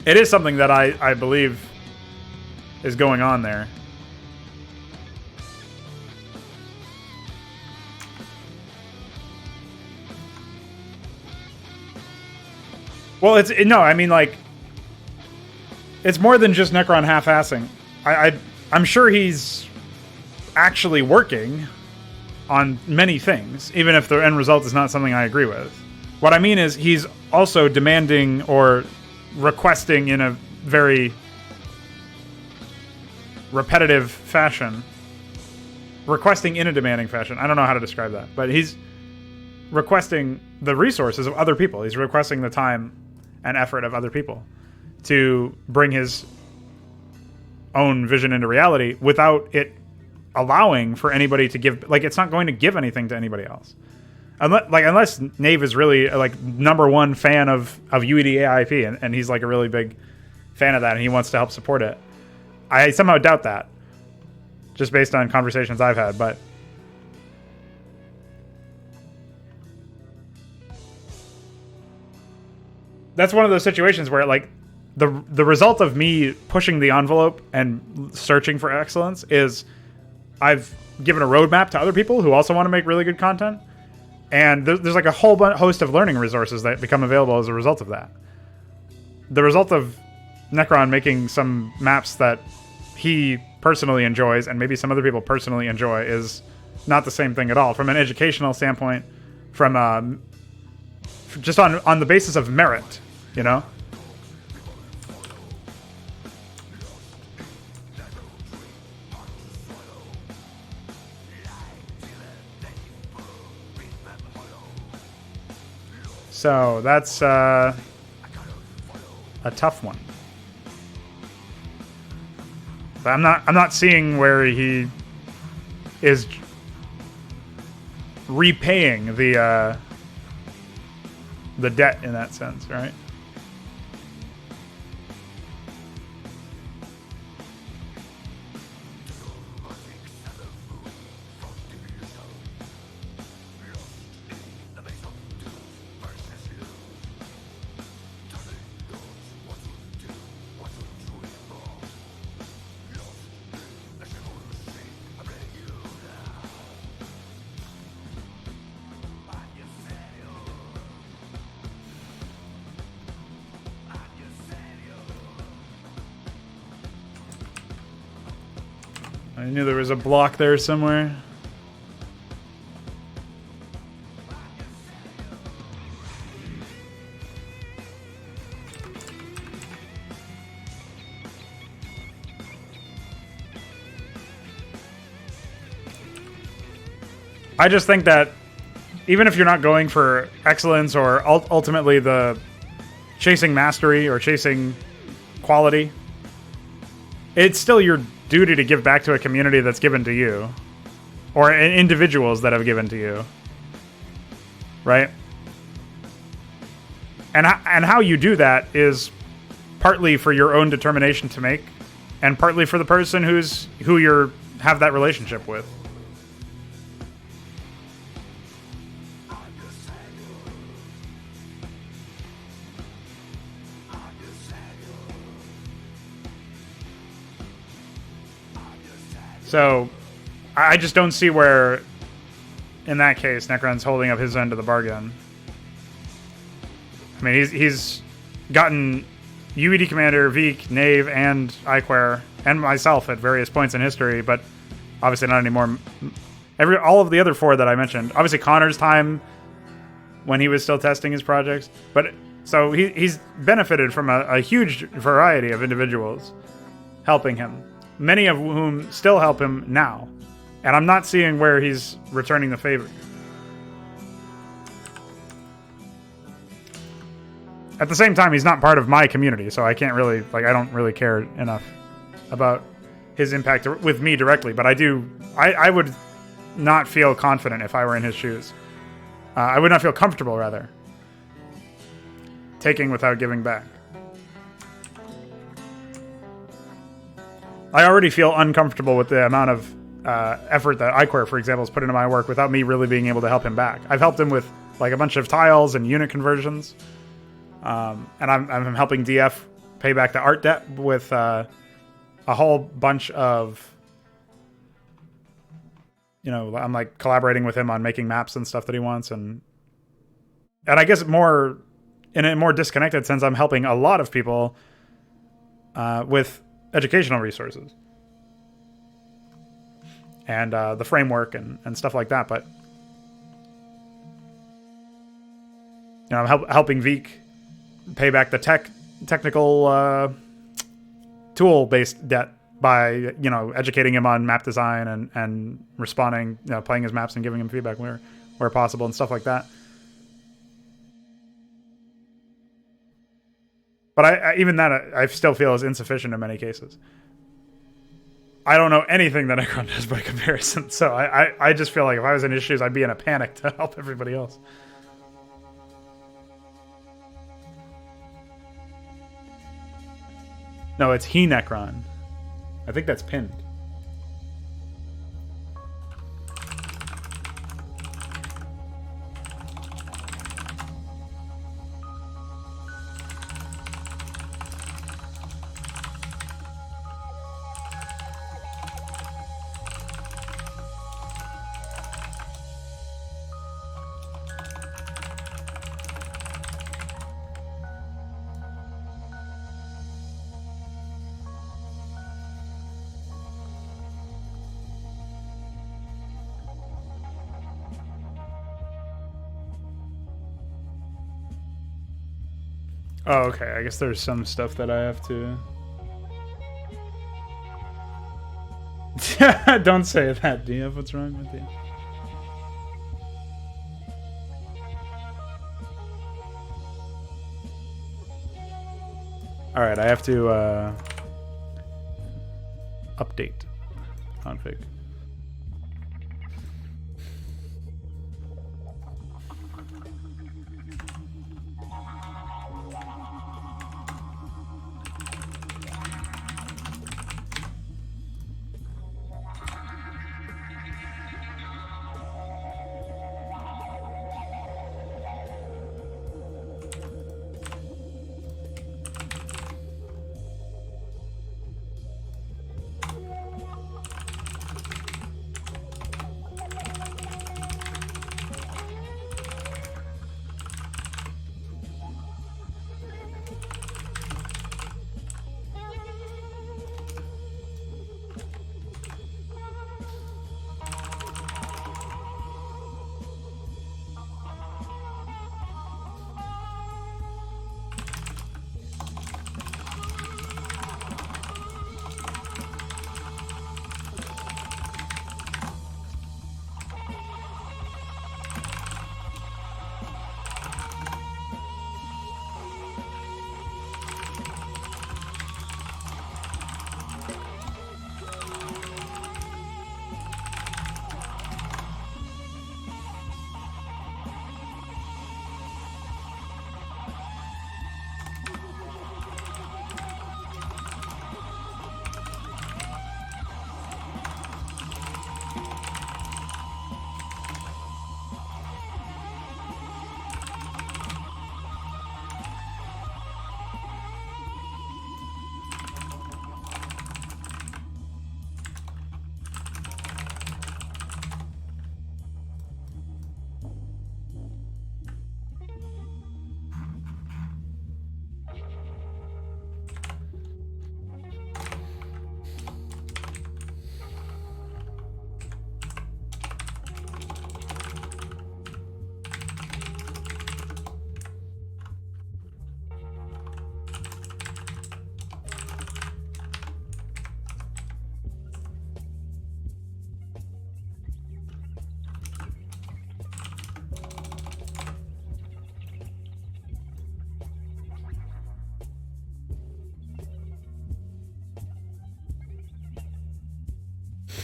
it is something that I believe is going on there. Well, I mean, like, it's more than just Necron half-assing. I'm sure he's actually working on many things, even if the end result is not something I agree with. What I mean is he's also demanding or requesting in a very repetitive fashion. Requesting in a demanding fashion. I don't know how to describe that, but he's requesting the resources of other people. He's requesting the time and effort of other people to bring his own vision into reality without it allowing for anybody to give, like, it's not going to give anything to anybody else. Unless Nave is really like #1 fan of UED AIP and he's like a really big fan of that and he wants to help support it. I somehow doubt that, just based on conversations I've had, but that's one of those situations where, like, the result of me pushing the envelope and searching for excellence is I've given a roadmap to other people who also want to make really good content, and there's like a whole host of learning resources that become available as a result of that. The result of Necron making some maps that he personally enjoys and maybe some other people personally enjoy is not the same thing at all from an educational standpoint, from just on the basis of merit, you know? So that's a tough one. But I'm not seeing where he is repaying the debt in that sense, right? I knew there was a block there somewhere. I just think that even if you're not going for excellence or ultimately the chasing mastery or chasing quality, it's still your duty to give back to a community that's given to you, or individuals that have given to you, right? And how you do that is partly for your own determination to make, and partly for the person who you have that relationship with. So, I just don't see where, in that case, Necron's holding up his end of the bargain. I mean, he's gotten UED Commander, Veek, Knave, and Iquare, and myself at various points in history, but obviously not anymore. All of the other 4 that I mentioned. Obviously, Connor's time when he was still testing his projects. But so he's benefited from a huge variety of individuals helping him, many of whom still help him now. And I'm not seeing where he's returning the favor. At the same time, he's not part of my community, so I can't really, I don't really care enough about his impact with me directly. But I would not feel confident if I were in his shoes. I would not feel comfortable, rather, taking without giving back. I already feel uncomfortable with the amount of effort that Iquare, for example, has put into my work without me really being able to help him back. I've helped him with a bunch of tiles and unit conversions, and I'm helping DF pay back the art debt with a whole bunch of, I'm collaborating with him on making maps and stuff that he wants, and I guess in a more disconnected sense, I'm helping a lot of people with educational resources and the framework and stuff like that. But I'm helping Veek pay back the technical tool-based debt by educating him on map design and responding, playing his maps and giving him feedback where possible and stuff like that. But even that I still feel is insufficient in many cases. I don't know anything that Necron does by comparison, so I just feel like if I was in issues, I'd be in a panic to help everybody else. No, it's he Necron. I think that's pinned. Oh, okay. I guess there's some stuff that I have to... Don't say that, DF. What's wrong with you? Alright, I have to update config.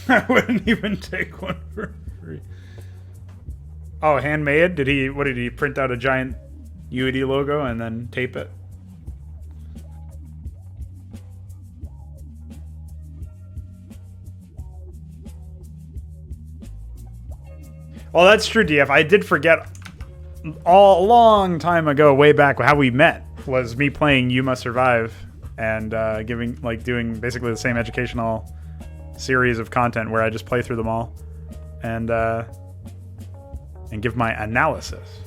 I wouldn't even take one for free. Oh, handmade? What did he print out a giant UED logo and then tape it? Well, that's true, DF. I did forget a long time ago, way back, how we met was me playing You Must Survive and doing basically the same educational series of content where I just play through them all and give my analysis.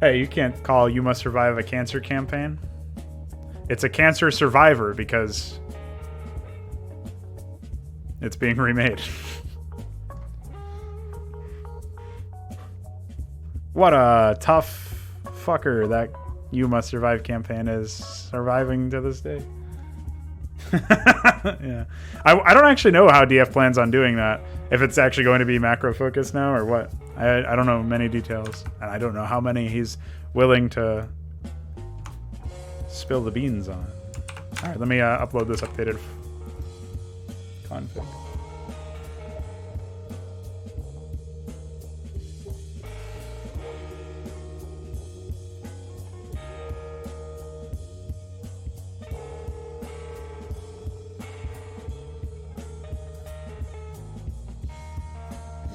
Hey, you can't call You Must Survive a cancer campaign. It's a cancer survivor because it's being remade. What a tough fucker that You Must Survive campaign is, surviving to this day. Yeah, I don't actually know how DF plans on doing that. If it's actually going to be macro focused now or what. I don't know many details, and I don't know how many he's willing to spill the beans on. All right, let me upload this updated config.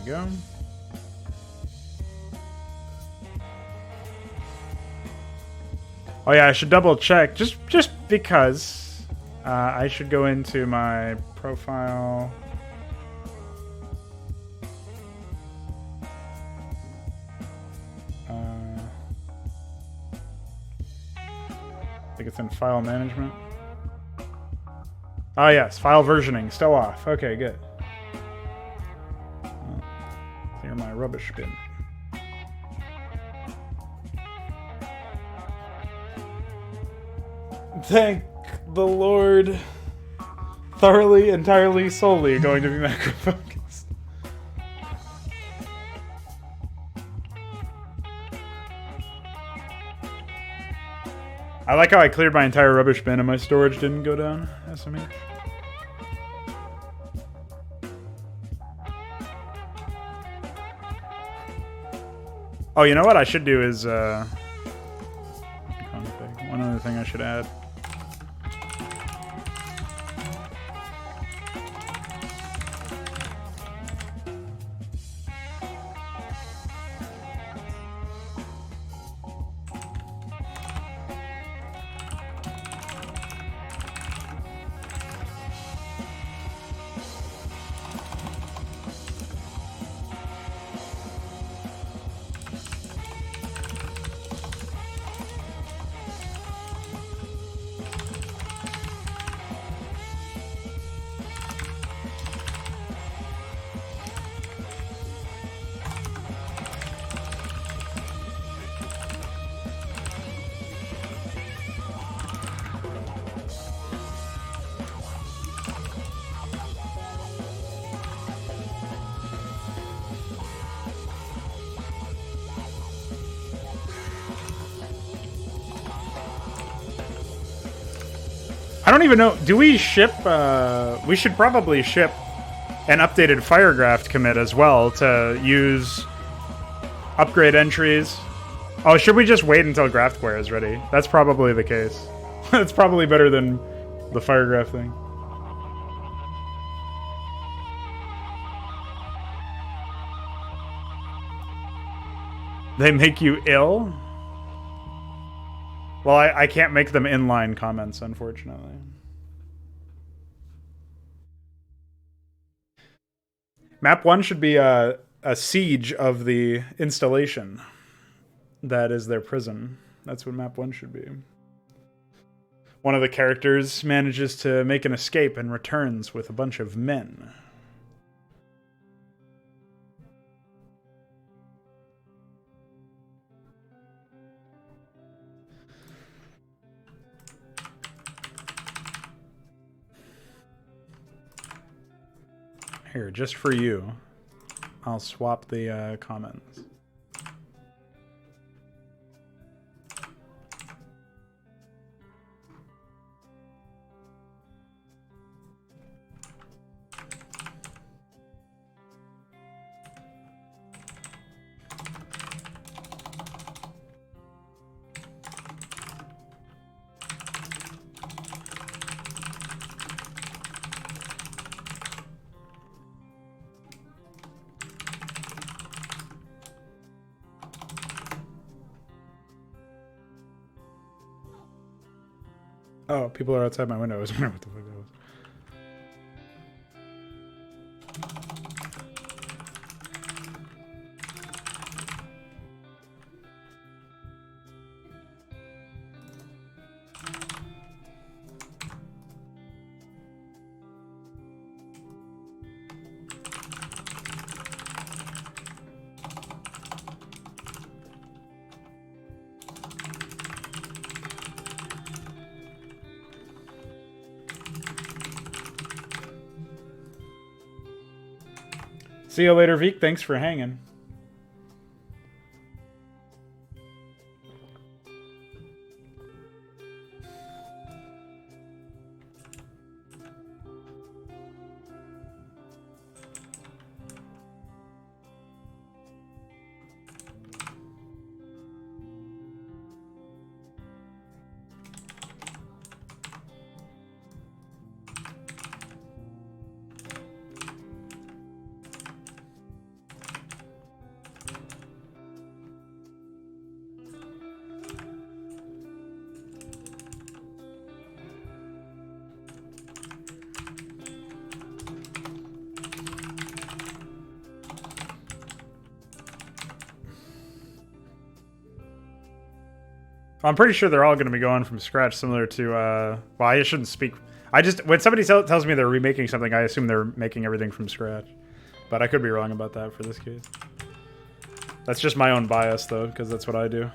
Go. Oh yeah, I should double check just because I should go into my profile. I think it's in file management. Oh yes, file versioning still off. Okay, good. Clear my rubbish bin. Thank the Lord. Thoroughly, entirely, solely going to be macro focused. I like how I cleared my entire rubbish bin and my storage didn't go down. SMH. Oh, you know what I should do is config. One other thing I should add. I don't even know. Do we ship? We should probably ship an updated Firegraft commit as well to use upgrade entries. Oh, should we just wait until Graftware is ready? That's probably the case. It's probably better than the Firegraft thing. They make you ill? Well, I can't make them inline comments, unfortunately. Map 1 should be a siege of the installation. That is their prison. That's what Map 1 should be. One of the characters manages to make an escape and returns with a bunch of men. Here, just for you, I'll swap the comments. Oh, people are outside my window. I was wondering what the fuck that was. See you later, Veek. Thanks for hanging. I'm pretty sure they're all going to be going from scratch, similar to. Well, I shouldn't speak. I just when somebody tells me they're remaking something, I assume they're making everything from scratch. But I could be wrong about that for this case. That's just my own bias, though, because that's what I do.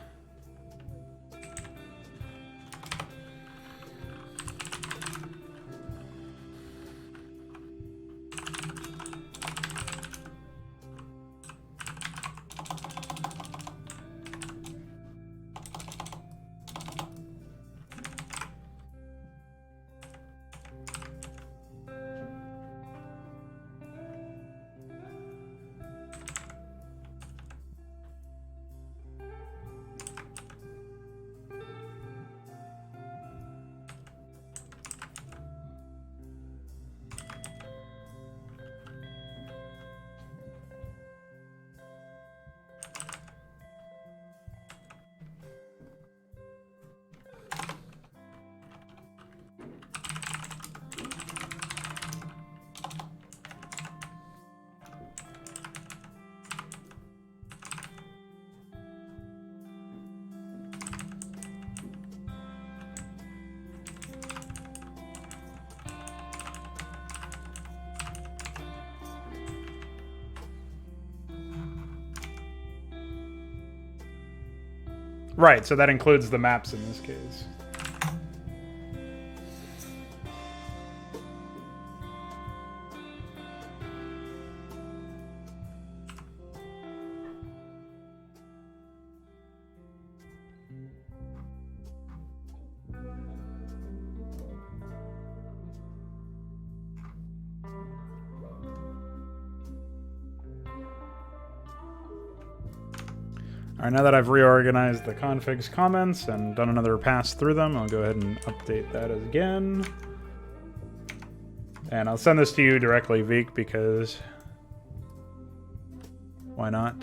Right, so that includes the maps in this case. Alright, now that I've reorganized the configs comments and done another pass through them, I'll go ahead and update that again. And I'll send this to you directly, Veek, because why not?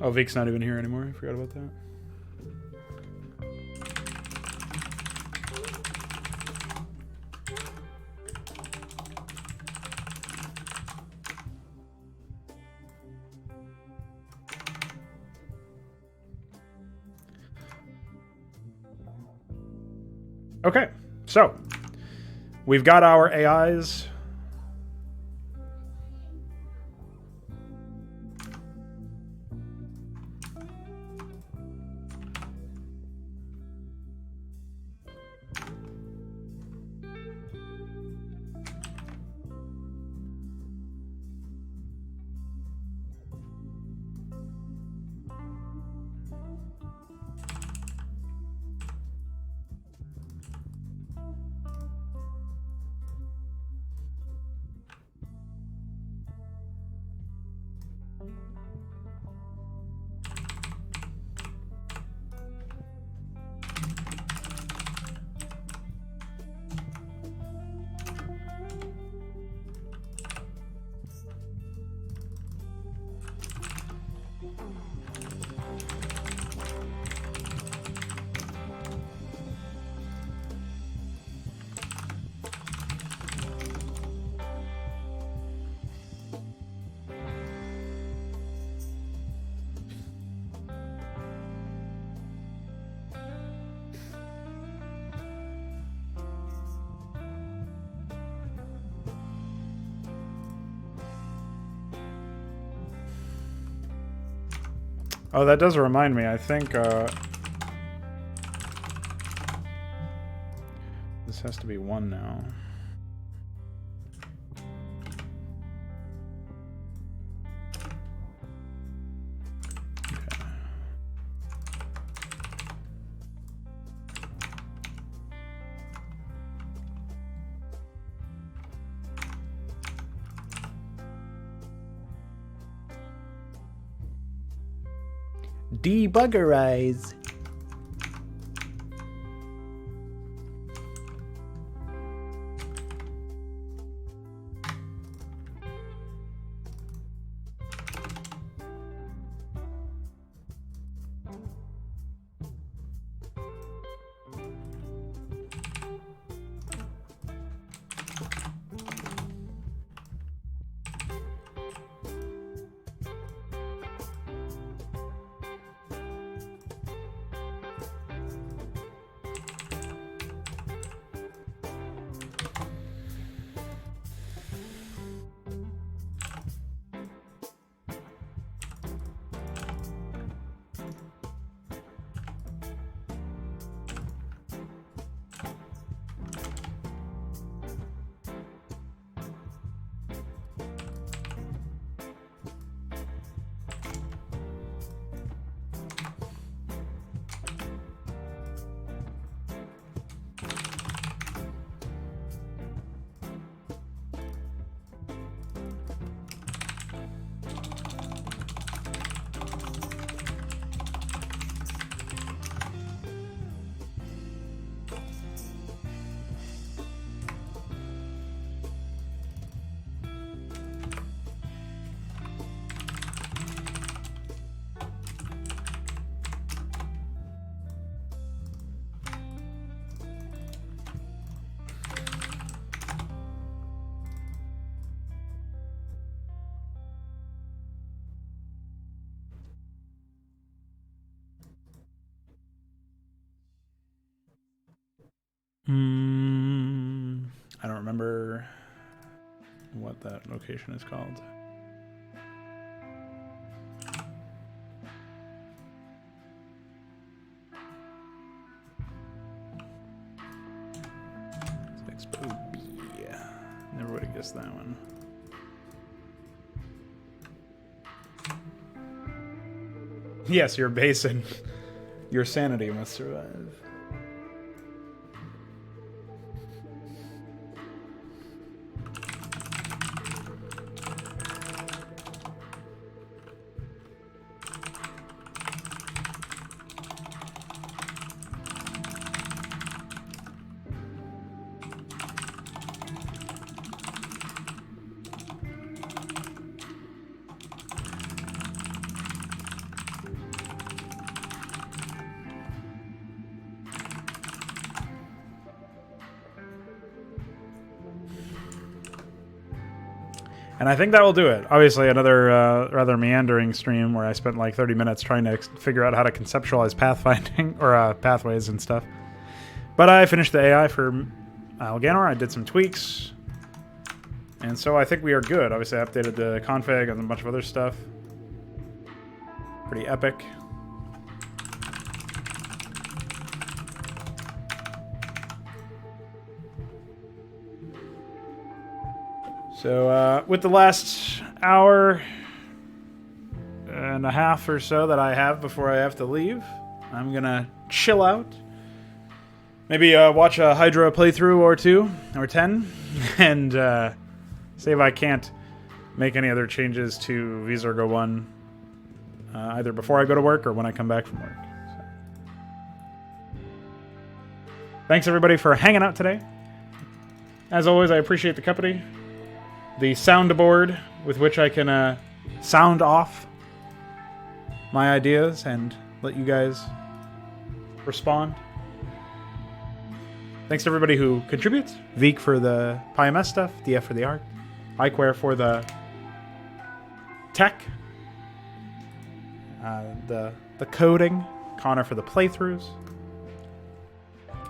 Oh, Veek's not even here anymore. I forgot about that. Okay, so we've got our AIs. Oh, that does remind me. I think this has to be 1 now. Debuggerize. I don't remember what that location is called. Yeah, never would have guessed that one. Yes, your basin. Your sanity must survive. And I think that will do it. Obviously, another rather meandering stream where I spent like 30 minutes trying to figure out how to conceptualize pathfinding or pathways and stuff. But I finished the AI for Alganor. I did some tweaks. And so I think we are good. Obviously, I updated the config and a bunch of other stuff. Pretty epic. So with the last hour and a half or so that I have before I have to leave, I'm going to chill out. Maybe watch a Hydra playthrough or 2 or 10 and see if I can't make any other changes to Vizorgo 1 either before I go to work or when I come back from work. So. Thanks everybody for hanging out today. As always, I appreciate the company. The soundboard with which I can sound off my ideas and let you guys respond. Thanks to everybody who contributes. Veek for the PiMS stuff, DF for the art, Iquare for the tech, the coding, Connor for the playthroughs.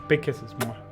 Big kisses. Mwah.